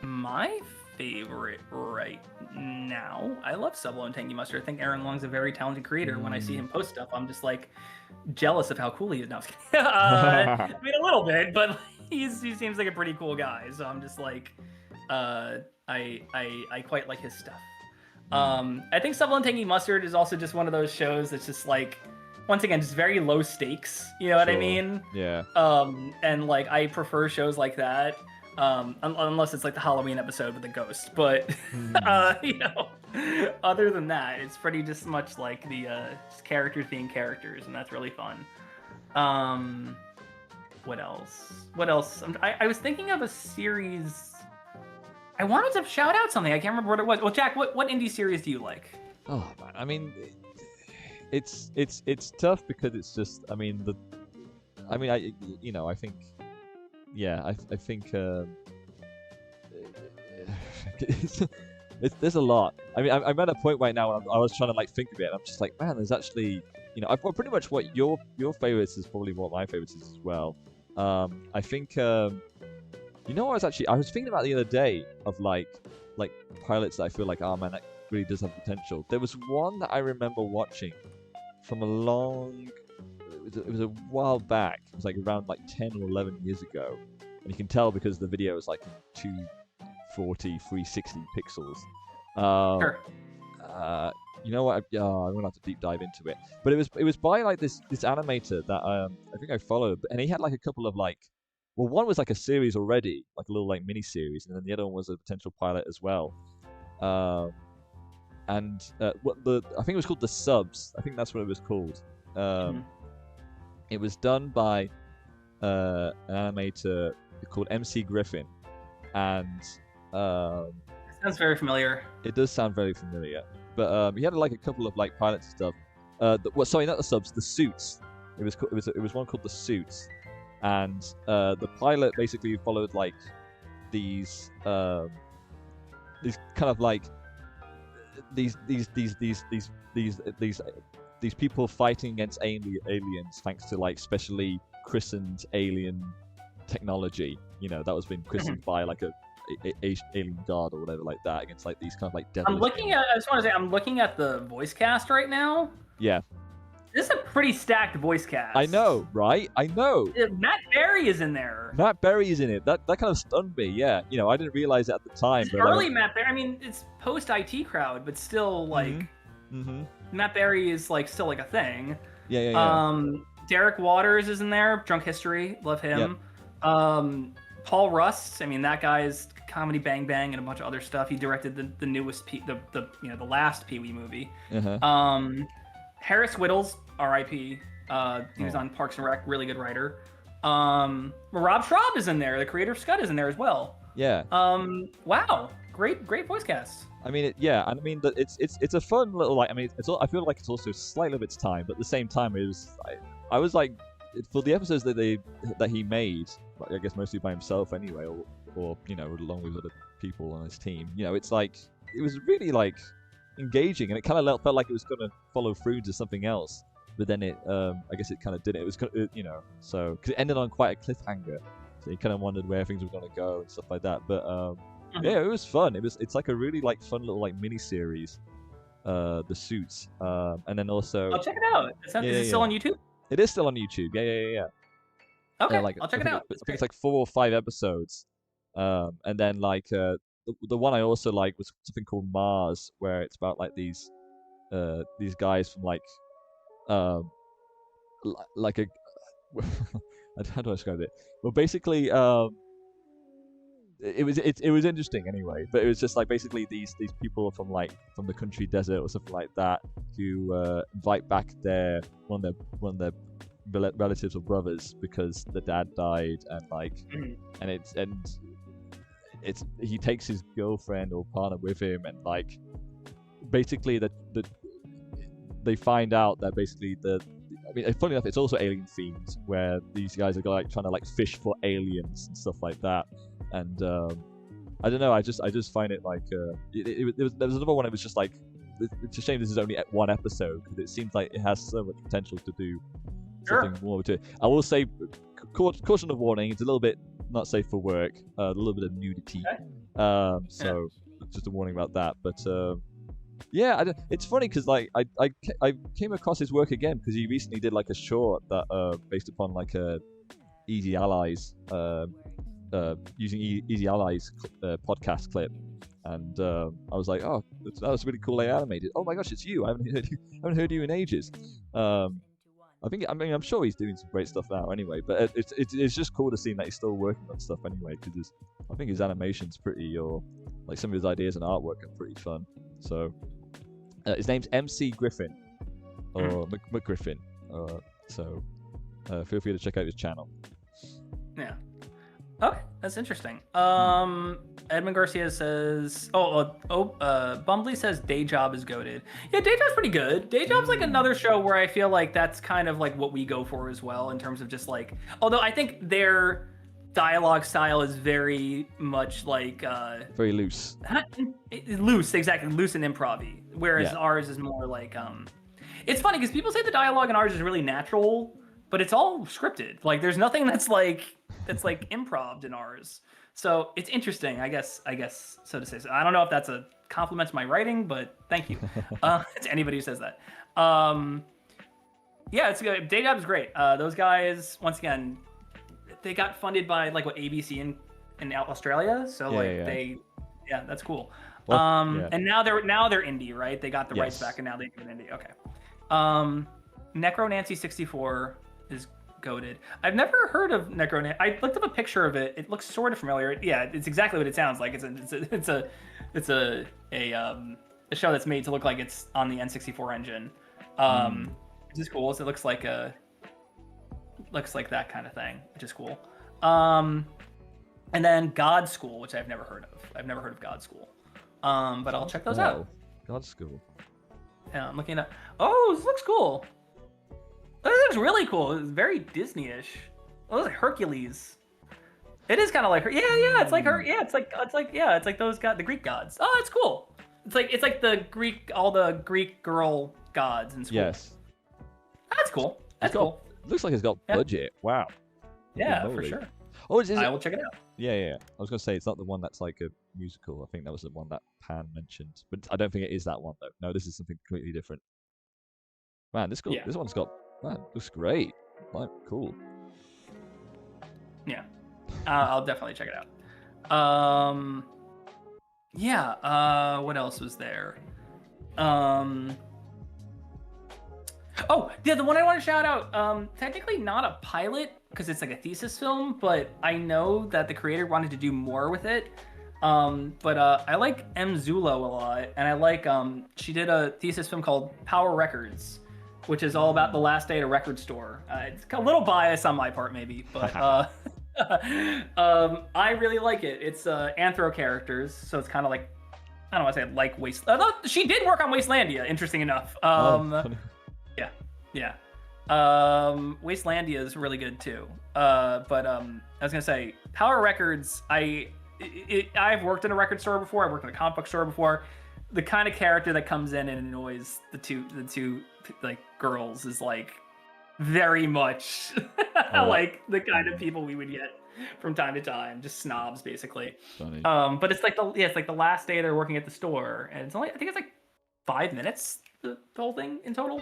my favorite right now. I love Sub-Lo and Tangy Mustard. I think Aaron Long's a very talented creator. When I see him post stuff, I'm just like jealous of how cool he is. No, I mean, a little bit, but he seems like a pretty cool guy. So I'm just like... I quite like his stuff. I think Sub-Lo and Tangy Mustard is also just one of those shows that's just like, once again, just very low stakes. You know what I mean? Yeah. And like I prefer shows like that, unless it's like the Halloween episode with the ghost. But other than that, it's pretty just much like the just characters being characters, and that's really fun. What else? I was thinking of a series. I wanted to shout out something. I can't remember what it was. Well, Jack, what indie series do you like? Oh man, I mean, it's tough because it's just. I think, there's a lot. I mean, I'm at a point right now where I was trying to like think of it, and I'm just like, man, there's actually well, pretty much what your favorites is probably what my favorites is as well. I think I was thinking about the other day of like pilots that I feel like, oh man, that really does have potential. There was one that I remember watching from it was a while back. It was like around like 10 or 11 years ago, and you can tell because the video is like 240, 360 pixels. Sure. You know what? I'm gonna have to deep dive into it. But it was by like this animator that I think I followed, and he had like a couple of like, well, one was like a series already, like a little like mini series, and then the other one was a potential pilot as well. And I think it was called The Subs. I think that's what it was called. It was done by an animator called MC Griffin, and sounds very familiar. It does sound very familiar, but he had like a couple of like pilots and stuff. Sorry, not The Subs, The Suits. It was one called The Suits, and the pilot basically followed like these kind of like these people fighting against aliens thanks to like specially christened alien technology, that was been christened by like a alien god or whatever like that, against like these kind of like devilish I just want to say, I'm looking at the voice cast right now. Yeah. This is a pretty stacked voice cast. I know, right? I know. Matt Berry is in there. Matt Berry is in it. That kind of stunned me. Yeah, I didn't realize it at the time. It's early Matt Berry. I mean, it's post IT Crowd, but still like Matt Berry is like still like a thing. Yeah. Derek Waters is in there. Drunk History, love him. Yep. Paul Rust. I mean, that guy's Comedy Bang Bang and a bunch of other stuff. He directed the newest the last Pee Wee movie. Harris Whittles, R.I.P. He was on Parks and Rec, really good writer. Rob Schraub is in there. The creator of Scud is in there as well. Yeah. Wow, great voice cast. I mean, it's a fun little like. I mean, I feel like it's also slightly of its time, but at the same time, I was like, for the episodes that he made, I guess mostly by himself anyway, or along with other people on his team. It's like it was really like engaging, and it kind of felt like it was going to follow through to something else, but then I guess it kind of didn't. It was so because it ended on quite a cliffhanger, so you kind of wondered where things were going to go and stuff like that. But yeah, it was fun. It's like a really like fun little like mini series, The Suits, and then also I'll check it out. Is it still on YouTube? It is still on YouTube. Yeah. Okay, I'll check it out. I think it's like 4 or 5 episodes, and then like the one I also like was something called Mars, where it's about like these guys from like like a how do I describe it? Well, basically it was interesting anyway, but it was just like basically these people from the country desert or something like that who invite back one of their relatives or brothers because the dad died, and like and he takes his girlfriend or partner with him, and like basically they find out that basically funny enough, it's also alien themed, where these guys are like trying to like fish for aliens and stuff like that. And I don't know, I just find it like there was another one. It was just like, it's a shame this is only one episode, because it seems like it has so much potential to do something more to it. I will say, caution of warning, it's a little bit not safe for work, a little bit of nudity, so just a warning about that. But yeah, it's funny because like I came across his work again because he recently did like a short that based upon like Easy Allies using Easy Allies podcast clip, and I was like, oh, that was really cool. They animated. Oh my gosh, it's you! I haven't heard you in ages. I'm sure he's doing some great stuff now anyway. But it's just cool to see that he's still working on stuff anyway, because I think his animation's pretty, or like some of his ideas and artwork are pretty fun. So his name's MC Griffin or McGriffin. So feel free to check out his channel. Yeah. Okay, that's interesting. Edmund Garcia says, Bumbly says Day Job is goated. Yeah, Day Job's pretty good. Day Job's like another show where I feel like that's kind of like what we go for as well, in terms of just like, although I think their dialogue style is very much like very loose. Loose, exactly, loose and improv-y, whereas ours is more like It's funny because people say the dialogue in ours is really natural, but it's all scripted. Like there's nothing that's like improv in ours. So it's interesting, I guess so to say. So I don't know if that's a compliment to my writing, but thank you to anybody who says that. Yeah, it's good. Daydab is great. Those guys, once again, they got funded by like what ABC in Australia. So yeah, that's cool. Well, and now they're indie, right? They got the rights back, and now they do an indie. Okay. Necro Nancy 64 is goated. I've never heard of Necro Nancy. I looked up a picture of it. It looks sort of familiar. Yeah, it's exactly what it sounds like. It's a show that's made to look like it's on the N64 engine. Which is cool. So it looks like that kind of thing, which is cool. And then God School, which I've never heard of. I've never heard of God School. But I'll check those out. God School. Yeah, I'm looking at. Oh, this looks cool. This looks really cool. It's very Disney-ish. Oh, it's like Hercules. It is kind of like her. Yeah. It's like her. Yeah, it's like those gods, the Greek gods. Oh, it's cool. It's like all the Greek girl gods in school. Yes. That's cool. That's cool. Looks like it's got budget. Wow. Yeah, for sure. Oh, I will check it out. Yeah. I was gonna say it's not the one that's like a musical. I think that was the one that Pan mentioned, but I don't think it is that one though. No, this is something completely different. Man, this one's got looks great. Like, cool. Yeah, I'll definitely check it out. Yeah. What else was there? Oh, yeah, the one I want to shout out, technically not a pilot, because it's like a thesis film, but I know that the creator wanted to do more with it. But I like M. Zulo a lot, and I like, she did a thesis film called Power Records, which is all about the last day at a record store. It's a little biased on my part, maybe, but I really like it. It's anthro characters, so it's kind of like, I don't want to say like she did work on Wastelandia, interesting enough. Yeah. Wastelandia is really good too. But I was gonna say, Power Records. I've worked in a record store before. I've worked in a comic book store before. The kind of character that comes in and annoys the two like girls is like very much like the kind of people we would get from time to time, just snobs basically. Funny. But it's like the last day they're working at the store, and it's only, I think it's like 5 minutes the whole thing in total.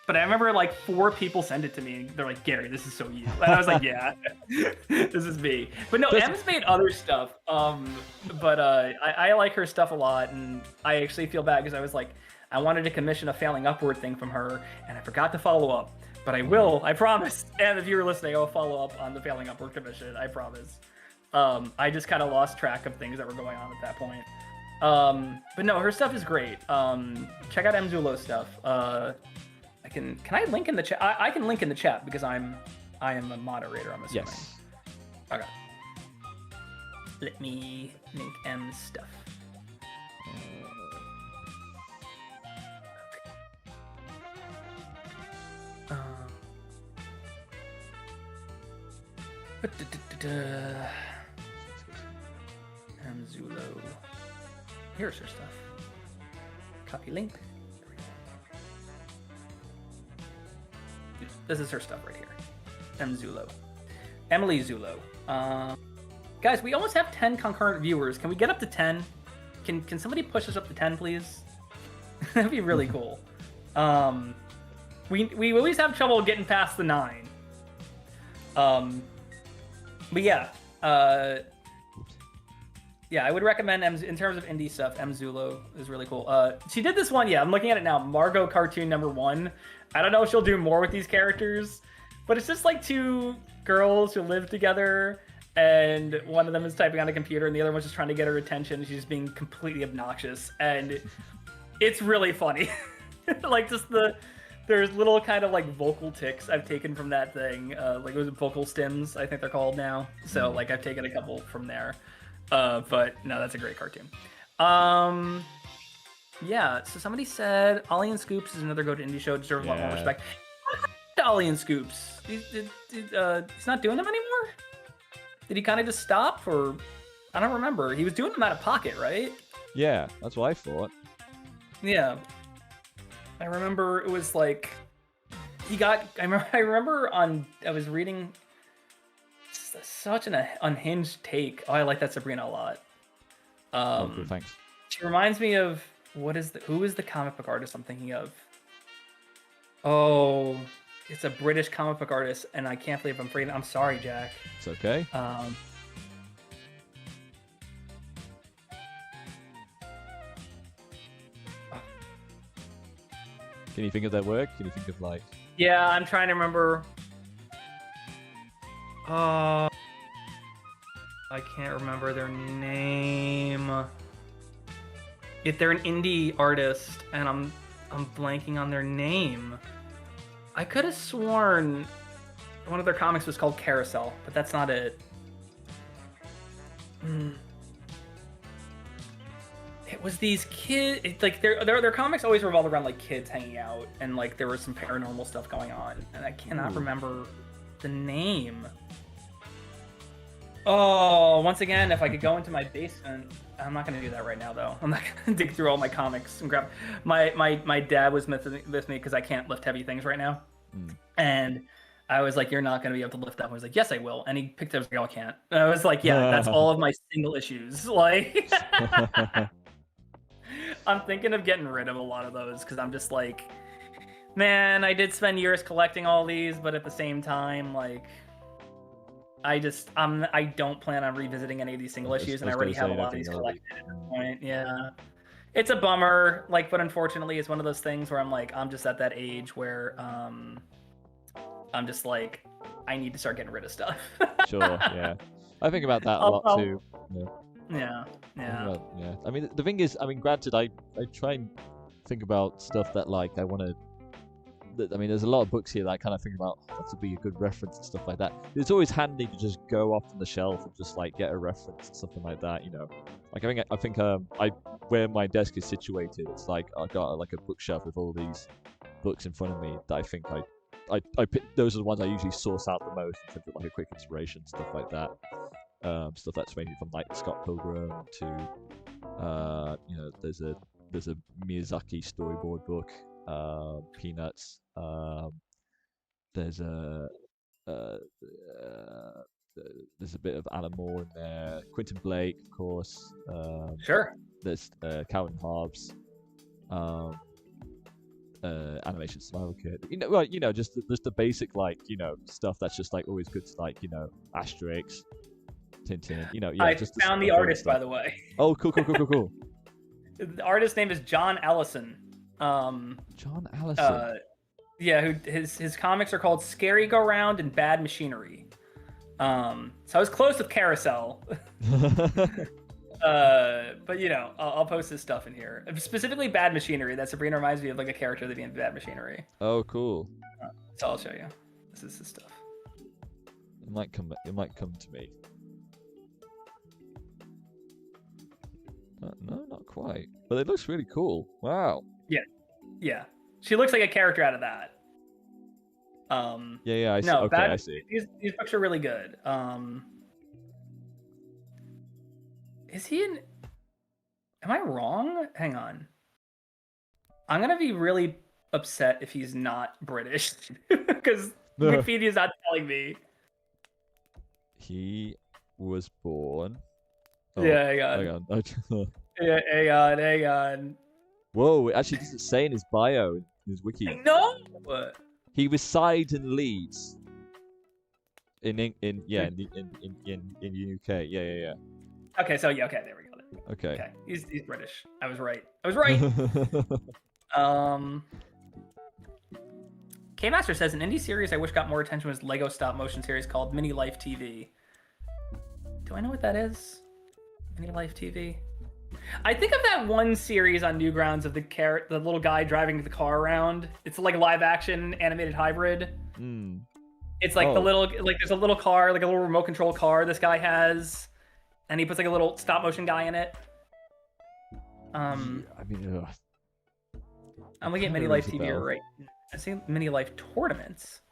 But I remember like 4 people sent it to me. They're like, Gary, this is so you. And I was like, yeah, this is me. But no, Em's made other stuff. But I like her stuff a lot, and I actually feel bad because I was like, I wanted to commission a Failing Upward thing from her, and I forgot to follow up. But I will, I promise. And if you're listening, I'll follow up on the Failing Upward commission, I promise. I just kind of lost track of things that were going on at that point. But no, her stuff is great. Check out M. Zulo's stuff. Can I link in the chat? I can link in the chat because I am a moderator, I'm assuming. Yes. Okay. Let me link M's stuff. M. Zulo. Here's her stuff. Copy link. This is her stuff right here. M. Zulo. Emily Zulo. Guys, we almost have 10 concurrent viewers. Can we get up to 10? Can somebody push us up to 10, please? That'd be really cool. We always have trouble getting past the 9. But yeah. Yeah, I would recommend in terms of indie stuff, M. Zulo is really cool. She did this one, yeah, I'm looking at it now, Margot cartoon #1. I don't know if she'll do more with these characters, but it's just like 2 girls who live together, and one of them is typing on a computer, and the other one's just trying to get her attention. She's just being completely obnoxious, and it's really funny. Like there's little kind of like vocal tics I've taken from that thing. Like it was vocal stems, I think they're called now. So like I've taken a couple from there. But no, that's a great cartoon. Yeah, so somebody said Ollie and Scoops is another go-to indie show, deserves a lot more respect. Ollie and Scoops, he's not doing them anymore? Did he kind of just stop, or I don't remember. He was doing them out of pocket, right? Yeah, that's what I thought. Yeah. I remember it was like I remember I was reading such an unhinged take. Oh, I like that Sabrina a lot. Cool, thanks. She reminds me of who is the comic book artist I'm thinking of? Oh, it's a British comic book artist, and I can't believe I'm forgetting. I'm sorry, Jack. It's okay. Can you think of their work? Can you think of like? Yeah, I'm trying to remember. I can't remember their name. If they're an indie artist, and I'm blanking on their name. I could have sworn one of their comics was called Carousel, but that's not it. It was these kids. Like their comics always revolve around like kids hanging out, and like there was some paranormal stuff going on, and I cannot remember the name. Oh, once again, if I could go into my basement. I'm not going to do that right now, though. I'm not going to dig through all my comics and grab... My dad was with me because I can't lift heavy things right now. And I was like, you're not going to be able to lift that. I was like, yes, I will. And he picked it up. I was like, oh, I can't. And I was like, yeah, that's all of my single issues. Like, I'm thinking of getting rid of a lot of those because I'm just like, man, I did spend years collecting all these, but at the same time, like... I don't plan on revisiting any of these single issues, and I already have a lot of these collected at this point. Yeah, it's a bummer. Like, but unfortunately, it's one of those things where I'm like, I'm just at that age where I'm just like, I need to start getting rid of stuff. Sure, yeah. I think about that a lot too. Yeah. Yeah. I mean, the thing is, granted, I try and think about stuff that like I want to. I mean, there's a lot of books here that I kind of think about that would be a good reference and stuff like that. It's always handy to just go off on the shelf and just like get a reference and something like that, you know. Like I think where my desk is situated, it's like I got like a bookshelf with all these books in front of me that I think I pick, those are the ones I usually source out the most in terms of like a quick inspiration, stuff like that. Stuff that's ranging from like Scott Pilgrim to you know, there's a Miyazaki storyboard book. Peanuts. There's a bit of Alan Moore in there. Quentin Blake, of course. Sure. There's Calvin Hobbes. Animation Survival Kit. You know, just the basic like, you know, stuff that's just like always good to like, you know, Asterix, Tintin. You know, yeah. I found the artist, by the way. Oh, cool. The artist's name is John Allison. John Allison. Yeah, who his comics are called Scary Go Round and Bad Machinery. So I was close with Carousel. But you know, I'll post this stuff in here. Specifically Bad Machinery. That Sabrina reminds me of like a character that be in Bad Machinery. Oh, cool. So I'll show you. This is the stuff. It might come to me. No, not quite. But it looks really cool. Wow. Yeah. She looks like a character out of that. Yeah, I see. No, okay, I see. These books are really good. Is he in... Am I wrong? Hang on. I'm gonna be really upset if he's not British. Because Wikipedia's not telling me. He was born... Oh, yeah, hang on. Yeah, hang on. Whoa, it actually doesn't say in his bio, in his wiki. No! He resides in Leeds. In the UK. Yeah. Okay, so yeah, okay, there we go. Okay. He's British. I was right. K-Master says an indie series I wish got more attention was Lego stop motion series called Mini Life TV. Do I know what that is? Mini Life TV? I think of that one series on Newgrounds of the little guy driving the car around. It's like a live action animated hybrid. It's like there's a little car, like a little remote control car this guy has, and he puts like a little stop motion guy in it. I'm looking at Mini Life TV right. I see Mini Life tournaments.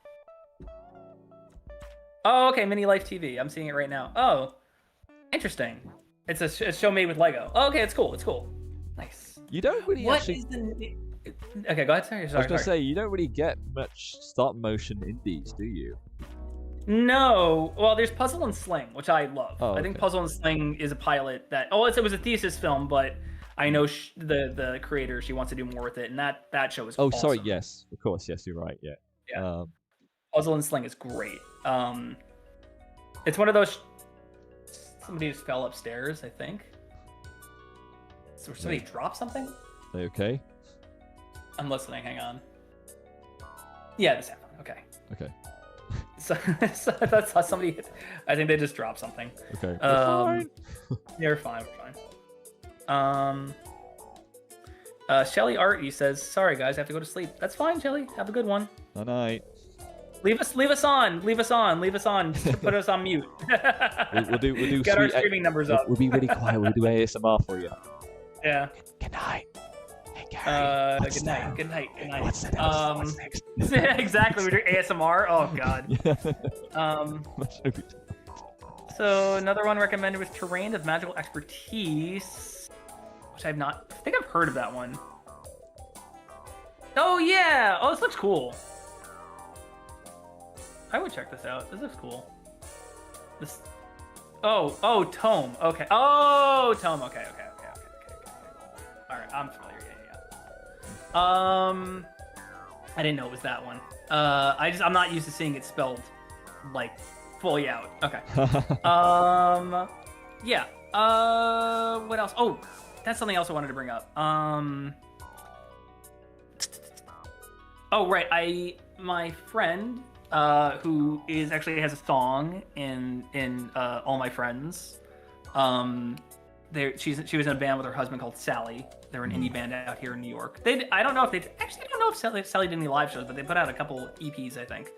Oh, okay, Mini Life TV. I'm seeing it right now. Oh, interesting. It's a show made with Lego. Oh, okay, it's cool. Nice. You don't really Okay, go ahead. Sorry. I was gonna say you don't really get much stop motion indies, do you? No. Well, there's Puzzle and Sling, which I love. Oh, I think okay. Puzzle and Sling is a pilot that. Oh, it was a thesis film, but I know the creator. She wants to do more with it, and that show is. Oh, awesome. sorry. Yes, of course. Yes, you're right. Yeah. Yeah. Puzzle and Sling is great. It's one of those. Somebody just fell upstairs, I think. So somebody dropped something. Are you okay? I'm listening. Hang on. Yeah, this happened. Okay. Okay. So that's somebody. I think they just dropped something. Okay. Fine. You're fine. We're fine. Shelly Artie says, "Sorry guys, I have to go to sleep." That's fine, Shelly. Have a good one. Good night. Leave us on. Just put us on mute. We'll do. Get our streaming numbers up. We'll be really quiet. We'll do ASMR for you. Yeah. Good night. Hey Gary. Good night. Good night. What's the next? What's next? Exactly. We do ASMR. Oh god. So another one recommended was Terrain of Magical Expertise, which I think I've heard of that one. Oh yeah. Oh, this looks cool. I would check this out. This looks cool. This. Oh, Tome. Okay. Oh, Tome. Okay. All right, I'm familiar. Yeah. I didn't know it was that one. I'm not used to seeing it spelled like fully out. Okay. Yeah. What else? Oh, that's something else I wanted to bring up. Oh right, my friend who actually has a song in All My Friends. She was in a band with her husband called Sally. They're an indie band out here in New York. I don't know if Sally did any live shows, but they put out a couple EPs, I think.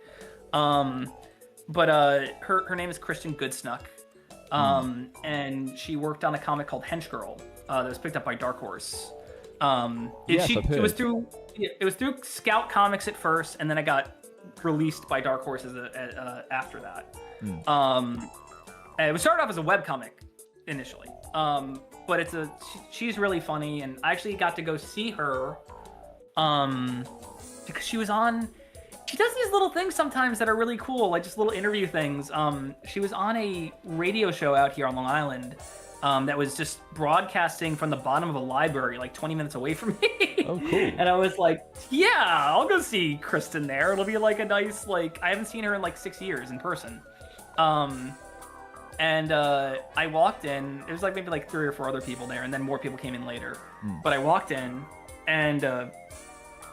But her name is Kristen Goodsnuck, and she worked on a comic called Hench Girl that was picked up by Dark Horse. It was through Scout Comics at first, and then it got released by Dark Horse after that. It started off as a webcomic initially, but she's really funny, and I actually got to go see her because she does these little things sometimes that are really cool, like just little interview things. She was on a radio show out here on Long Island that was just broadcasting from the bottom of a library, like 20 minutes away from me. Oh, cool. And I was like, yeah, I'll go see Kristen there. It'll be like a nice, I haven't seen her in like 6 years in person. And I walked in, it was like maybe like 3 or 4 other people there, and then more people came in later. But I walked in, and I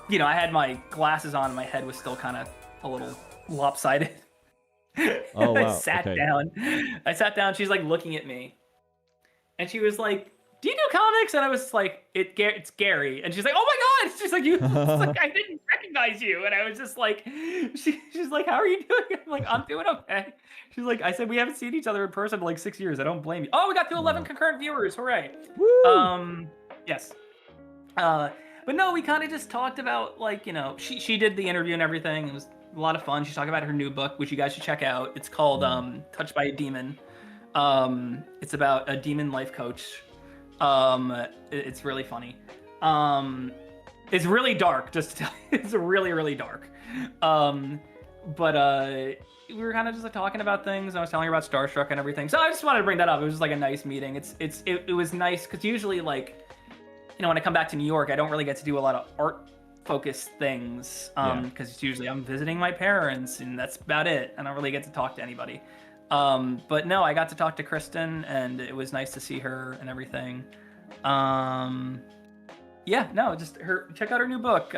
had my glasses on, and my head was still kind of a little lopsided. Oh, wow. I sat down, she's like looking at me. And she was like, "Do you do comics?" And I was like, "It's Gary." And she's like, "Oh my god!" She's like, like, "I didn't recognize you." And I was just like, she's like, "How are you doing?" I'm like, "I'm doing okay." She's like, "I said we haven't seen each other in person in like 6 years. I don't blame you." Oh, we got to 11 concurrent viewers! Hooray! Woo! Yes. But no, we kind of just talked about she did the interview and everything. It was a lot of fun. She's talking about her new book, which you guys should check out. It's called "Touched by a Demon." It's about a demon life coach. It's really funny. It's really dark, just to tell you. It's really, really dark. But we were kind of just like talking about things. I was telling her about Starstruck and everything. So I just wanted to bring that up. It was just like a nice meeting. It was nice because usually when I come back to New York, I don't really get to do a lot of art focused things because it's usually I'm visiting my parents and that's about it. I don't really get to talk to anybody. But no, I got to talk to Kristen, and it was nice to see her and everything. Check out her new book,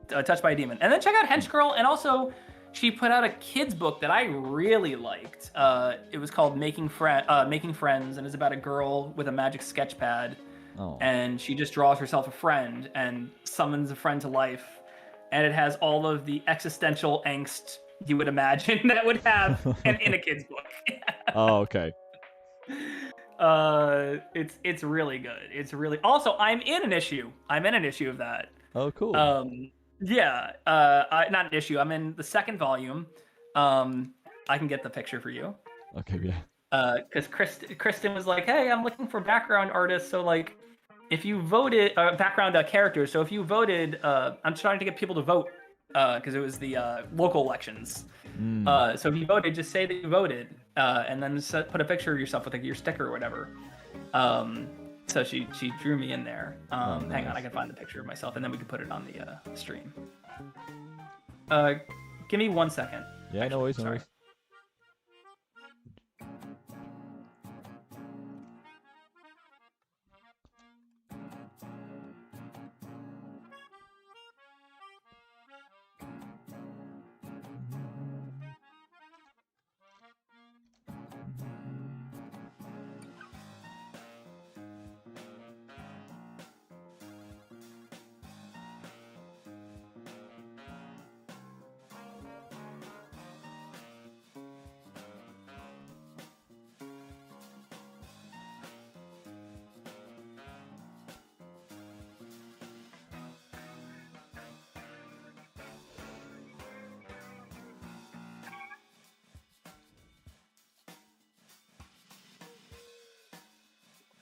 Touched by a Demon, and then check out Hench Girl. And also, she put out a kids book that I really liked. It was called Making Friends, and it's about a girl with a magic sketch pad, and she just draws herself a friend and summons a friend to life, and it has all of the existential angst you would imagine that would have in a kid's book. Oh, okay. It's really good. It's really also I'm in an issue of that. Oh, cool. Not an issue. I'm in the second volume. I can get the picture for you. Okay, yeah. Because Kristen was like, "Hey, I'm looking for background artists, so if you voted background characters. So if you voted, I'm trying to get people to vote because it was the local elections. So if you voted, just say that you voted, and then put a picture of yourself with like, your sticker or whatever. So she drew me in there. Nice. Hang on, I can find the picture of myself, and then we can put it on the stream. Give me 1 second. Yeah, Actually, no worries, no sorry. worries.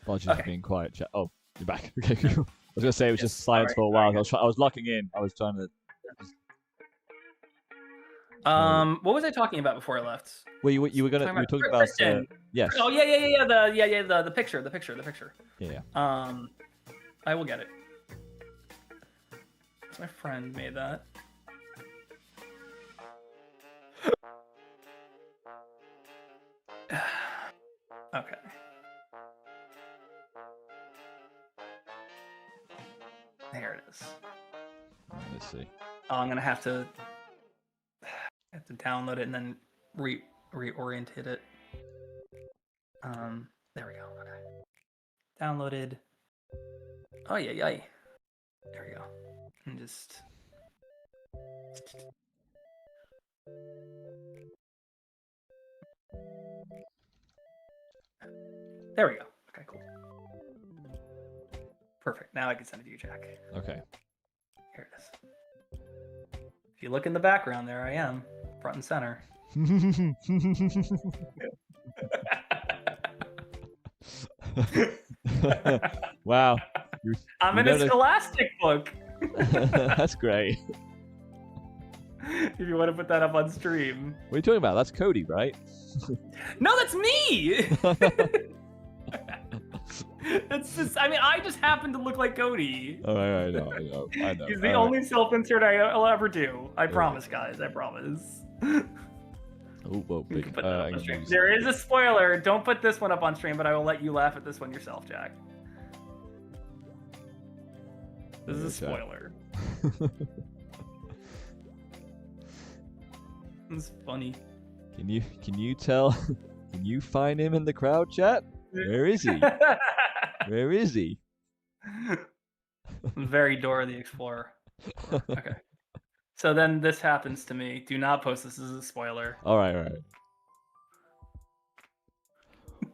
Apologies for being quiet, chat. Oh, you're back. Okay, cool. I was gonna say it was just silence for a while. I was locking in. I was trying to. What was I talking about before I left? Well, you were talking about yes. Oh yeah. The picture. Yeah. I will get it. My friend made that. Okay. There it is. Let's see. Oh, I'm gonna have to download it and then reorientate it. There we go. Okay. Downloaded. Oh yeah. There we go. And just. There we go. Okay, cool. Perfect. Now I can send it to you, Jack. Okay. Here it is. If you look in the background, there I am, front and center. Wow. I'm in a Scholastic book. That's great. If you want to put that up on stream. What are you talking about? That's Cody, right? No, that's me! It's just, I just happen to look like Cody. Oh, I know. He's the only self-insert I'll ever do. I promise, guys. I promise. Oh, well, big. There is a spoiler. Don't put this one up on stream, but I will let you laugh at this one yourself, Jack. This is a spoiler. It's funny. Can you tell? Can you find him in the crowd chat? Where is he? Where is he? Very Dora the Explorer. Okay. So then this happens to me. Do not post this as a spoiler. All right.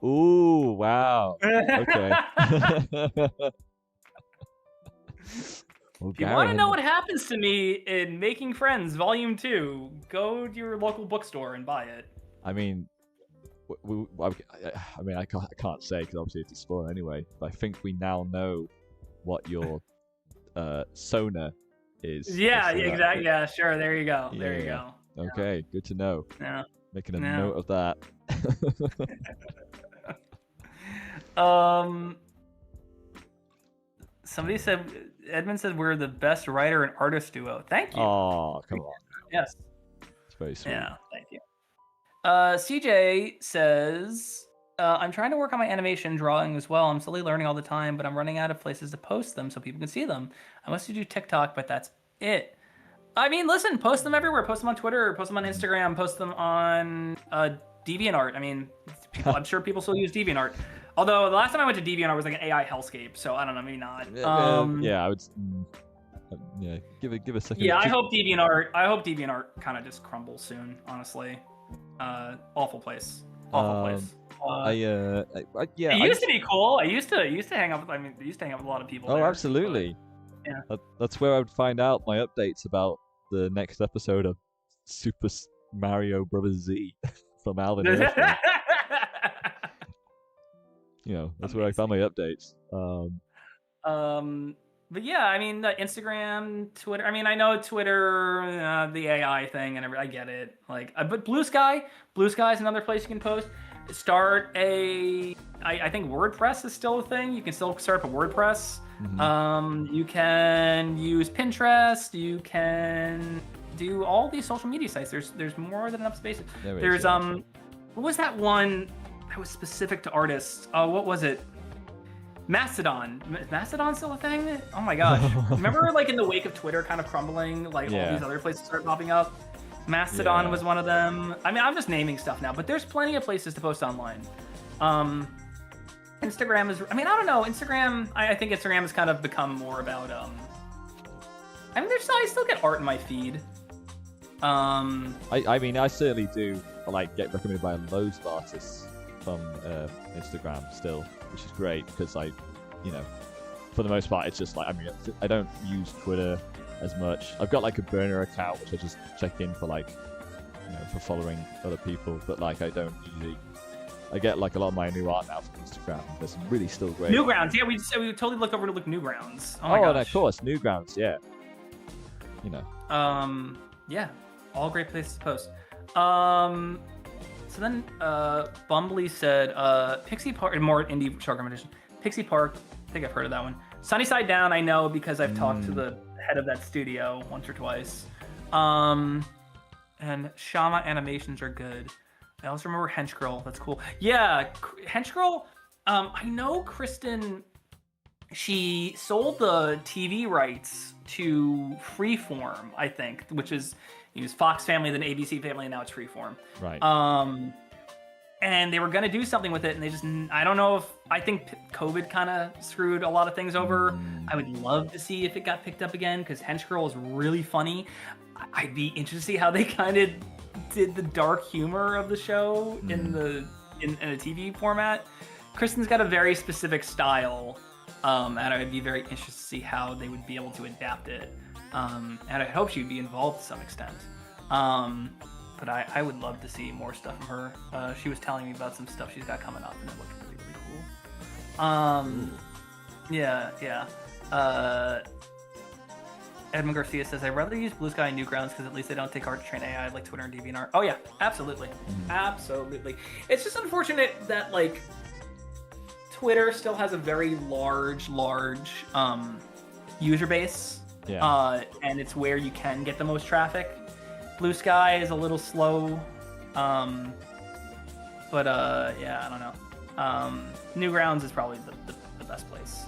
Ooh, wow. Okay. Well, if you want to know what happens to me in Making Friends Volume 2, go to your local bookstore and buy it. I mean, I can't say because obviously it's a spoiler anyway. But I think we now know what your Sona is. Yeah, exactly. Yeah, sure. There you go. Yeah. There you go. Okay, good to know. Yeah. Making a note of that. Somebody said, Edmund said we're the best writer and artist duo. Thank you. Oh, come on. Yes. It's very sweet. Yeah, thank you. CJ says, I'm trying to work on my animation drawing as well. I'm slowly learning all the time, but I'm running out of places to post them so people can see them. I mostly do TikTok, but that's it. I mean, listen, post them everywhere. Post them on Twitter, post them on Instagram, post them on DeviantArt. I mean, I'm sure people still use DeviantArt. Although the last time I went to DeviantArt was like an AI hellscape, so I don't know, maybe not. Yeah, I would. Yeah, give a second. Yeah, I hope DeviantArt kind of just crumbles soon. Honestly, awful place. Awful place. Yeah. It used to be cool. I used to hang out with. I used to hang out with a lot of people. Oh, there, absolutely. But, yeah. That's where I would find out my updates about the next episode of Super Mario Brothers Z from Alvin. You know, that's where I found my updates. But yeah, I mean, Instagram, Twitter. I mean, I know Twitter, the AI thing, and I get it. Like, but Blue Sky is another place you can post. Start a. I think WordPress is still a thing. You can still start up a WordPress. You can use Pinterest. You can do all these social media sites. There's more than enough spaces. There's what was that one that was specific to artists? What was it? Mastodon. Is Mastodon still a thing? Oh my gosh. Remember, like, in the wake of Twitter kind of crumbling, like all these other places started popping up? Mastodon was one of them. I mean, I'm just naming stuff now, but there's plenty of places to post online. Instagram is, I mean, I don't know. Instagram, I think Instagram has kind of become more about, I mean, I still get art in my feed. I mean, I certainly do, like, get recommended by loads of artists from Instagram still, which is great because you know, for the most part, it's just like, I mean, I don't use Twitter as much. I've got like a burner account which I just check in for, like, you know, for following other people, but like I don't usually. I get like a lot of my new art now from Instagram. There's some really still great. Newgrounds, yeah, we totally looked over to look Newgrounds. Oh my gosh. And of course, Newgrounds, yeah. You know. Yeah, all great places to post. So then, Bumbly said, Pixie Park, more indie short competition. Pixie Park, I think I've heard of that one. Sunnyside Down, I know because I've talked to the head of that studio once or twice. And Shama animations are good. I also remember Hench Girl, that's cool. Yeah, Hench Girl, I know Kristen, she sold the TV rights to Freeform, I think, which is, it was Fox Family, then ABC Family, and now it's Freeform. Right. And they were going to do something with it, and they just, I don't know if, I think COVID kind of screwed a lot of things over. I would love to see if it got picked up again, because Hench Girl is really funny. I'd be interested to see how they kind of did the dark humor of the show in a TV format. Kristen's got a very specific style, and I'd be very interested to see how they would be able to adapt it. And I hope she'd be involved to some extent. But I would love to see more stuff from her. She was telling me about some stuff she's got coming up, and it looked really, really cool. Yeah. Edmund Garcia says, I'd rather use Blue Sky and Newgrounds because at least they don't take art to train AI like Twitter and DeviantArt. Oh yeah, absolutely. Absolutely. It's just unfortunate that, like, Twitter still has a very large user base. Yeah. And it's where you can get the most traffic. Blue Sky is a little slow. But yeah, I don't know. Newgrounds is probably the best place.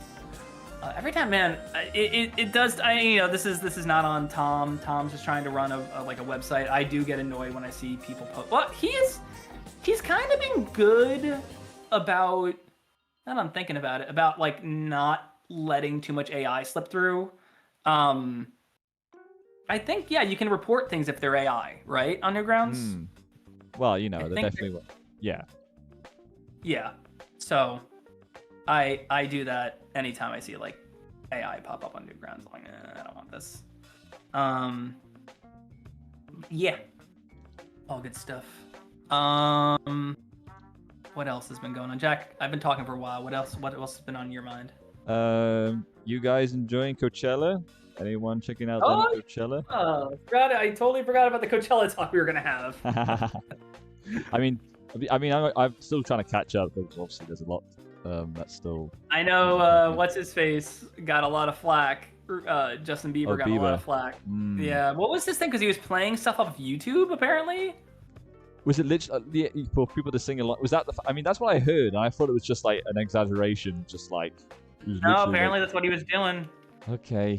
Every time, man, it does. You know, this is not on Tom. Tom's just trying to run a website. I do get annoyed when I see people post. Well, he's kind of been good about. Now that I'm thinking about it, about like not letting too much AI slip through. I think, yeah, you can report things if they're AI, right, on Newgrounds? Well, you know, they're definitely. Yeah. Yeah. So, I do that anytime I see like AI pop up on Newgrounds. I'm like, I don't want this. Yeah. All good stuff. What else has been going on, Jack? I've been talking for a while. What else has been on your mind? You guys enjoying Coachella? Anyone checking out Coachella? Oh, I totally forgot about the Coachella talk we were gonna have. I mean, I'm still trying to catch up because obviously there's a lot that's still. I know. What's his face got a lot of flack. Justin Bieber got a lot of flack. Yeah. What was this thing? Because he was playing stuff off of YouTube, apparently. Was it literally for people to sing along? Was that I mean, that's what I heard. And I thought it was just like an exaggeration, just like. No, apparently that's what he was doing. Okay.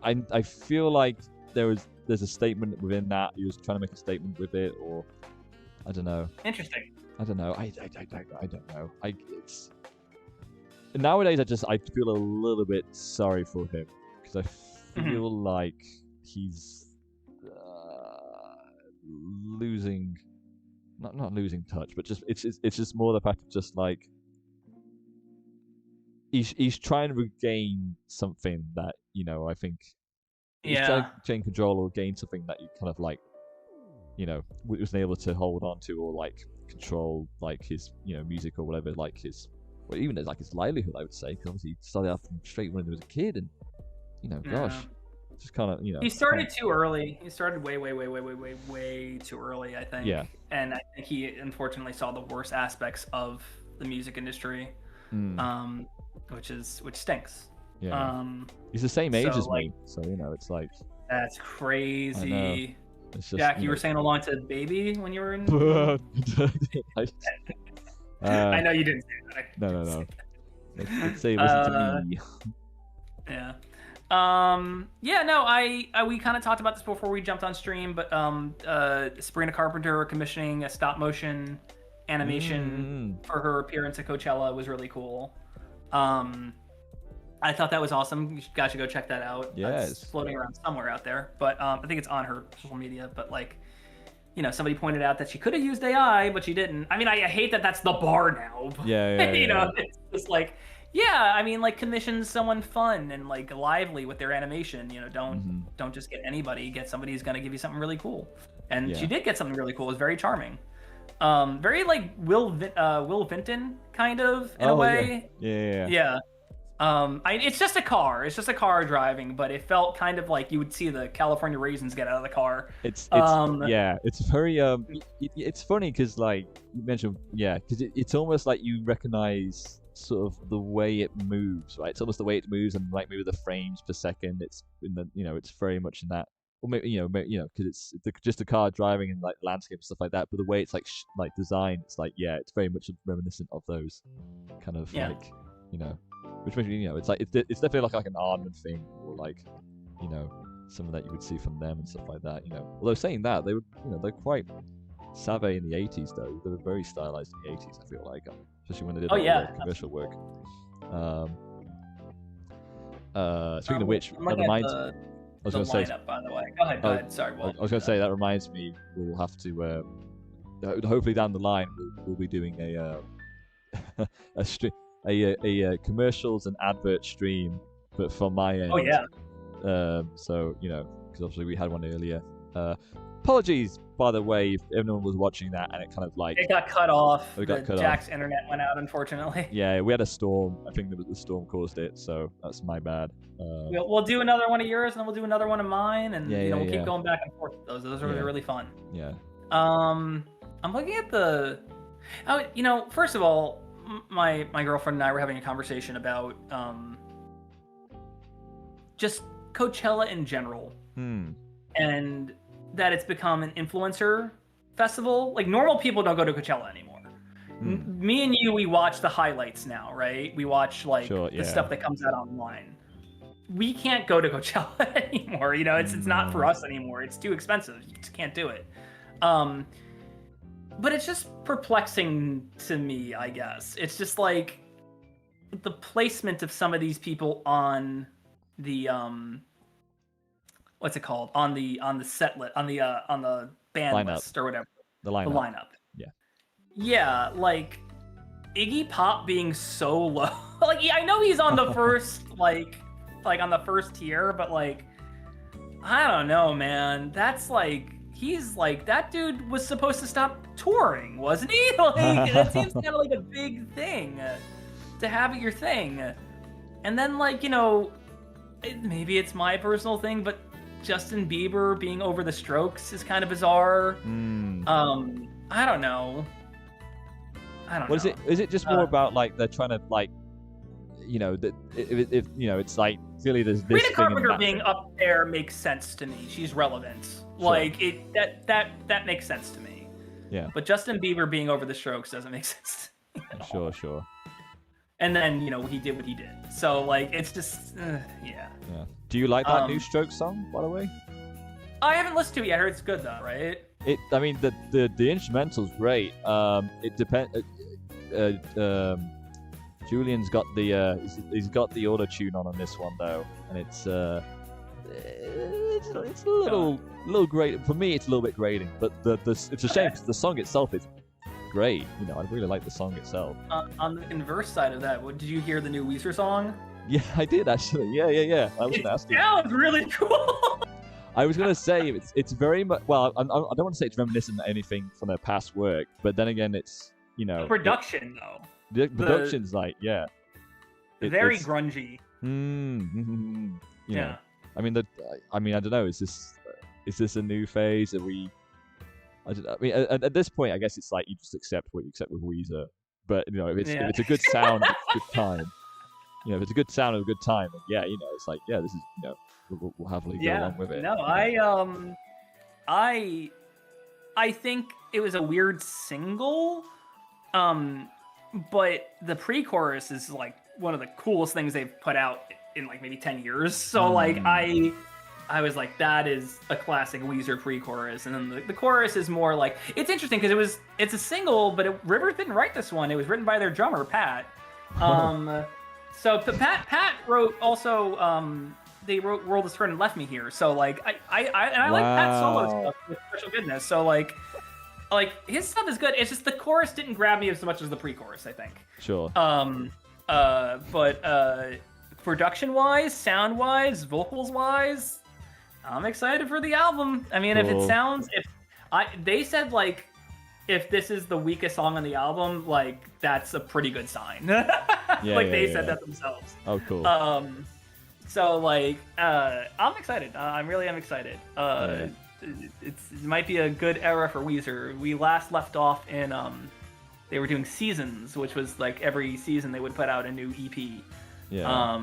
I feel like there's a statement within that. He was trying to make a statement with it, or I don't know. Interesting. I don't know. I don't know. Nowadays I feel a little bit sorry for him because I feel like he's losing, not losing touch, but just it's just more the fact of just like he's trying to regain something that, you know, I think he's trying to gain control or gain something that you kind of like, you know, wasn't able to hold on to or like control, like his, you know, music or whatever, like his well, even as like his livelihood, I would say, because obviously he started off from straight when he was a kid, and gosh, just kind of He started too early. He started way too early, I think. Yeah. And I think he unfortunately saw the worst aspects of the music industry, which stinks. Yeah. He's the same age as like, me, so it's like that's crazy. It's just, Jack, you were saying along to Baby when you were in. I know you didn't say that. No. Let's say listen to me. Yeah. We kind of talked about this before we jumped on stream, but Sabrina Carpenter commissioning a stop motion animation for her appearance at Coachella was really cool. I thought that was awesome. You guys should go check that out. Yes. It's floating around somewhere out there, but I think it's on her social media. But like, somebody pointed out that she could have used AI, but she didn't. I mean, I hate that that's the bar now. But, it's just like, commission someone fun and like lively with their animation. Don't just get anybody. Get somebody who's gonna give you something really cool. And she did get something really cool. It was very charming. Very like Will Vinton kind of in a way. Yeah. It's just a car. It's just a car driving, but it felt kind of like you would see the California raisins get out of the car. It's very it's funny because like you mentioned, because it's almost like you recognize sort of the way it moves, right? It's almost the way it moves and like maybe the frames per second. It's in the it's very much in that. Or maybe because it's just a car driving in like landscape and stuff like that. But the way it's like designed, it's like it's very much reminiscent of those kind of like which makes me it's like it's definitely like an Aardman thing, or like some that you would see from them and stuff like that. Although saying that, they were they're quite savvy in the 80s though. They were very stylized in the 80s. I feel like, especially when they did commercial work. Speaking of which, that reminds. I was going to say, by the way. Go ahead. Sorry. I was going to say that reminds me. We'll have to. Hopefully down the line, we'll be doing a commercials and advert stream, but from my end. Oh yeah. So because obviously we had one earlier. Apologies, by the way, if anyone was watching that and it kind of like it got cut off. Jack's internet went out, unfortunately. Yeah, we had a storm. I think the storm caused it, so that's my bad. We'll do another one of yours, and then we'll do another one of mine, and we'll keep going back and forth with those. Those are really fun. Yeah. I'm looking at the. Oh, first of all, my girlfriend and I were having a conversation about just Coachella in general, and that it's become an influencer festival. Like normal people don't go to Coachella anymore. Me and you, we watch the highlights now, right? We watch the stuff that comes out online. We can't go to Coachella anymore. It's not for us anymore. It's too expensive. You just can't do it. But it's just perplexing to me, I guess. It's just like the placement of some of these people on the what's it called? On the set list, on the band lineup. List or whatever. The lineup. Yeah. Yeah, like Iggy Pop being so low. Like I know he's on the first like on the first tier, but like I don't know, man. That's like he's like that dude was supposed to stop touring, wasn't he? Like that seems kind of like a big thing to have at your thing. And then like maybe it's my personal thing, but Justin Bieber being over the Strokes is kind of bizarre. I don't know. What is it? Is it just more about like they're trying to like, that if it's like really there's this. Sabrina Carpenter being up there makes sense to me. She's relevant. Sure. Like that makes sense to me. Yeah. But Justin Bieber being over the Strokes doesn't make sense to me. Sure. And then he did what he did. So like it's just yeah. Do you like that new Strokes song, by the way? I haven't listened to it yet. I heard it's good though, right? I mean the instrumental's great. It depends. Julian's got he's got the auto tune on this one though, and it's a little great for me. It's a little bit grating, but it's a shame because the song itself is great. I really like the song itself. On the inverse side of that, did you hear the new Weezer song? Yeah, I did actually. Yeah. I was going to ask you. It sounds really cool. I was going to say it's very much. Well, I don't want to say it's reminiscent of anything from their past work, but then again, it's the production though. The production's like, yeah. Very it's grungy. you Yeah. know, I mean, I don't know. Is this a new phase? Are we? I don't know. I mean, at this point, I guess it's like you just accept what you accept with Weezer. But you know, if it's a good sound, it's a good time. You know, if it's a good sound and a good time, then yeah, you know, it's like, yeah, this is, you know, we'll happily go along with it. No, I think it was a weird single, but the pre-chorus is like one of the coolest things they've put out in like maybe 10 years. So like I was like, that is a classic Weezer pre-chorus, and then the chorus is more like, it's interesting because it's a single, but Rivers didn't write this one. It was written by their drummer Pat. So Pat wrote also. They wrote "World Has Turned and Left Me Here," so like I like Pat's solo stuff with Special Goodness. So like his stuff is good. It's just the chorus didn't grab me as much as the pre-chorus, I think. Sure. But production-wise, sound-wise, vocals-wise, I'm excited for the album. I mean, Cool. they said like, if this is the weakest song on the album, like that's a pretty good sign. They said that themselves. Oh, cool. So like, I'm excited. I really am excited. It might be a good era for Weezer. We last left off in they were doing seasons, which was like every season they would put out a new EP. Yeah.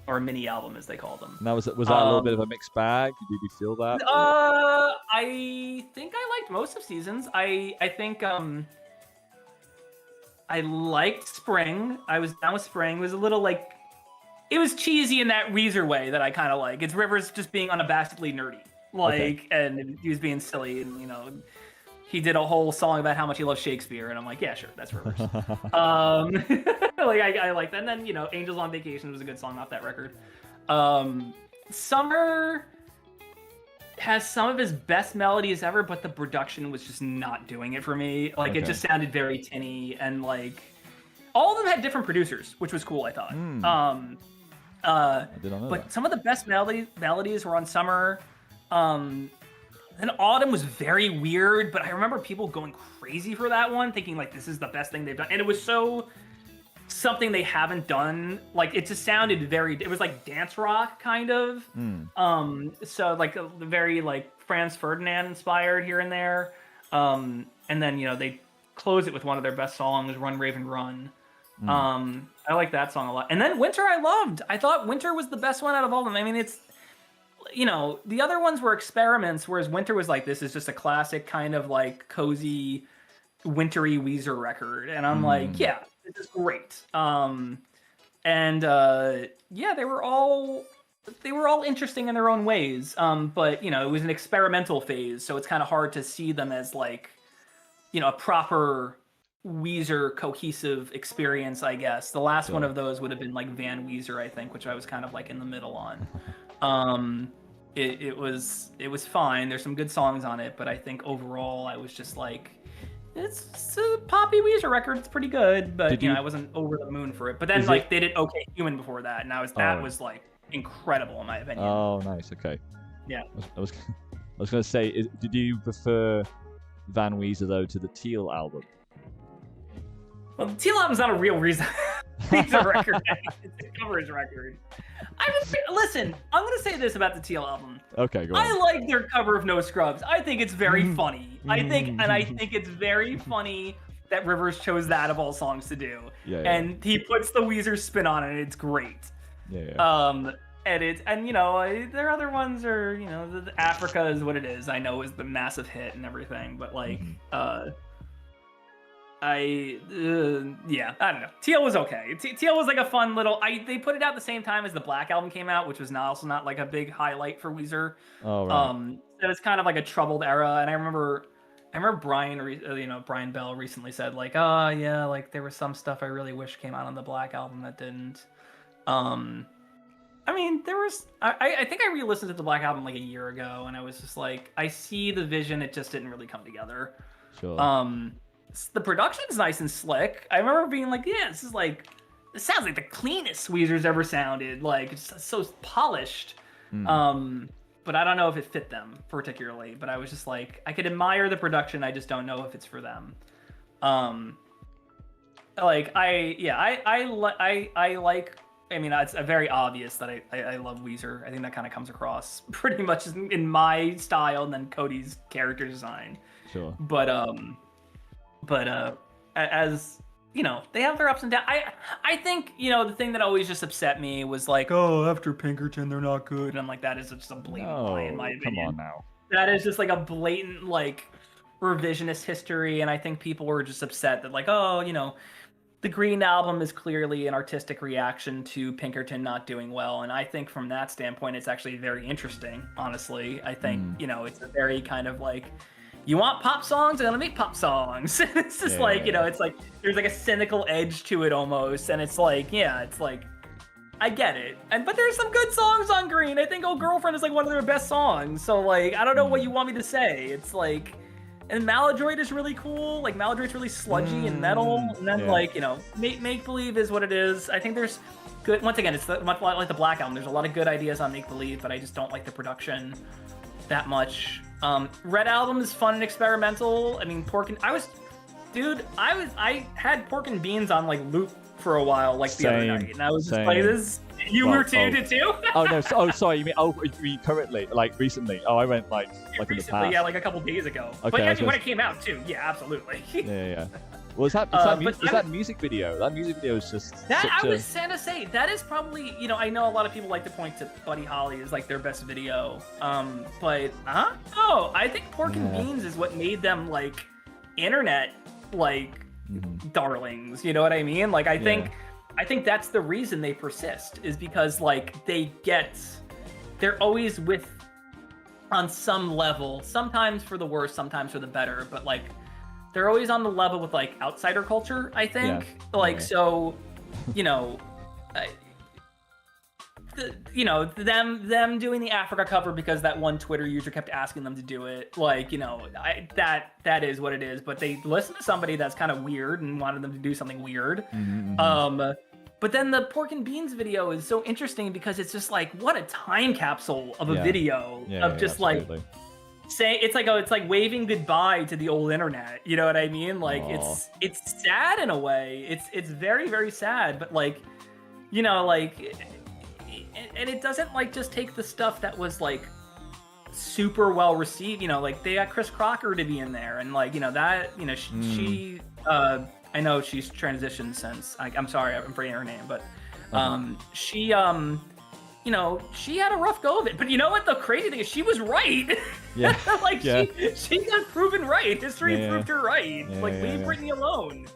Or mini album as they call them. Now was that a little bit of a mixed bag? Did you feel that? I think I liked most of seasons. I think I liked Spring. I was down with Spring. It was a little like, it was cheesy in that Weezer way that I kind of like. It's Rivers just being unabashedly nerdy, and he was being silly, and you know, he did a whole song about how much he loves Shakespeare, and I'm like, yeah, sure, that's Rivers. I like that. And then, you know, Angels on Vacation was a good song off that record. Summer has some of his best melodies ever, but the production was just not doing it for me. Like, it just sounded very tinny, and like, all of them had different producers, which was cool, I thought. I did not know but that. some of the best melodies were on Summer. And Autumn was very weird, but I remember people going crazy for that one, thinking like this is the best thing they've done. And it was so something they haven't done. Like, it just sounded it was like dance rock kind of. So like a very like Franz Ferdinand inspired here and there. And then, you know, they close it with one of their best songs, Run Raven Run. I like that song a lot. And then Winter I loved. I thought Winter was the best one out of all of them. I mean, it's, you know, the other ones were experiments, whereas Winter was like, this is just a classic kind of like cozy, wintry Weezer record. And I'm like, yeah, this is great. Yeah, they were all interesting in their own ways. But, you know, it was an experimental phase, so it's kind of hard to see them as like, you know, a proper Weezer cohesive experience, I guess. The last one of those would have been like Van Weezer, I think, which I was kind of like in the middle on. It was fine. There's some good songs on it, but I think overall I was just like, it's a poppy Weezer record. It's pretty good, but you know, I wasn't over the moon for it. But then like they did OK Human before that, and that was like incredible in my opinion. Oh, nice. Okay. Yeah. I was going to say, did you prefer Van Weezer though to the Teal album? Well, the Teal album's not a real reason. Weezer record. It's a coverage record. Listen, I'm going to say this about the Teal album. Okay, go on. I like their cover of No Scrubs. I think it's very funny. I think it's very funny that Rivers chose that of all songs to do. Yeah. And he puts the Weezer spin on it, and it's great. Yeah. And you know, their other ones are, you know, the Africa is what it is. I know is the massive hit and everything, but like, I don't know. Teal was okay. Teal was like a fun little. They put it out the same time as the Black album came out, which was also not like a big highlight for Weezer. Oh, right. It was kind of like a troubled era, and I remember Brian Bell recently said like, oh yeah, like there was some stuff I really wish came out on the Black album that didn't. I mean, there was. I think I re-listened to the Black album like a year ago, and I was just like, I see the vision. It just didn't really come together. Sure. The production's nice and slick. I remember being like, yeah, this sounds like the cleanest Weezer's ever sounded. Like, it's so polished. But I don't know if it fit them particularly. But I was just like, I could admire the production. I just don't know if it's for them. like I like. I mean, it's very obvious that I love Weezer. I think that kind of comes across pretty much in my style, and then Cody's character design. Sure. But as you know, they have their ups and downs. I think, you know, the thing that always just upset me was like, oh, after Pinkerton they're not good, and I'm like, that is just a blatant lie in my opinion. Come on now. That is just like a blatant like revisionist history, and I think people were just upset that like, oh, you know, the Green Album is clearly an artistic reaction to Pinkerton not doing well, and I think from that standpoint, it's actually very interesting. Honestly, I think you know, it's a very kind of like, you want pop songs? I'm gonna make pop songs. It's just you know, it's like there's like a cynical edge to it almost, and it's like, yeah, it's like, I get it, but there's some good songs on Green. I think "Oh Girlfriend" is like one of their best songs. So like, I don't know what you want me to say. It's like. And Maladroit is really cool. Like, Maladroit's really sludgy and metal. And then, like, you know, Make Believe is what it is. I think there's good... Once again, it's much like the Black Album. There's a lot of good ideas on Make Believe, but I just don't like the production that much. Red Album is fun and experimental. I mean, I had Pork and Beans on, like, loop for a while, like, the other night. And I was just like, this... You were did too? Oh no! Sorry. You mean currently, like recently? Oh, I went like recently, in the past. Yeah, like a couple days ago. Okay, but I mean, when it came out too, yeah, absolutely. Yeah. Well, is that music video? That music video is just. That I was gonna say that is probably, you know, I know a lot of people like to point to Buddy Holly as like their best video, but I think Pork and Beans is what made them like internet like darlings. You know what I mean? Like I think that's the reason they persist, is because like they're always with on some level, sometimes for the worse, sometimes for the better, but like they're always on the level with like outsider culture, I think. So, you know, them doing the Africa cover because that one Twitter user kept asking them to do it, like, you know, that is what it is. But they listened to somebody that's kind of weird and wanted them to do something weird. But then the Pork and Beans video is so interesting because it's just like, what a time capsule of a video of just like say it's like waving goodbye to the old internet. You know what I mean? Like it's sad in a way. It's very, very sad, but like, you know, like, and it doesn't like just take the stuff that was like super well received. You know, like they got Chris Crocker to be in there, and like, you know, that, you know, she I know she's transitioned since. I'm sorry, I'm forgetting her name, but she, you know, she had a rough go of it. But you know what? The crazy thing is, she was right. Yeah. Like she got proven right. History proved her right. Leave Britney alone.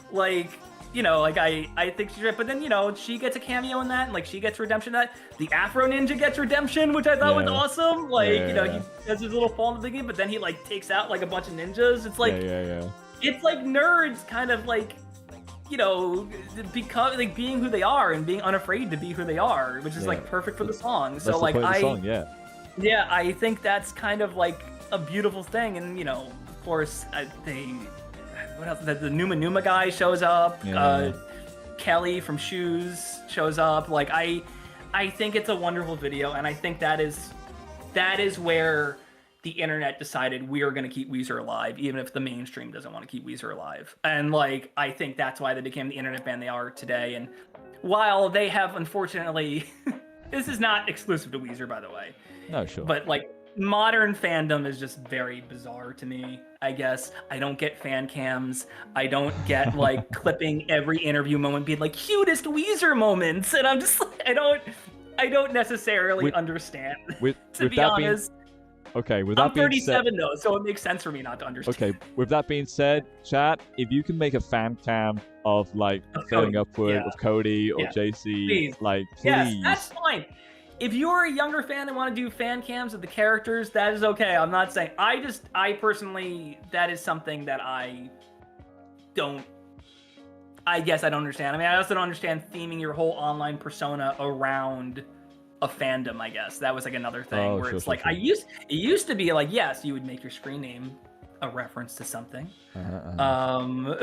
Like, you know, like I think she's right. But then, you know, she gets a cameo in that, and like she gets redemption. That the Afro Ninja gets redemption, which I thought was awesome. Like, you know, he has his little fall in the beginning, but then he like takes out like a bunch of ninjas. It's like it's like nerds kind of like, you know, become like being who they are and being unafraid to be who they are, which is like perfect for the song. So like I think that's kind of like a beautiful thing. And you know, of course, what else? The Numa Numa guy shows up. Kelly from Shoes shows up. Like I think it's a wonderful video, and I think that is where the internet decided we are going to keep Weezer alive, even if the mainstream doesn't want to keep Weezer alive. And like, I think that's why they became the internet band they are today. And while they have, unfortunately, this is not exclusive to Weezer, by the way. No, sure. But like, modern fandom is just very bizarre to me, I guess. I don't get fan cams. I don't get like clipping every interview moment being like cutest Weezer moments. And I'm just like, I don't necessarily understand, to be honest. Okay, with that being said... I'm 37 though, so it makes sense for me not to understand. Okay, with that being said, chat, if you can make a fan cam of like Failing Upward of Cody or JC, please. Like, please. Yes, that's fine. If you're a younger fan and want to do fan cams of the characters, that is okay. I'm not saying... I personally, that is something that I guess I don't understand. I mean, I also don't understand theming your whole online persona around a fandom, I guess. That was like another thing where it's like, it used to be like, yes, you would make your screen name a reference to something. Oh,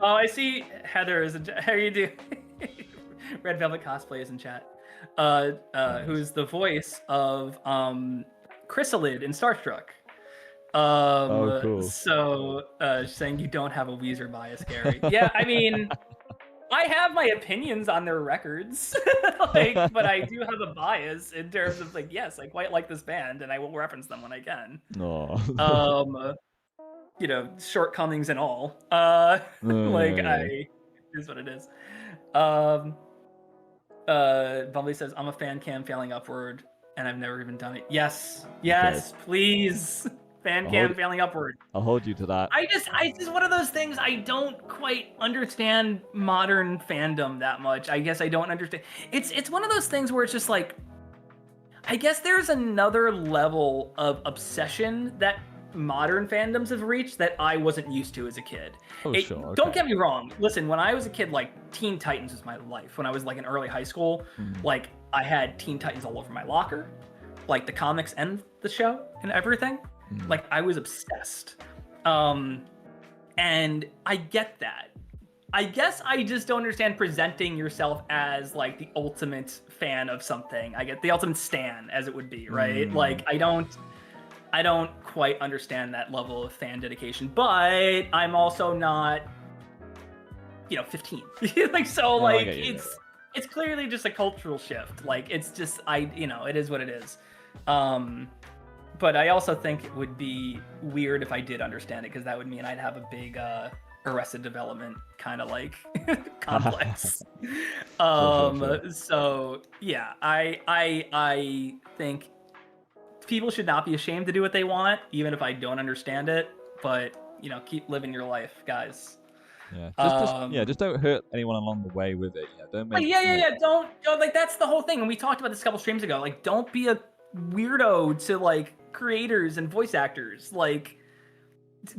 I see Heather is how are you doing? Red Velvet Cosplay is in chat. Who's the voice of Chrysalid in Starstruck. Oh, cool. So saying you don't have a Weezer bias, Gary. Yeah, I mean, I have my opinions on their records, like, but I do have a bias in terms of like, yes, I quite like this band, and I will reference them when I can. No. You know, shortcomings and all. Like I is what it is. Bumblebee says, I'm a fan cam failing upward, and I've never even done it. Yes, please. Fan cam failing upward. I'll hold you to that. I just one of those things. I don't quite understand modern fandom that much. I guess I don't understand. It's one of those things where it's just like, I guess there's another level of obsession that modern fandoms have reached that I wasn't used to as a kid. Sure. Okay. Don't get me wrong. Listen, when I was a kid, like Teen Titans was my life. When I was like in early high school, like I had Teen Titans all over my locker, like the comics and the show and everything. Like I was obsessed. And I get that. I guess I just don't understand presenting yourself as like the ultimate fan of something. I get the ultimate stan, as it would be, right? Like I don't quite understand that level of fan dedication, but I'm also not, 15. Like, so like it's clearly just a cultural shift. Like it's just, it is what it is. But I also think it would be weird if I did understand it, because that would mean I'd have a big Arrested Development kind of like complex. Sure. So yeah, I think people should not be ashamed to do what they want, even if I don't understand it. But keep living your life, guys. Yeah. Just don't hurt anyone along the way with it. Yeah, don't make. Don't like, that's the whole thing. And we talked about this a couple streams ago. Like, don't be a weirdo to like creators and voice actors. Like,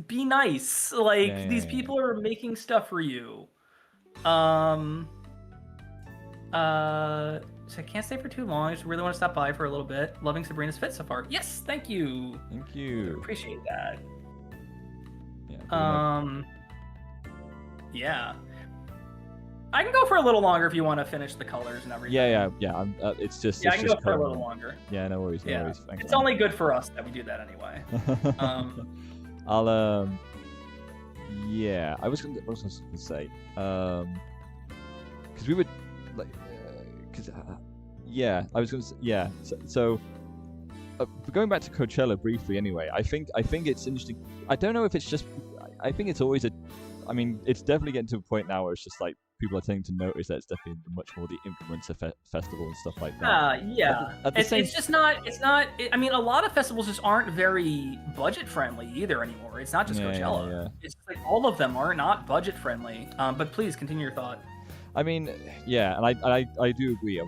be nice. Like, these people are making stuff for you. So I can't stay for too long. I just really want to stop by for a little bit. Loving Sabrina's fit so far. Yes, thank you. Thank you. Appreciate that. Yeah. Yeah. I can go for a little longer if you want to finish the colors and everything. Yeah. It's just. Yeah, I can go for a little longer. Yeah, no worries. Thanks. It's only good for us that we do that anyway. Yeah, I was going to say, because we would like, I was going to say, So going back to Coachella briefly, anyway, I think it's interesting. I don't know if it's just. I think it's always it's definitely getting to a point now where it's just like people are tending to notice that it's definitely much more the influencer festival and stuff like that. It's not. A lot of festivals just aren't very budget friendly either anymore. It's not just Coachella. Yeah. It's like all of them are not budget friendly. But please continue your thought. And I do agree. I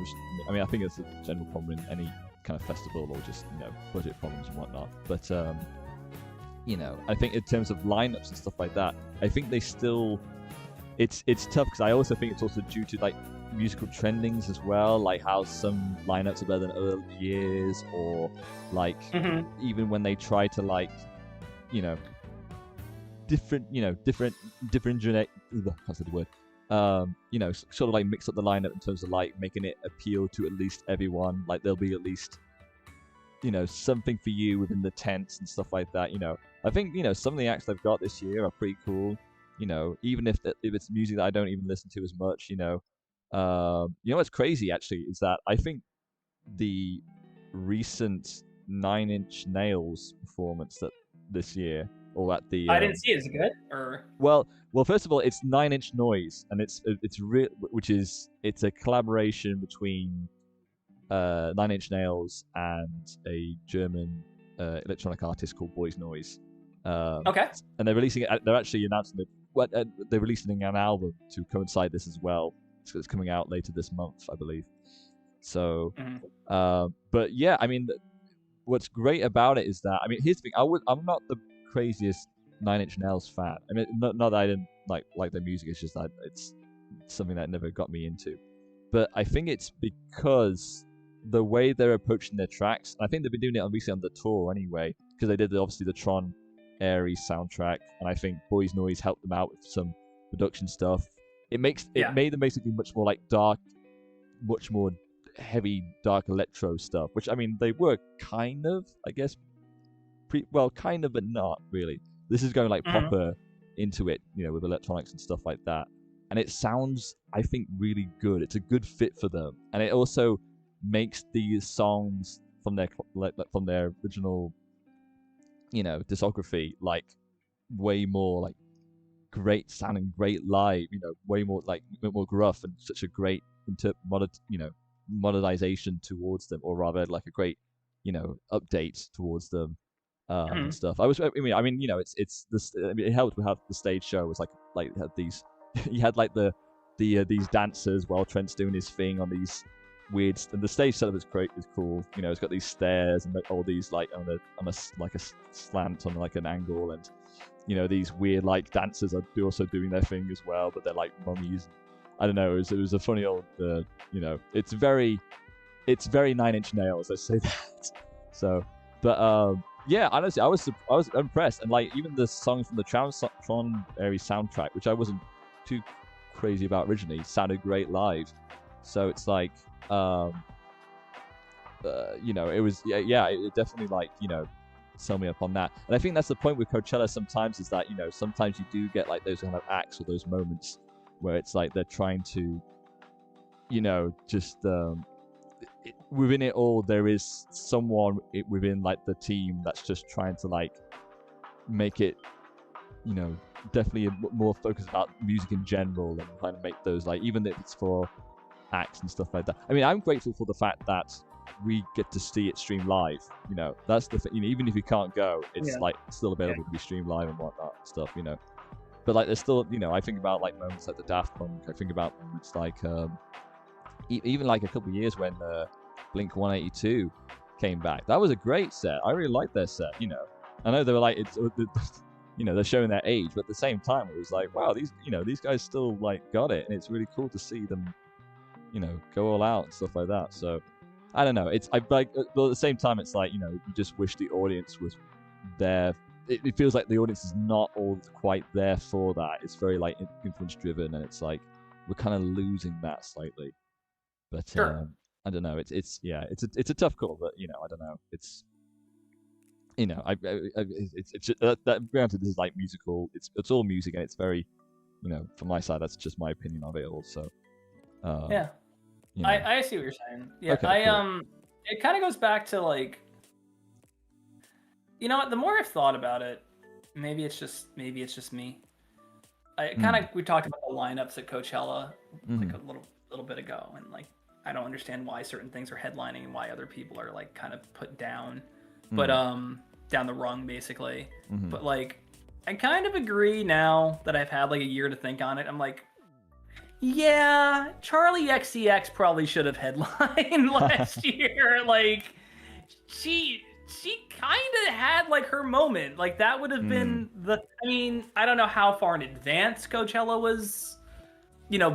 think it's a general problem in any kind of festival or just budget problems and whatnot. But I think in terms of lineups and stuff like that, I think they still. It's tough because I also think it's also due to like musical trendings as well, like how some lineups are better than other years, or like even when they try to like different can't say the word. Sort of like mix up the lineup in terms of like making it appeal to at least everyone. Like there'll be at least something for you within the tents and stuff like that. I think some of the acts they've got this year are pretty cool. Even if it's music that I don't even listen to as much. What's crazy actually is that I think the recent Nine Inch Nails performance this year, or at the I didn't see it. Is it good or? Well, first of all, it's 9 Inch Noise, and it's a collaboration between 9 Inch Nails and a German electronic artist called Boys Noise. Okay. And they're releasing it. They're actually announcing it. They're releasing an album to coincide this as well. So it's coming out later this month, I believe. So, but yeah, what's great about it is that here's the thing. I'm not the craziest 9 Inch Nails fan. Not that I didn't like their music. It's just that it's something that never got me into. But I think it's because the way they're approaching their tracks. And I think they've been doing it recently on the tour anyway, because they did obviously the Tron Ares soundtrack, and I think Boys Noise helped them out with some production stuff. It made them basically much more like dark, much more heavy dark electro stuff, which they were kind of, I guess, well, kind of, but not really. This is going like Mhm. proper into it, with electronics and stuff like that. And it sounds, I think, really good. It's a good fit for them, and it also makes these songs from their from their original, discography like way more like great sounding, great live. Way more like more gruff and such a great modernization towards them, or rather like a great update towards them. And Mhm. stuff. It's this. I mean, it helped with how the stage show was like it had these. You had like these dancers while Trent's doing his thing on these weird. And the stage setup is great. Is cool. It's got these stairs and all these like on a like a slant on like an angle, and these weird like dancers are also doing their thing as well, but they're like mummies. I don't know. It was a funny old. It's very 9 Inch Nails. Let's say that. So, but yeah, honestly, I was impressed, and like even the songs from the Tron Airy soundtrack, which I wasn't too crazy about originally, sounded great live. So it's like, it was it definitely like sell me up on that. And I think that's the point with Coachella sometimes, is that sometimes you do get like those kind of acts or those moments where it's like they're trying to just within it all, there is someone within like the team that's just trying to like make it, definitely more focused about music in general, and trying to make those like, even if it's for acts and stuff like that. I mean, I'm grateful for the fact that we get to see it streamed live. That's the thing. Even if you can't go, it's like still available to be streamed live and whatnot and stuff. But like, there's still, I think about like moments like the Daft Punk. I think about moments like even like a couple of years when Blink 182 came back. That was a great set. I really liked their set. I know they were like they're showing their age, but at the same time it was like, wow, these guys still like got it, and it's really cool to see them go all out and stuff like that. So I don't know. But at the same time, it's like you just wish the audience was there. It feels like the audience is not all quite there for that. It's very like influence driven, and it's like we're kind of losing that slightly. But Sure. I don't know. It's a tough call, but I don't know. It's it's just, that granted, this is like musical. It's all music, and it's very from my side, that's just my opinion of it. Also, Yeah. I see what you're saying. Yeah, okay, cool. It kind of goes back to like, what? The more I've thought about it, maybe it's just me. We talked about the lineups at Coachella like a little bit ago, and like I don't understand why certain things are headlining and why other people are like kind of put down, but down the rung basically. But like, I kind of agree now that I've had like a year to think on it. I'm like, yeah, Charlie XCX probably should have headlined last year. Like, she kind of had like her moment. Like that would have been I mean, I don't know how far in advance Coachella was,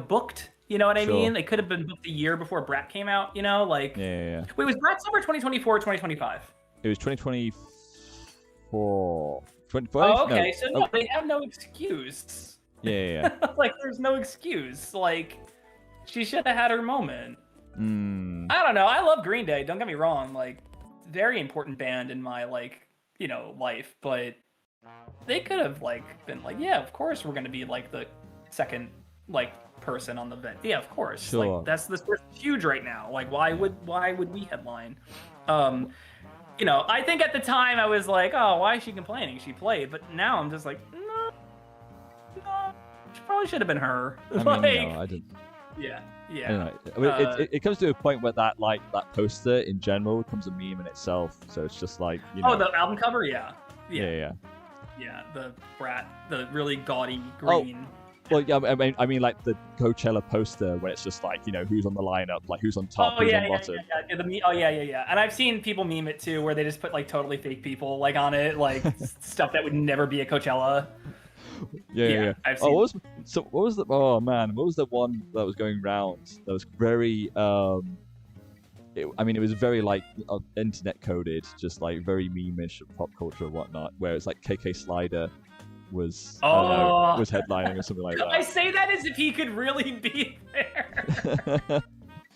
booked. You know what I mean? They could have been booked a year before Brat came out. Like Yeah. Wait, was Brat summer 2024 or 2025? It was 2024. 25? Oh, okay. No. So no, they have no excuse. Yeah. Like there's no excuse. Like she should have had her moment. I don't know. I love Green Day. Don't get me wrong. Like very important band in my like life, but they could have like been like, yeah, of course we're gonna be like the second like person on the event. Yeah, of course. Sure. Like this person's huge right now. Like why would we headline? I think at the time I was like, oh, why is she complaining? She played, but now I'm just like, no, she probably should have been her. I mean, I didn't. Yeah. I don't know. I mean, it comes to a point where that poster in general becomes a meme in itself. So it's just like, Oh, the album cover, yeah. Yeah. Yeah, the Brat, the really gaudy green. Well, yeah, I mean, like the Coachella poster where it's just like, who's on the lineup, like who's on top, who's on bottom. Yeah. And I've seen people meme it too, where they just put like totally fake people like on it, like stuff that would never be at Coachella. Yeah. I've seen. What was the one that was going round that was very it was very like internet coded, just like very meme-ish pop culture and whatnot, where it's like KK Slider was headlining or something like that. I say that as if he could really be there.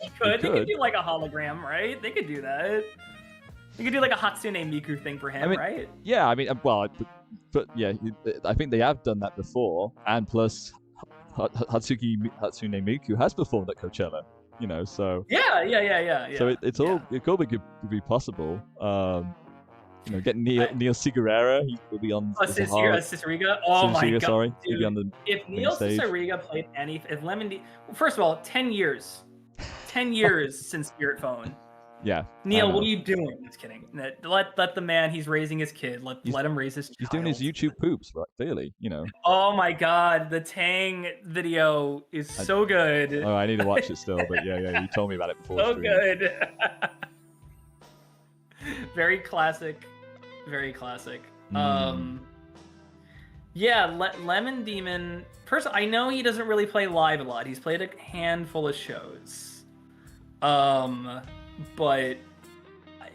He could do like a hologram, right? They could do that. You could do like a Hatsune Miku thing for him, I mean, right? Yeah, I mean, well, but yeah, I think they have done that before, and plus, Hatsune Miku has performed at Coachella, so Yeah. so it's all it could be possible. Get Neil Cigarera, he will be on Ciceriga. Oh my god, sorry, dude! he'll be on the If main Neil stage. Ciceriga played if first of all, 10 years since Spirit Phone. Yeah. Neil, what are you doing? Just kidding. Let the man. He's raising his kid. Let him raise his child. He's doing his YouTube poops, right? Clearly, Oh my god, the Tang video is so good. Oh, I need to watch it still, but yeah, you told me about it before. So good. Very classic. Very classic. Yeah, Lemon Demon. First, I know he doesn't really play live a lot. He's played a handful of shows. But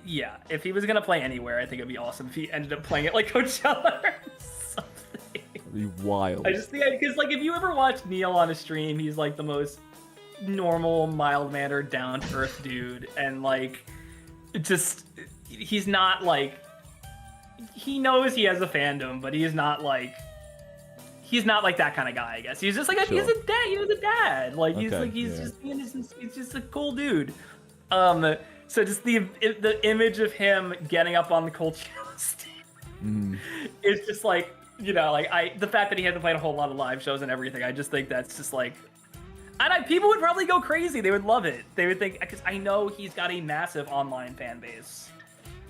yeah, if he was gonna play anywhere, I think it'd be awesome if he ended up playing it like Coachella or something. It'd be wild. I just think because like if you ever watch Neil on a stream, he's like the most normal, mild-mannered, down-to-earth dude, and like just he's not like he knows he has a fandom, but he's not like that kind of guy. I guess he's just like Sure. he's a dad. He was a dad. Like he's just a cool dude. So just the image of him getting up on the Coachella stage is just like, the fact that he hasn't played a whole lot of live shows and everything, I just think that's just like, people would probably go crazy. They would love it. They would think, because I know he's got a massive online fan base.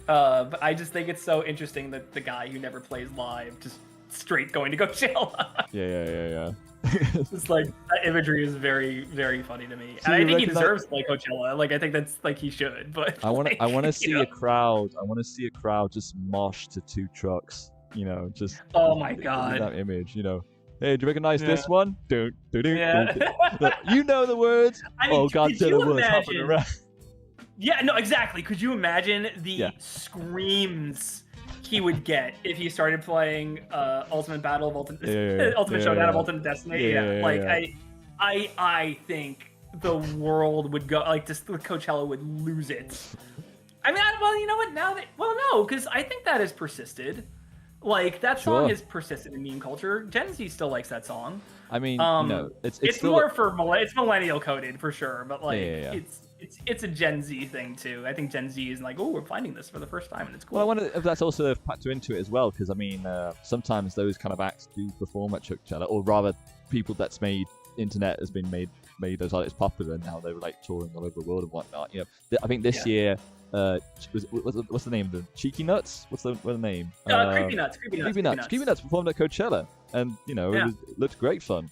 But I just think it's so interesting that the guy who never plays live just straight going to Coachella. Yeah. Just like that imagery is very, very funny to me, and I think he deserves to play Coachella. Like I think that's like he should. But I want to see a crowd. I want to see a crowd just mosh to 2 trucks. Just. Oh my god. That image. Hey, do you recognize this one? Yeah. You know the words. I mean, Godzilla was hopping around. Yeah, no, exactly. Could you imagine the screams he would get if he started playing Ultimate Battle of Ultimate Showdown of Ultimate Destiny? I think the world would go just Coachella would lose it. I mean, well, you know what? No, because I think that has persisted. Like that song has persisted in meme culture. Gen Z still likes that song. I mean, it's still... more it's millennial coded for sure, but like it's a Gen Z thing too. I think Gen Z is like, oh, we're finding this for the first time, and it's cool. Well, I wonder if that's also a factor into it as well, because I mean, sometimes those kind of acts do perform at Coachella, or rather, people that's made internet has been made those artists popular, and now they're like touring all over the world and whatnot. I think this year, what's the name of them? Cheeky Nuts? What's the name? Creepy Nuts. Creepy Nuts performed at Coachella, and it looked great fun.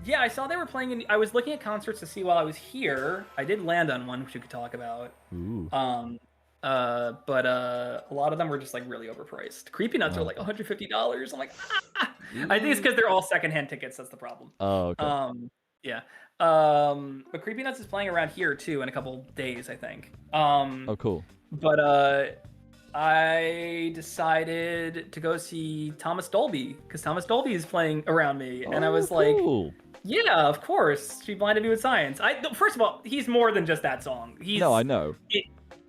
Yeah, I saw they were playing. I was looking at concerts to see while I was here. I did land on one, which we could talk about. Ooh. But a lot of them were just like really overpriced. Creepy Nuts are like $150. I'm like, I think it's because they're all secondhand tickets. That's the problem. Oh, okay. Yeah. But Creepy Nuts is playing around here too in a couple days, I think. Oh, cool. But I decided to go see Thomas Dolby because Thomas Dolby is playing around me, and I was like, yeah, of course. She blinded me with science. First of all, he's more than just that song. No, I know.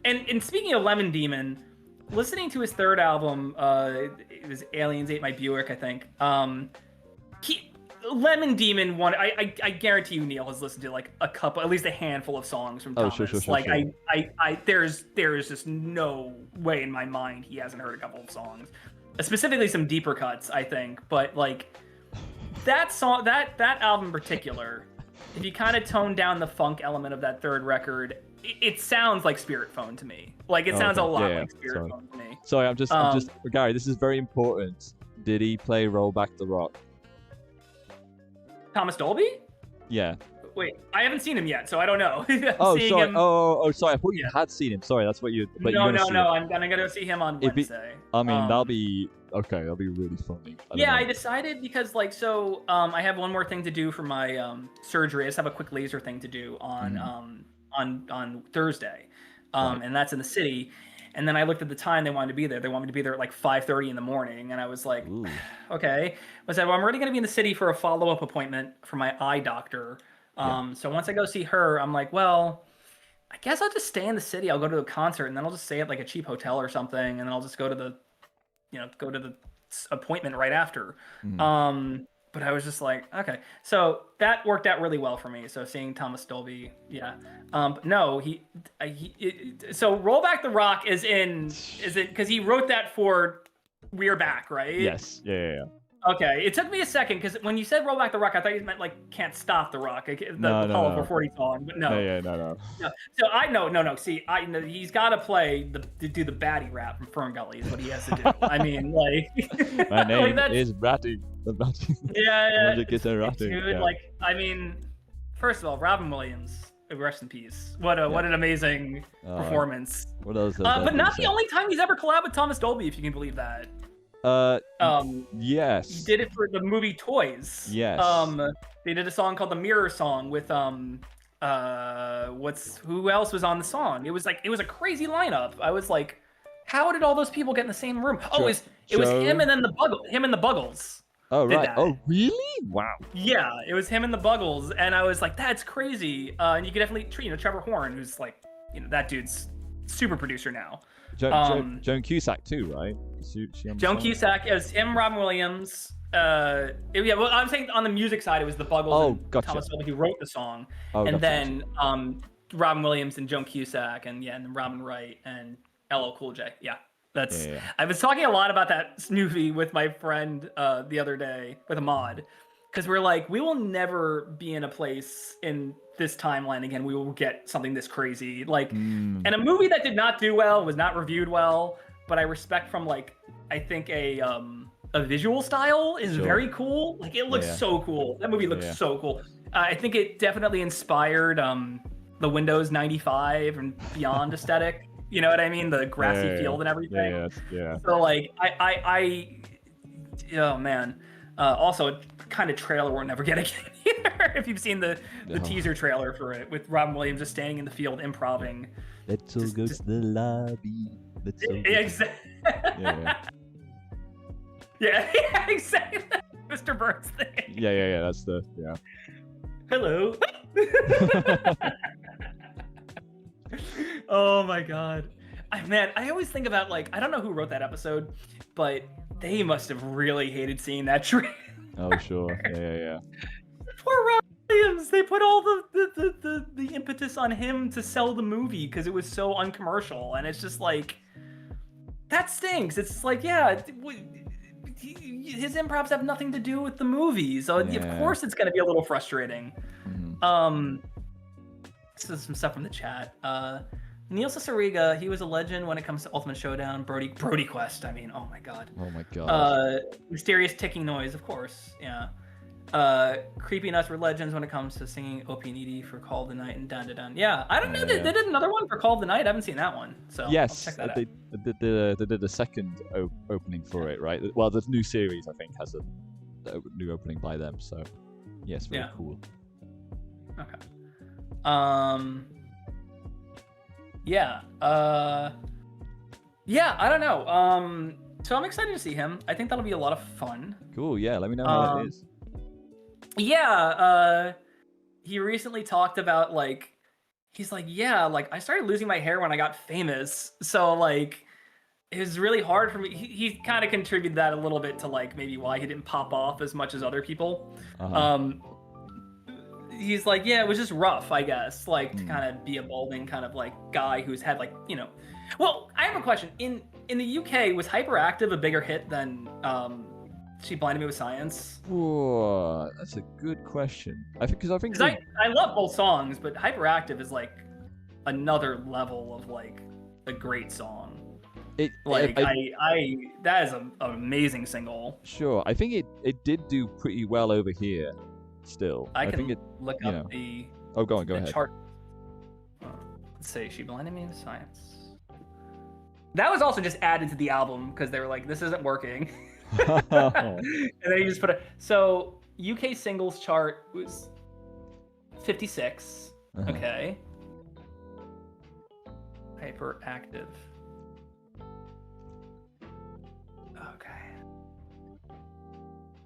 And speaking of Lemon Demon, listening to his third album, it was Aliens Ate My Buick, I think. Lemon Demon one. I guarantee you, Neil has listened to like at least a handful of songs from Thomas. Sure. There's just no way in my mind he hasn't heard a couple of songs, specifically some deeper cuts, I think. But like that song, that album in particular, if you kind of tone down the funk element of that third record, it sounds like Spirit Phone to me. Like it sounds a lot like Spirit Phone to me. Sorry, I'm just Gary. This is very important. Did he play Roll Back the Rock? Thomas Dolby? Yeah. Wait, I haven't seen him yet, so I don't know. Sorry. Oh, sorry. I thought you had seen him. Sorry, that's what you. But no. I'm gonna go see him on Wednesday. That'll be okay. That'll be really funny. I decided because I have one more thing to do for my surgery. I just have a quick laser thing to do on Thursday, and that's in the city. And then I looked at the time they wanted to be there. They wanted me to be there at like 5:30 in the morning. And I was like, okay. I said, well, I'm already going to be in the city for a follow-up appointment for my eye doctor. So once I go see her, I'm like, well, I guess I'll just stay in the city. I'll go to a concert, and then I'll just stay at like a cheap hotel or something, and then I'll just go to the appointment right after. But I was just like, okay, so that worked out really well for me. So seeing Thomas Dolby, yeah. But no, so Roll Back the Rock is it because he wrote that for We're Back, right? Yes. Yeah. Okay, it took me a second because when you said "Roll Back the Rock," I thought you meant like "Can't Stop the Rock," the Apollo 440 song. But no. No. So no. See, I know he's got to do the baddie rap from Fern Gully is what he has to do. I mean, like my name is Ratty. The Ratty. Yeah. Ratty. Dude, yeah. like I mean, first of all, Robin Williams, rest in peace. What an amazing performance. What else? But not the only time he's ever collabed with Thomas Dolby, if you can believe that. Yes. He did it for the movie Toys. Yes. They did a song called the Mirror Song with who else was on the song? It was a crazy lineup. I was like, how did all those people get in the same room? Oh, it was him and then him and the Buggles. Oh right. Oh really? Wow. Yeah, it was him and the Buggles, and I was like, that's crazy. And you could definitely treat Trevor Horn, who's like, that dude's super producer now. Joan Cusack too, right? Joan Cusack, it was him, Robin Williams. Well, I'm saying on the music side, it was the Buggles and gotcha. Thomas Dolby who wrote the song, then Robin Williams and Joan Cusack, and then Robin Wright and LL Cool J. Yeah, that's. Yeah. I was talking a lot about that movie with my friend the other day with Ahmad, because we're like, we will never be in a place in this timeline again. We will get something this crazy, and a movie that did not do well, was not reviewed well, but I respect from I think a visual style is very cool. Like it looks so cool. That movie looks so cool. I think it definitely inspired the Windows 95 and beyond aesthetic. You know what I mean? The grassy field and everything. Yeah. So oh man. Also, a kind of trailer we're never getting either. If you've seen the teaser trailer for it, with Robin Williams just standing in the field improvising. Let's all go to the lobby. Exactly. Yeah, exactly. Mr. Burns thing. Yeah. That's Hello. Oh my god. Man, I always think about I don't know who wrote that episode, but they must have really hated seeing that tree. Oh sure. Yeah. Poor Robin Williams. They put all the impetus on him to sell the movie because it was so uncommercial, and it's just that stinks. It's his improvs have nothing to do with the movie, so of course it's going to be a little frustrating. This is some stuff from the chat. Neil Cicierega, he was a legend when it comes to Ultimate Showdown. Brody Quest, I mean, oh my god. Mysterious ticking noise, of course, yeah. Creepy Nuts were legends when it comes to singing OP and ED for Call of the Night and Dun Dun Dun. Yeah, I don't know. They did another one for Call of the Night. I haven't seen that one, so yes, I'll check that out. They did a second opening for it, right? Well, the new series I think has a new opening by them, so yes, very cool. Okay. Yeah. I don't know. So I'm excited to see him. I think that'll be a lot of fun. Cool. Yeah. Let me know how it is. Yeah. He recently talked about he's like, yeah, I started losing my hair when I got famous. So it was really hard for me. He kind of contributed that a little bit to maybe why he didn't pop off as much as other people. He's like, yeah, it was just rough, I guess, to kind of be a balding kind of guy who's had Well, I have a question. In the UK, was Hyperactive a bigger hit than She Blinded Me with Science? Whoa, that's a good question. I think I love both songs, but Hyperactive is another level of a great song. That is an amazing single. Sure, I think it did do pretty well over here. Still, I can look up the. Oh, go ahead. Chart. Let's see. She Blinded Me with Science. That was also just added to the album because they were like, "This isn't working," and then you just put it. So UK singles chart was 56. Okay. Hyperactive. Okay.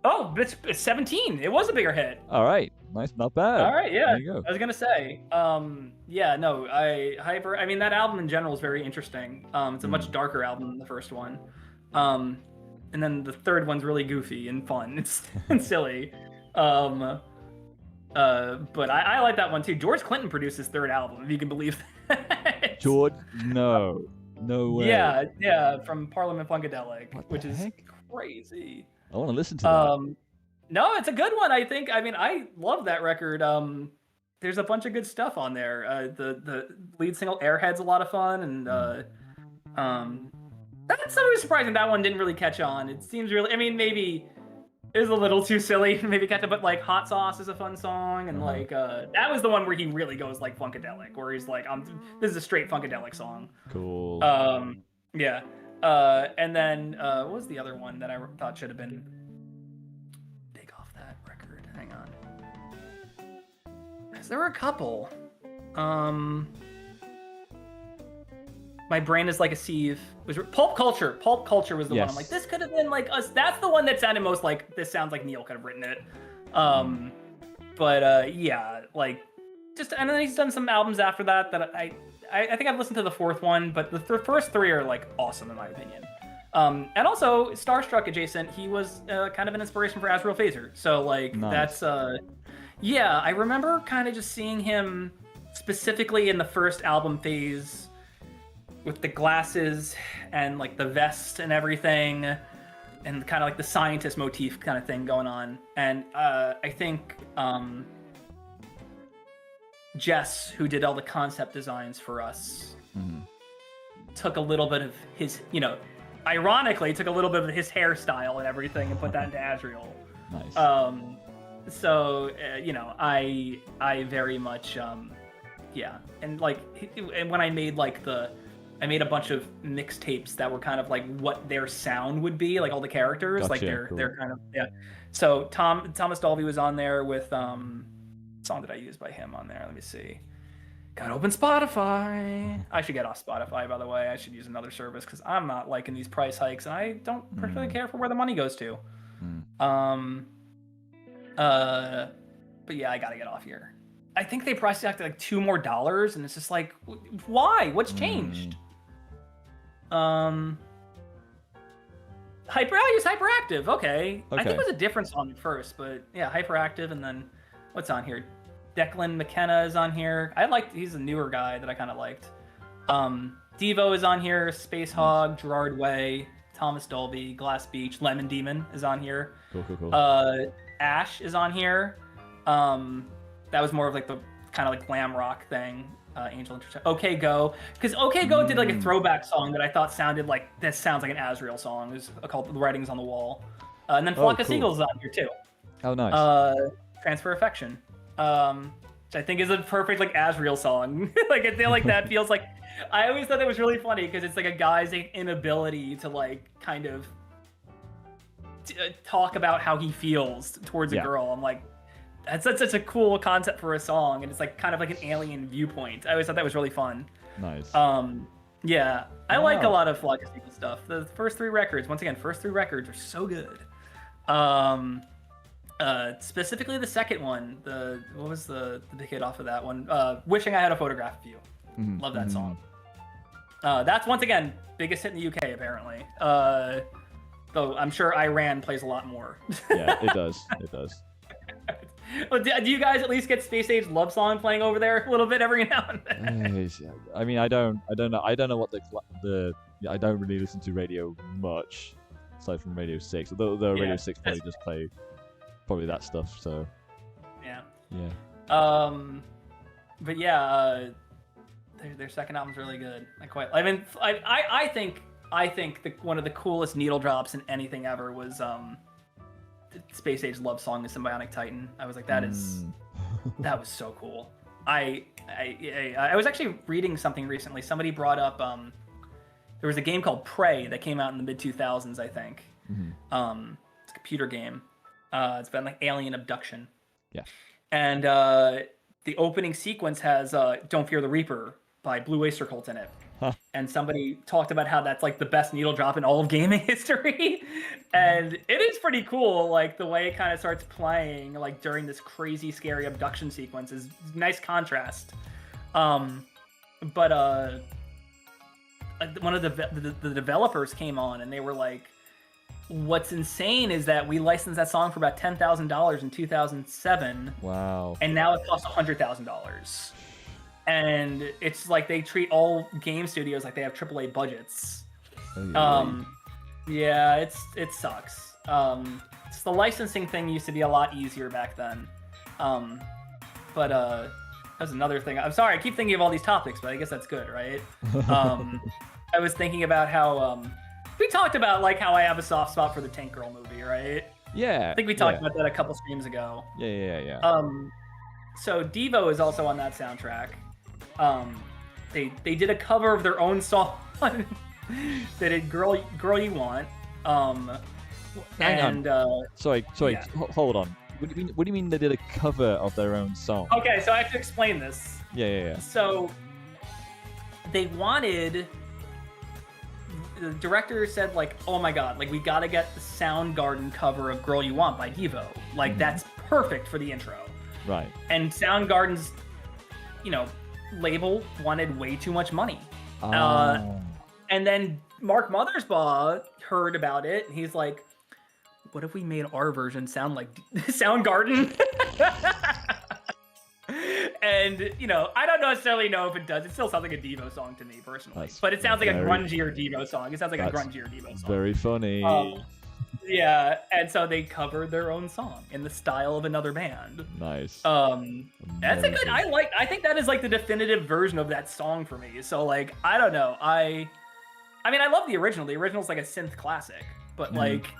Oh, it's 17. It was a bigger hit. All right. Nice, not bad. All right, yeah. There you go. I was gonna say, yeah, no, I mean, that album in general is very interesting. It's a much darker album than the first one, and then the third one's really goofy and fun. It's and silly, but I like that one too. George Clinton produced his third album, if you can believe that. George, no way. Yeah, from Parliament Funkadelic, which is heck? crazy. I want to listen to that. No, it's a good one. I think. I mean, I love that record. There's a bunch of good stuff on there. The lead single "Airhead's" a lot of fun, and that's always surprising. That one didn't really catch on. It seems really. I mean, maybe it was a little too silly. Maybe catch on, but like "Hot Sauce" is a fun song, and like that was the one where he really goes like Funkadelic, where he's like, "This is a straight Funkadelic song." Cool. Yeah. And then what was the other one that I thought should have been big off that record? Hang on. There were a couple. My brain is like a sieve. Was Pulp Culture. Pulp Culture was the one. I'm like, this could have been like us. That's the one that sounded most like this. Sounds like Neil could have written it. But yeah, like just, and then he's done some albums after that I think I've listened to the fourth one, but the first three are like awesome in my opinion. And also Starstruck adjacent, he was kind of an inspiration for Azrael Phaser. So like that's yeah, I remember kind of just seeing him specifically in the first album phase with the glasses and like the vest and everything, and kind of like the scientist motif kind of thing going on. And I think Jess, who did all the concept designs for us, took a little bit of his, ironically took a little bit of his hairstyle and everything and put that into Azrael. Nice. So I very much yeah, and like, and when I made like I made a bunch of mixtapes that were kind of like what their sound would be, like all the characters, gotcha, like cool. they're kind of, yeah. So Thomas Dolby was on there with song that I used by him on there. Let me see. Gotta open Spotify. I should get off Spotify, by the way. I should use another service because I'm not liking these price hikes, and I don't particularly care for where the money goes to. But yeah, I gotta get off here. I think they priced it like $2 more, and it's just like, why? What's changed? I use Hyperactive. Okay. I think it was a different song at first, but yeah, Hyperactive, and then what's on here? Declan McKenna is on here. He's a newer guy that I kind of liked. Devo is on here. Space Hog, Gerard Way, Thomas Dolby, Glass Beach, Lemon Demon is on here. Cool. Ash is on here. That was more of like the kind of like glam rock thing. Angel Interest. OK Go, because OK Go did like a throwback song that I thought sounded like, this sounds like an Azrael song. It was called "The Writings on the Wall." And then Flock of Seagulls is on here too. Oh, nice. Transfer Affection, which I think is a perfect like Azrael song. Like I feel like that feels like, I always thought that was really funny because it's like a guy's inability to like kind of talk about how he feels towards a girl. I'm like, that's such a cool concept for a song, and it's like kind of like an alien viewpoint. I always thought that was really fun. Nice. Yeah, I like a lot of Flock of Seagulls stuff. The first three records, once again, are so good. Specifically the second one, what was the big hit off of that one? Wishing I Had a Photograph of You. Love that song. That's once again biggest hit in the UK apparently. Though I'm sure Iran plays a lot more. Yeah, it does. It does. Well, do you guys at least get Space Age Love Song playing over there a little bit every now and then? I mean, I don't know. I don't know what I don't really listen to radio much, aside from Radio 6. Although Radio 6 probably just play that stuff. So yeah. Yeah. But yeah, their second album's really good. I think one of the coolest needle drops in anything ever was Space Age Love Song, The Symbiotic Titan. I was like, that was so cool. I was actually reading something recently. Somebody brought up there was a game called Prey that came out in the mid 2000s, I think. It's a computer game. It's been like alien abduction. Yeah. And the opening sequence has "Don't Fear the Reaper" by Blue Oyster Cult in it. and somebody talked about how that's like the best needle drop in all of gaming history. And it is pretty cool, like the way it kind of starts playing like during this crazy scary abduction sequence is nice contrast. But one of the developers came on and they were like, what's insane is that we licensed that song for about $10,000 in 2007. Wow. And now it costs $100,000. And it's like they treat all game studios like they have AAA budgets. Yeah, it sucks. It's the licensing thing used to be a lot easier back then. But that was another thing. I'm sorry, I keep thinking of all these topics, but I guess that's good, right? I was thinking about how we talked about like how I have a soft spot for the Tank Girl movie, right? Yeah. I think we talked about that a couple streams ago. Yeah. So Devo is also on that soundtrack. They did a cover of their own song. They did "Girl You Want." Hang on. Sorry. Yeah. Hold on. What do you mean they did a cover of their own song? Okay, so I have to explain this. Yeah. So they wanted. The director said like, "Oh my god, like we gotta get the Soundgarden cover of "Girl You Want" by Devo. Like that's perfect for the intro." Right. And Soundgarden's, label wanted way too much money. And then Mark Mothersbaugh heard about it, and he's like, what if we made our version sound like Soundgarden? And, I don't necessarily know if it does. It still sounds like a Devo song to me, personally. But it sounds like a grungier Devo song. It sounds like a grungier Devo song. Very funny. Yeah, and so they covered their own song in the style of another band. Nice. That's a good. I think that is like the definitive version of that song for me. So like, I don't know. I mean, I love the original. The original's like a synth classic, but like,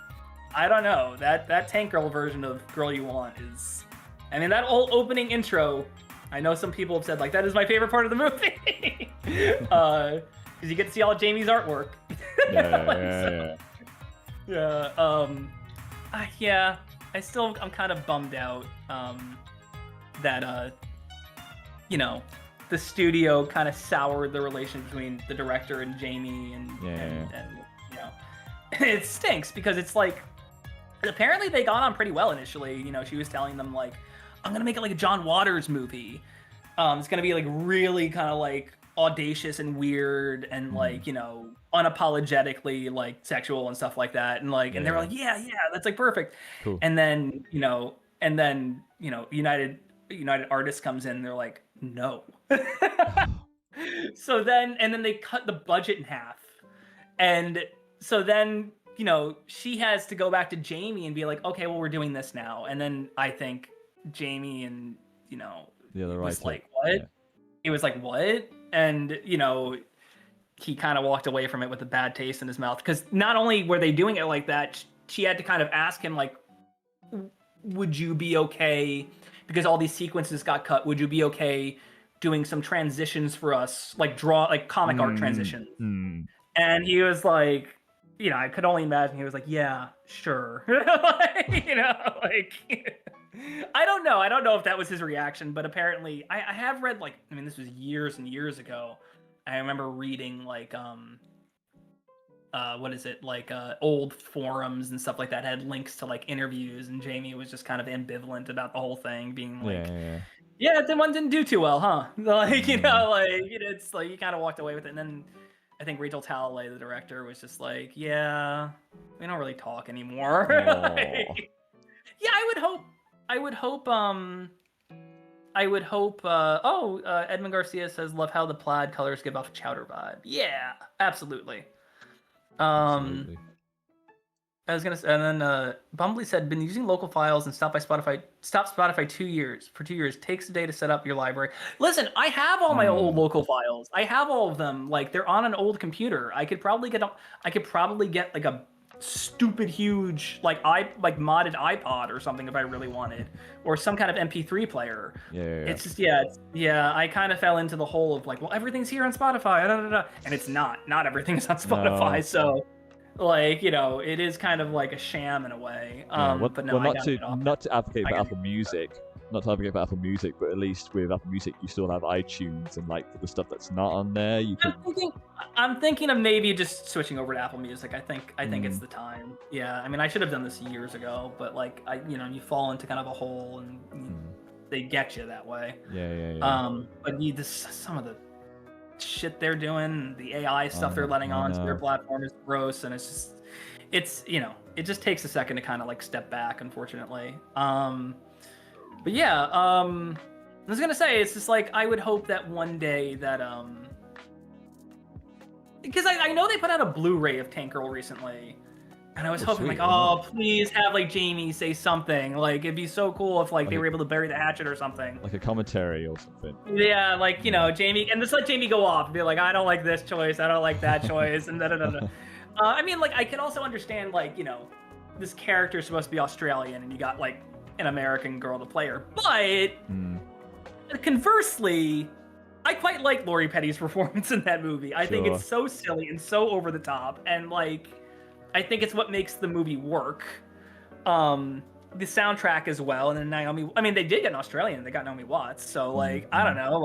I don't know. That Tank Girl version of "Girl You Want" is. I mean, that whole opening intro. I know some people have said like that is my favorite part of the movie. Because you get to see all of Jamie's artwork. Yeah. Yeah. I'm kind of bummed out that the studio kind of soured the relation between the director and Jamie and it stinks because it's like apparently they got on pretty well initially. She was telling them like, I'm gonna make it like a John Waters movie. It's gonna be like really kind of like audacious and weird and like unapologetically like sexual and stuff like that, and like and they were like yeah that's like perfect. Cool. And then United Artists comes in and they're like no. So then they cut the budget in half, and so then she has to go back to Jamie and be like, okay, well we're doing this now. And then I think Jamie and was like what? Yeah. He was like what? And he kind of walked away from it with a bad taste in his mouth, because not only were they doing it like that, she had to kind of ask him like, would you be okay, because all these sequences got cut, would you be okay doing some transitions for us, like comic art transitions? And he was like, I could only imagine he was like, yeah, sure. I don't know if that was his reaction, but apparently I have read this was years and years ago. I remember reading old forums and stuff like that had links to like interviews, and Jamie was just kind of ambivalent about the whole thing, being like, yeah, that one didn't do too well, huh? It's like you kind of walked away with it. And then I think Rachel Talalay, the director, was just like, yeah, we don't really talk anymore. Yeah, I would hope Edmund Garcia says, love how the plaid colors give off a Chowder vibe. Yeah, absolutely. Absolutely. I was gonna say, and then Bumbly said, been using local files and stopped Spotify 2 years. For 2 years, takes a day to set up your library. Listen, I have all my old local files. I have all of them. Like they're on an old computer. I could probably get like a stupid huge modded iPod or something if I really wanted, or some kind of MP3 player. It's just I kind of fell into the hole of like, well, everything's here on Spotify, and it's not everything is on Spotify. No. So it is kind of like a sham in a way. But no, not to advocate for Apple Music, not to advocate for Apple Music, but at least with Apple Music, you still have iTunes, and like for the stuff that's not on there, you can. I'm thinking of maybe just switching over to Apple Music. I think it's the time. Yeah, I mean, I should have done this years ago, but like you fall into kind of a hole, and they get you that way. Yeah. But some of the shit they're doing, the AI stuff they're letting onto their platform is gross, and it's it just takes a second to kind of like step back, unfortunately. But yeah, I was gonna say, it's just like, I would hope that one day that because I know they put out a Blu-ray of Tank Girl recently, and I was hoping sweet. Please have like Jamie say something. Like, it'd be so cool if like they were able to bury the hatchet or something. Like a commentary or something. Yeah, like Jamie, and just let Jamie go off and be like, I don't like this choice, I don't like that choice, and da. I mean, like, I can also understand, like, this character is supposed to be Australian, and you got like an American girl to play her, but conversely, I quite like Lori Petty's performance in that movie. I think it's so silly and so over the top, and like, I think it's what makes the movie work. The soundtrack as well, and then Naomi. I mean, they did get an Australian. They got Naomi Watts, so like, I don't know,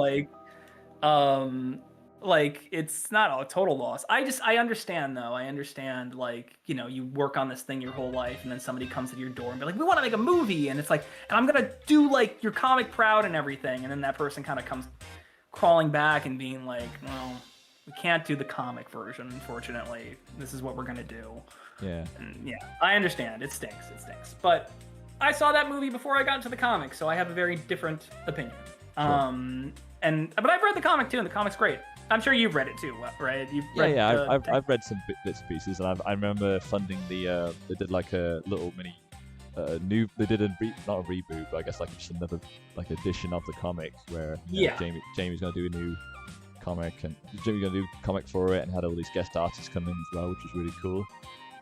like it's not a total loss. I understand though. I understand, like, you work on this thing your whole life, and then somebody comes to your door and be like, we want to make a movie, and it's like, and I'm gonna do like your comic proud and everything, and then that person kind of comes crawling back and being like, well, we can't do the comic version, unfortunately. This is what we're gonna do. Yeah. And yeah, I understand. It stinks. But I saw that movie before I got into the comics, so I have a very different opinion. Sure. But I've read the comic too, and the comic's great. I'm sure you've read it too, right? You've read I've read some bits and pieces, and I remember funding the they did like a little mini they did not a reboot, but I guess like just another like edition of the comic where Jamie's gonna do a new comic, and Jamie's gonna do a comic for it, and had all these guest artists come in as well, which is really cool.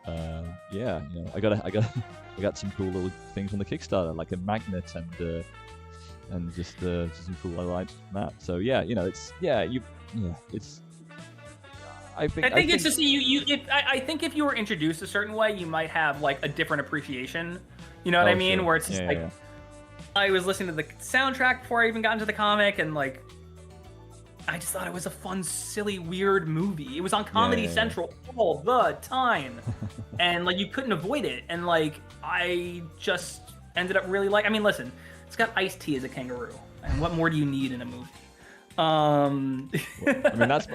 I got some cool little things on the Kickstarter, like a magnet and just some cool highlights from that. So I think it's just I think if you were introduced a certain way, you might have like a different appreciation. You know what I mean? Sure. Where it's just I was listening to the soundtrack before I even got into the comic, and like, I just thought it was a fun, silly, weird movie. It was on Comedy Central all the time, and like, you couldn't avoid it. And like, I just ended up really I mean, listen, it's got Ice-T as a kangaroo, and what more do you need in a movie? I mean,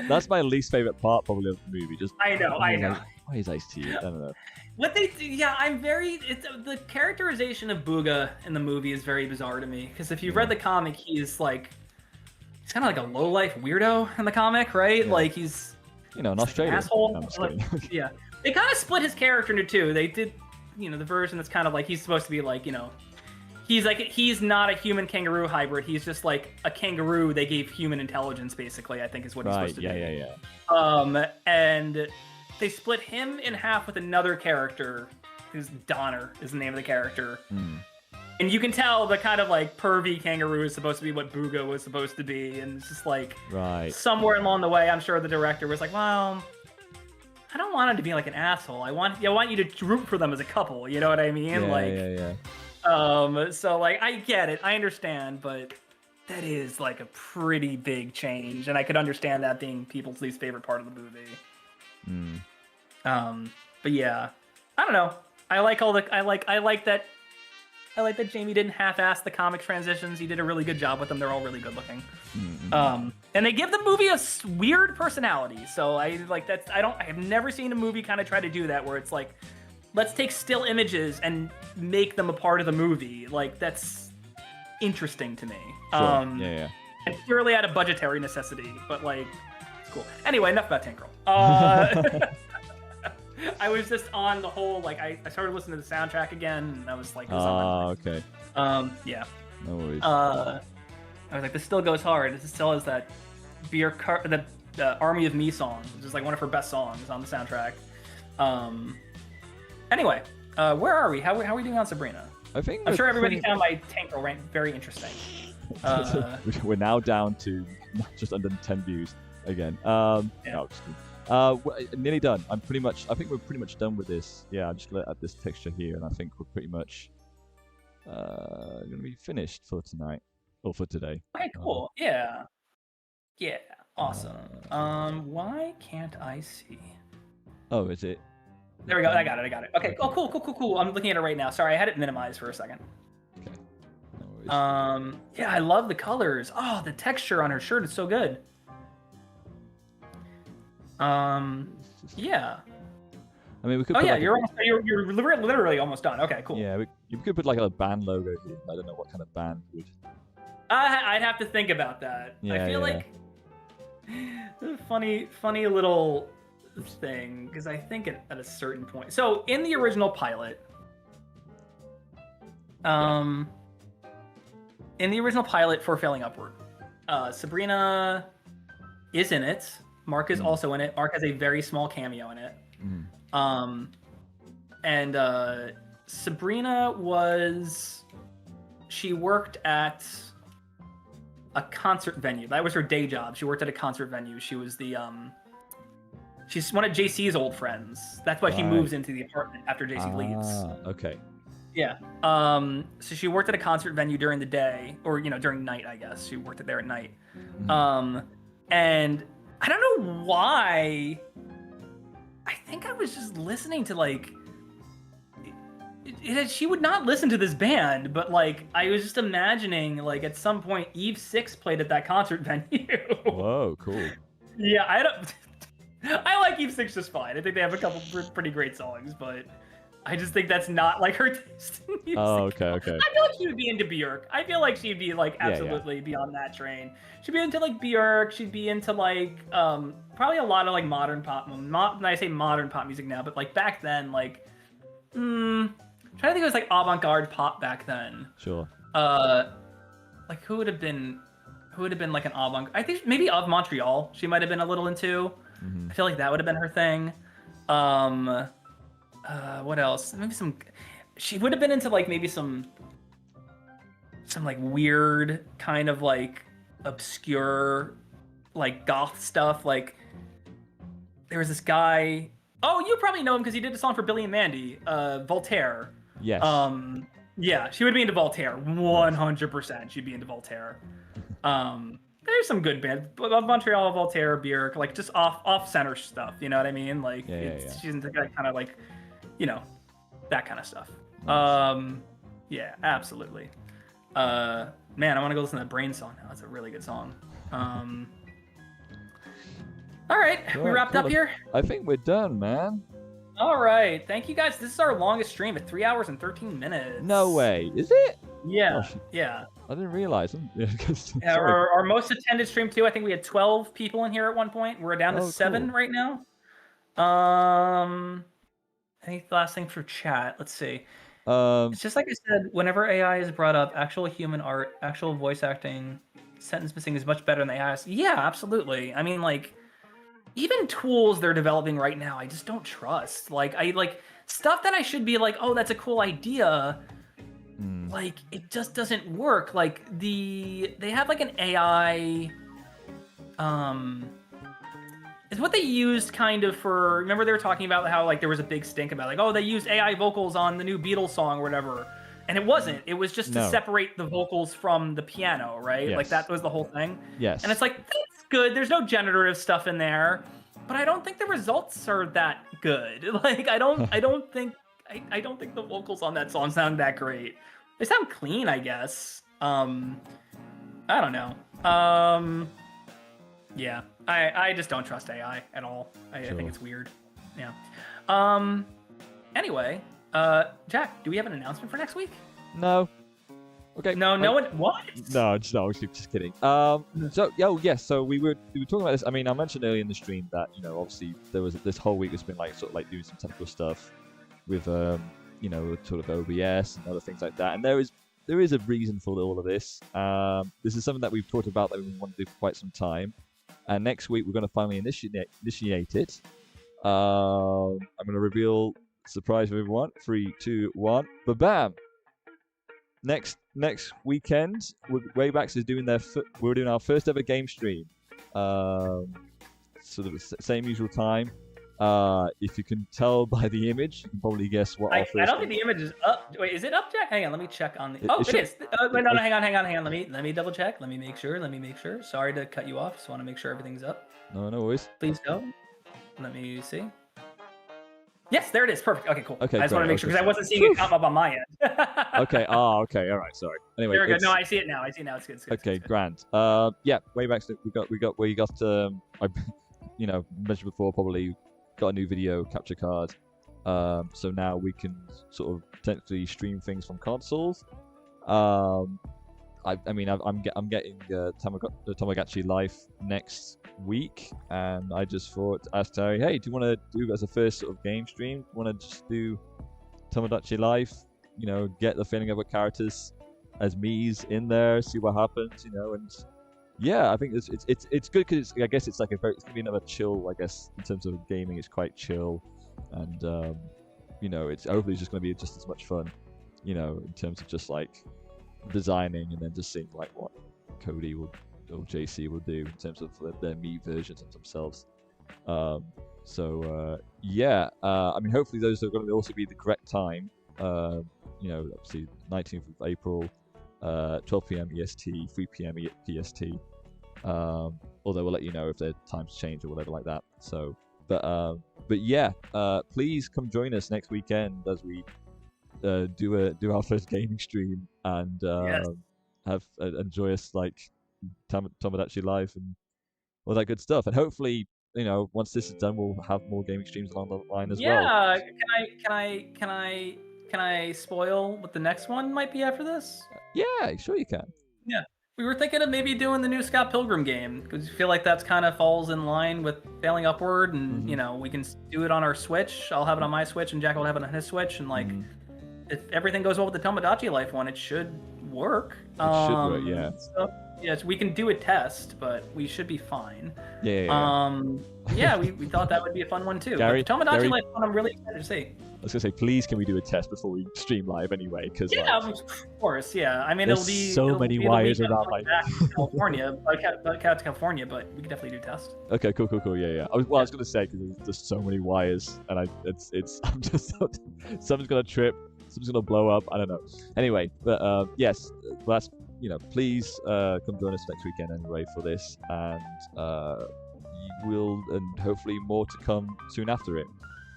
that's my least favorite part probably of the movie. Just I know. Why is Ice-T? I don't know. What they do, the characterization of Booga in the movie is very bizarre to me, because if you've read the comic, he's kind of like a low-life weirdo in the comic, right? Yeah. Like, he's an Australian asshole. Yeah, they kind of split his character into two. They did, the version that's kind of like, he's supposed to be like, he's not a human kangaroo hybrid. He's just like a kangaroo they gave human intelligence, basically, I think is what he's supposed to be. Yeah. And they split him in half with another character, who's Donner is the name of the character. And you can tell the kind of like pervy kangaroo is supposed to be what Booga was supposed to be, and it's just like, somewhere along the way, I'm sure the director was like, well, I don't want him to be like an asshole. I want you to root for them as a couple. You know what I mean? So like, I get it, I understand, but that is like a pretty big change, and I could understand that being people's least favorite part of the movie. But yeah, I don't know. I like that Jamie didn't half-ass the comic transitions. He did a really good job with them. They're all really good looking. And they give the movie a weird personality. So I like that. I have never seen a movie kind of try to do that, where it's like, let's take still images and make them a part of the movie. Like, that's interesting to me. Sure. And purely out of budgetary necessity, but like, it's cool. Anyway, enough about Tank Girl. I was just on the whole, like, I started listening to the soundtrack again, and I was like, okay. Yeah. No worries. I was like, this still goes hard. This still has that the Army of Me song, which is like one of her best songs on the soundtrack. Anyway, where are we? How are we doing on Sabrina? I'm sure everybody found my Tank Girl rant very interesting. We're now down to just under 10 views again. No, just nearly done. I think we're pretty much done with this. Yeah, I'm just gonna add this texture here, and I think we're pretty much going to be finished for tonight or for today. Okay, cool. Yeah. Awesome. Why can't I see? Oh, is it? There we go. I got it. Okay. Oh, cool. I'm looking at it right now. Sorry, I had it minimized for a second. Okay. No worries. Yeah, I love the colors. Oh, the texture on her shirt is so good. Yeah. I mean, we could. Oh put yeah, like you're literally almost done. Okay, cool. Yeah, you could put like a band logo here. I don't know what kind of band would. I'd have to think about that. Yeah, I feel like funny little thing because I think at a certain point. So in the original pilot, for Failing Upward, Sabrina is in it. Marc is also in it. Marc has a very small cameo in it. And Sabrina she worked at a concert venue. That was her day job. She worked at a concert venue. She was she's one of JC's old friends. That's why she moves into the apartment after JC leaves. Okay. Yeah. So she worked at a concert venue during the day, or during night, I guess. She worked there at night. And I don't know why. I think I was just listening to she would not listen to this band, but I was just imagining at some point Eve 6 played at that concert venue. Whoa, cool. Yeah, I like Eve 6 just fine. I think they have a couple pretty great songs, but I just think that's not her taste in music. Oh, okay. I feel like she would be into Björk. I feel like she'd be absolutely be on that train. She'd be into Björk. She'd be into probably a lot of modern pop. Not when I say modern pop music now, but back then, I'm trying to think it was avant-garde pop back then. Sure. Who would have been an avant? I think maybe Of Montreal. She might have been a little into. I feel like that would have been her thing. What else? Maybe she would have been into maybe some weird kind of obscure goth stuff. There was this guy. Oh, you probably know him because he did a song for Billy and Mandy. Voltaire. Yes. Yeah, she would be into Voltaire. 100%. She'd be into Voltaire. There's some good bands. Montreal, Voltaire, Björk, just off center stuff. You know what I mean? She's into that kind of that kind of stuff. Nice. Yeah, absolutely. Man, I want to go listen to that Brain song now. That's a really good song. All right, we wrapped up here. I think we're done, man. All right, thank you guys. This is our longest stream at 3 hours and 13 minutes. No way, is it? Yeah, Gosh, yeah. I didn't realize. Our most attended stream too. I think we had 12 people in here at one point. We're down to 7 right now. Any last thing for chat? Let's see. It's just like I said. Whenever AI is brought up, actual human art, actual voice acting, sentence missing is much better than AI. Yeah, absolutely. I mean, even tools they're developing right now, I just don't trust. Stuff that I should be oh, that's a cool idea. It just doesn't work. They have an AI. It's what they used kind of for. Remember they were talking about how there was a big stink about oh, they used AI vocals on the new Beatles song or whatever, and it wasn't. It was just to separate the vocals from the piano, right? Yes. That was the whole thing. Yes. And it's that's good. There's no generative stuff in there, but I don't think the results are that good. I don't think the vocals on that song sound that great. They sound clean, I guess. I don't know. Yeah, I just don't trust AI at all. I think it's weird. Yeah. Anyway, Jack, do we have an announcement for next week? No. Okay. No one. What? No, I was just kidding. So we were talking about this. I mean, I mentioned earlier in the stream that obviously there was this whole week has been doing some technical stuff with sort of OBS and other things like that. And there is a reason for all of this. This is something that we've talked about that we want to do for quite some time. And next week we're going to finally initiate it. I'm going to reveal surprise for everyone. 3, 2, 1, ba-bam! Next weekend, Waybacks is doing we're doing our first ever game stream. Sort of the same usual time. If you can tell by the image, you can probably guess what our first. I don't think the image is up. Wait, is it up, Jack? Hang on, let me check on the. It It should- is. Wait, no, hang on. Let me double check. Let me make sure. Sorry to cut you off. Just want to make sure everything's up. No worries. Please go. Let me see. Yes, there it is. Perfect. Okay, cool. Okay, I just want to great. make sure because I wasn't seeing it come up on my end. Okay. Okay. All right. Sorry. Anyway. There we go. it's- No, I see it now. It's good. It's good. Okay, It's good. grand. Yeah, way back. We got. I, mentioned before. Probably got a new video capture card. So now we can sort of potentially stream things from consoles. I'm getting Tamagotchi Life next week, and I just thought, asked Terry, hey, do you want to do as a first sort of game stream? Want to just do Tamagotchi Life? Get the feeling of what characters as me's in there, see what happens, and yeah, I think it's good because I guess it's like it's gonna be another chill, I guess, in terms of gaming. It's quite chill, and it's hopefully just gonna be just as much fun, in terms of just like designing and then just seeing like what Cody or JC will do in terms of their me versions of themselves. Yeah, I mean, hopefully those are going to also be the correct time. Obviously 19th of April. 12 p.m. EST, 3 p.m. PST. Although we'll let you know if their times change or whatever like that. So, but yeah, please come join us next weekend as we do our first gaming stream and have enjoy us like Tomodachi Live and all that good stuff. And hopefully, once this is done, we'll have more gaming streams along the line as well. Yeah, can I spoil what the next one might be after this? Yeah, sure you can. Yeah, we were thinking of maybe doing the new Scott Pilgrim game because we feel like that's kind of falls in line with Failing Upward, and we can do it on our Switch. I'll have it on my Switch, and Jack will have it on his Switch, and like if everything goes well with the Tomodachi Life one, it should work. It should work, yeah. So, yes, we can do a test, but we should be fine. Yeah. We thought that would be a fun one too. Gary, but the Tomodachi Life one, I'm really excited to see. I was gonna say, please, can we do a test before we stream live anyway? Because of course, yeah. I mean, there's it'll be many wires around like California, out to California, but we can definitely do test. Okay, cool. Yeah. I was gonna say because there's just so many wires, and I'm just something's gonna trip, something's gonna blow up. I don't know. Anyway, but yes, that's please come join us next weekend anyway for this, and and hopefully more to come soon after it.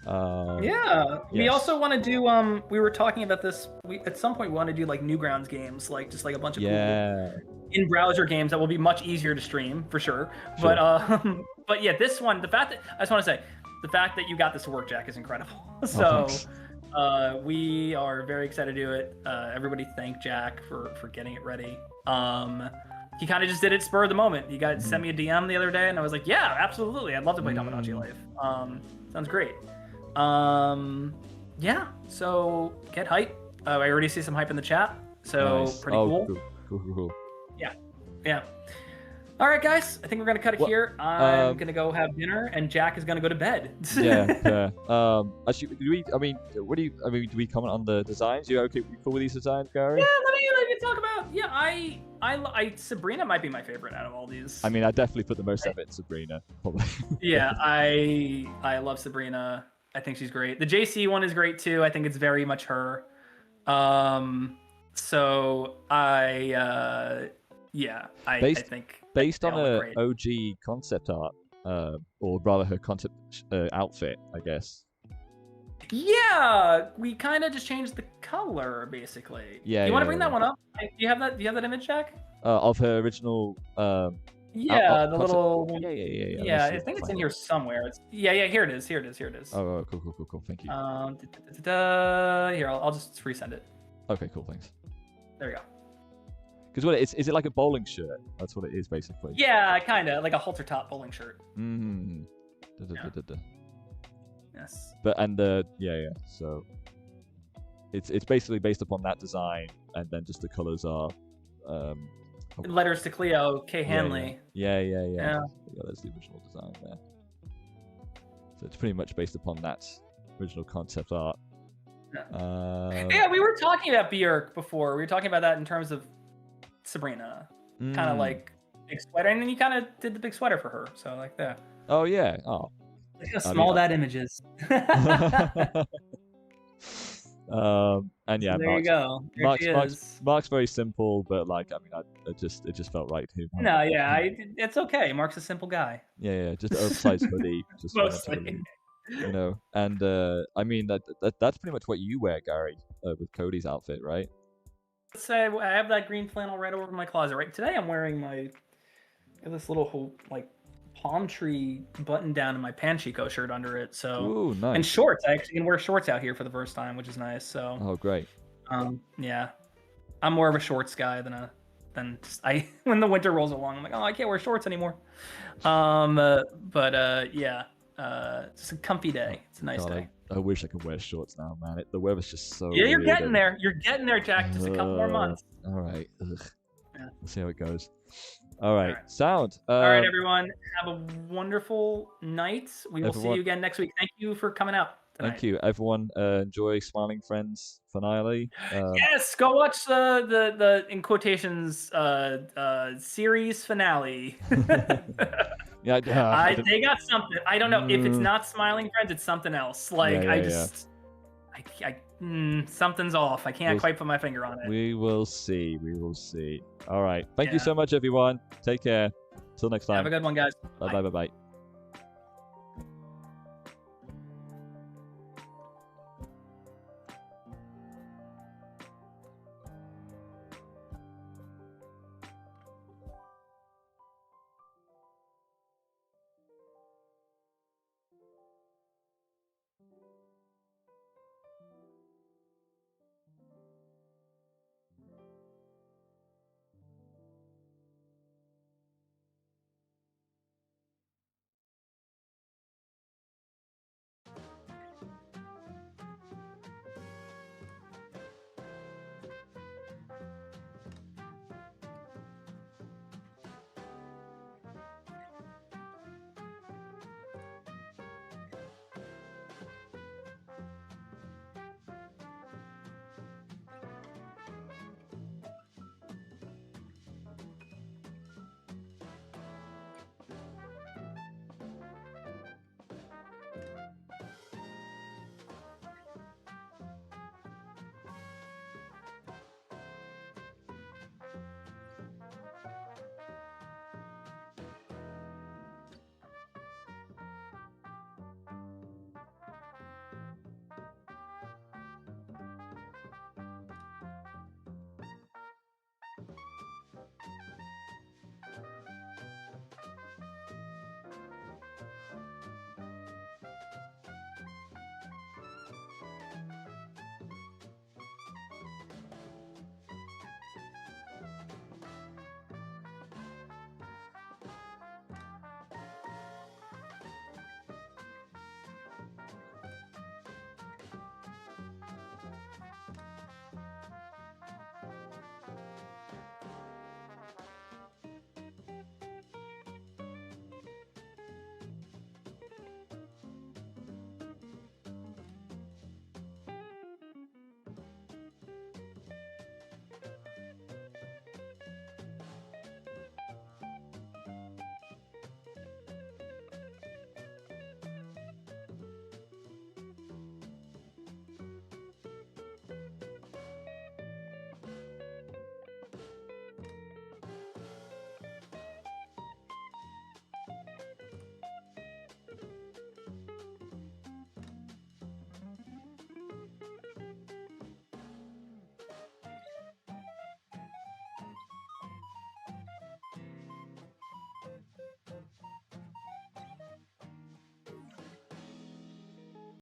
We also want to do we were talking about this, at some point we want to do like Newgrounds games, like just like a bunch of cool in-browser games that will be much easier to stream for sure. But yeah, this one, I just want to say the fact that you got this to work, Jack, is incredible. So we are very excited to do it. Everybody thank Jack for getting it ready. He kind of just did it spur of the moment. He sent me a DM the other day, and I was like, yeah, absolutely, I'd love to play Tomodachi Life. Sounds great. Yeah, so get hype. I already see some hype in the chat, so nice. Pretty cool. Cool. Yeah. All right, guys, I think we're gonna cut it here. I'm gonna go have dinner, and Jack is gonna go to bed. Yeah. Actually, do we comment on the designs? You okay? You cool with these designs, Gary? Yeah, let me talk about. Yeah, I Sabrina might be my favorite out of all these. I mean, I definitely put the most effort in Sabrina, probably. Yeah, I love Sabrina. I think she's great. The JC one is great too. I think it's very much her. So I think based on her OG concept art, or rather her concept outfit, I guess. Yeah, we kind of just changed the color, basically. Yeah. You want to bring that one up? Do you have that? Do you have that image, Jack? Of her original. Yeah, the little. Yeah. Yeah, I think it's in here somewhere. Yeah. Here it is. Oh, cool. Thank you. Here, I'll just resend it. Okay, cool. Thanks. There we go. Because what is it like a bowling shirt? That's what it is basically. Yeah, kind of like a halter top bowling shirt. Yes. But so it's basically based upon that design, and then just the colors are letters to Cleo K. Hanley. Yeah. That's the original design there. So it's pretty much based upon that original concept art. Yeah, we were talking about Björk before. We were talking about that in terms of Sabrina, kind of like big sweater, and then you kind of did the big sweater for her. So like that. Oh yeah. Oh. Look how small that image is. And yeah, so there you go. There she is. Mark's very simple, but like, I mean, it just felt right to. No, yeah, it's okay. Mark's a simple guy. Yeah, just an oversized hoodie, just Mostly. you know. And I mean that's pretty much what you wear, Gary, with Cody's outfit, right? Let's say I have that green flannel right over my closet. Right today, I'm wearing this little like palm tree button down and my Panchico shirt under it. So ooh, nice. And shorts. I actually can wear shorts out here for the first time, which is nice. So oh, great. Yeah, I'm more of a shorts guy than just when the winter rolls along, I'm like, oh, I can't wear shorts anymore. Yeah, it's a comfy day. It's a nice day. I wish I could wear shorts now, man. The weather's just so. Yeah, you're getting there. You're getting there, Jack. Just a couple more months. All right. Yeah. We'll see how it goes. All right. Sound. All right, everyone. Have a wonderful night. We will see you again next week. Thank you for coming out tonight. Thank you, everyone. Enjoy Smiling Friends finale. Yes, go watch the in quotations series finale. Yeah, they got something. I don't know if it's not Smiling Friends. It's something else. Like something's off. I can't quite put my finger on it. We will see. We will see. All right. Thank you so much, everyone. Take care. Till next time. Have a good one, guys. Bye. Bye.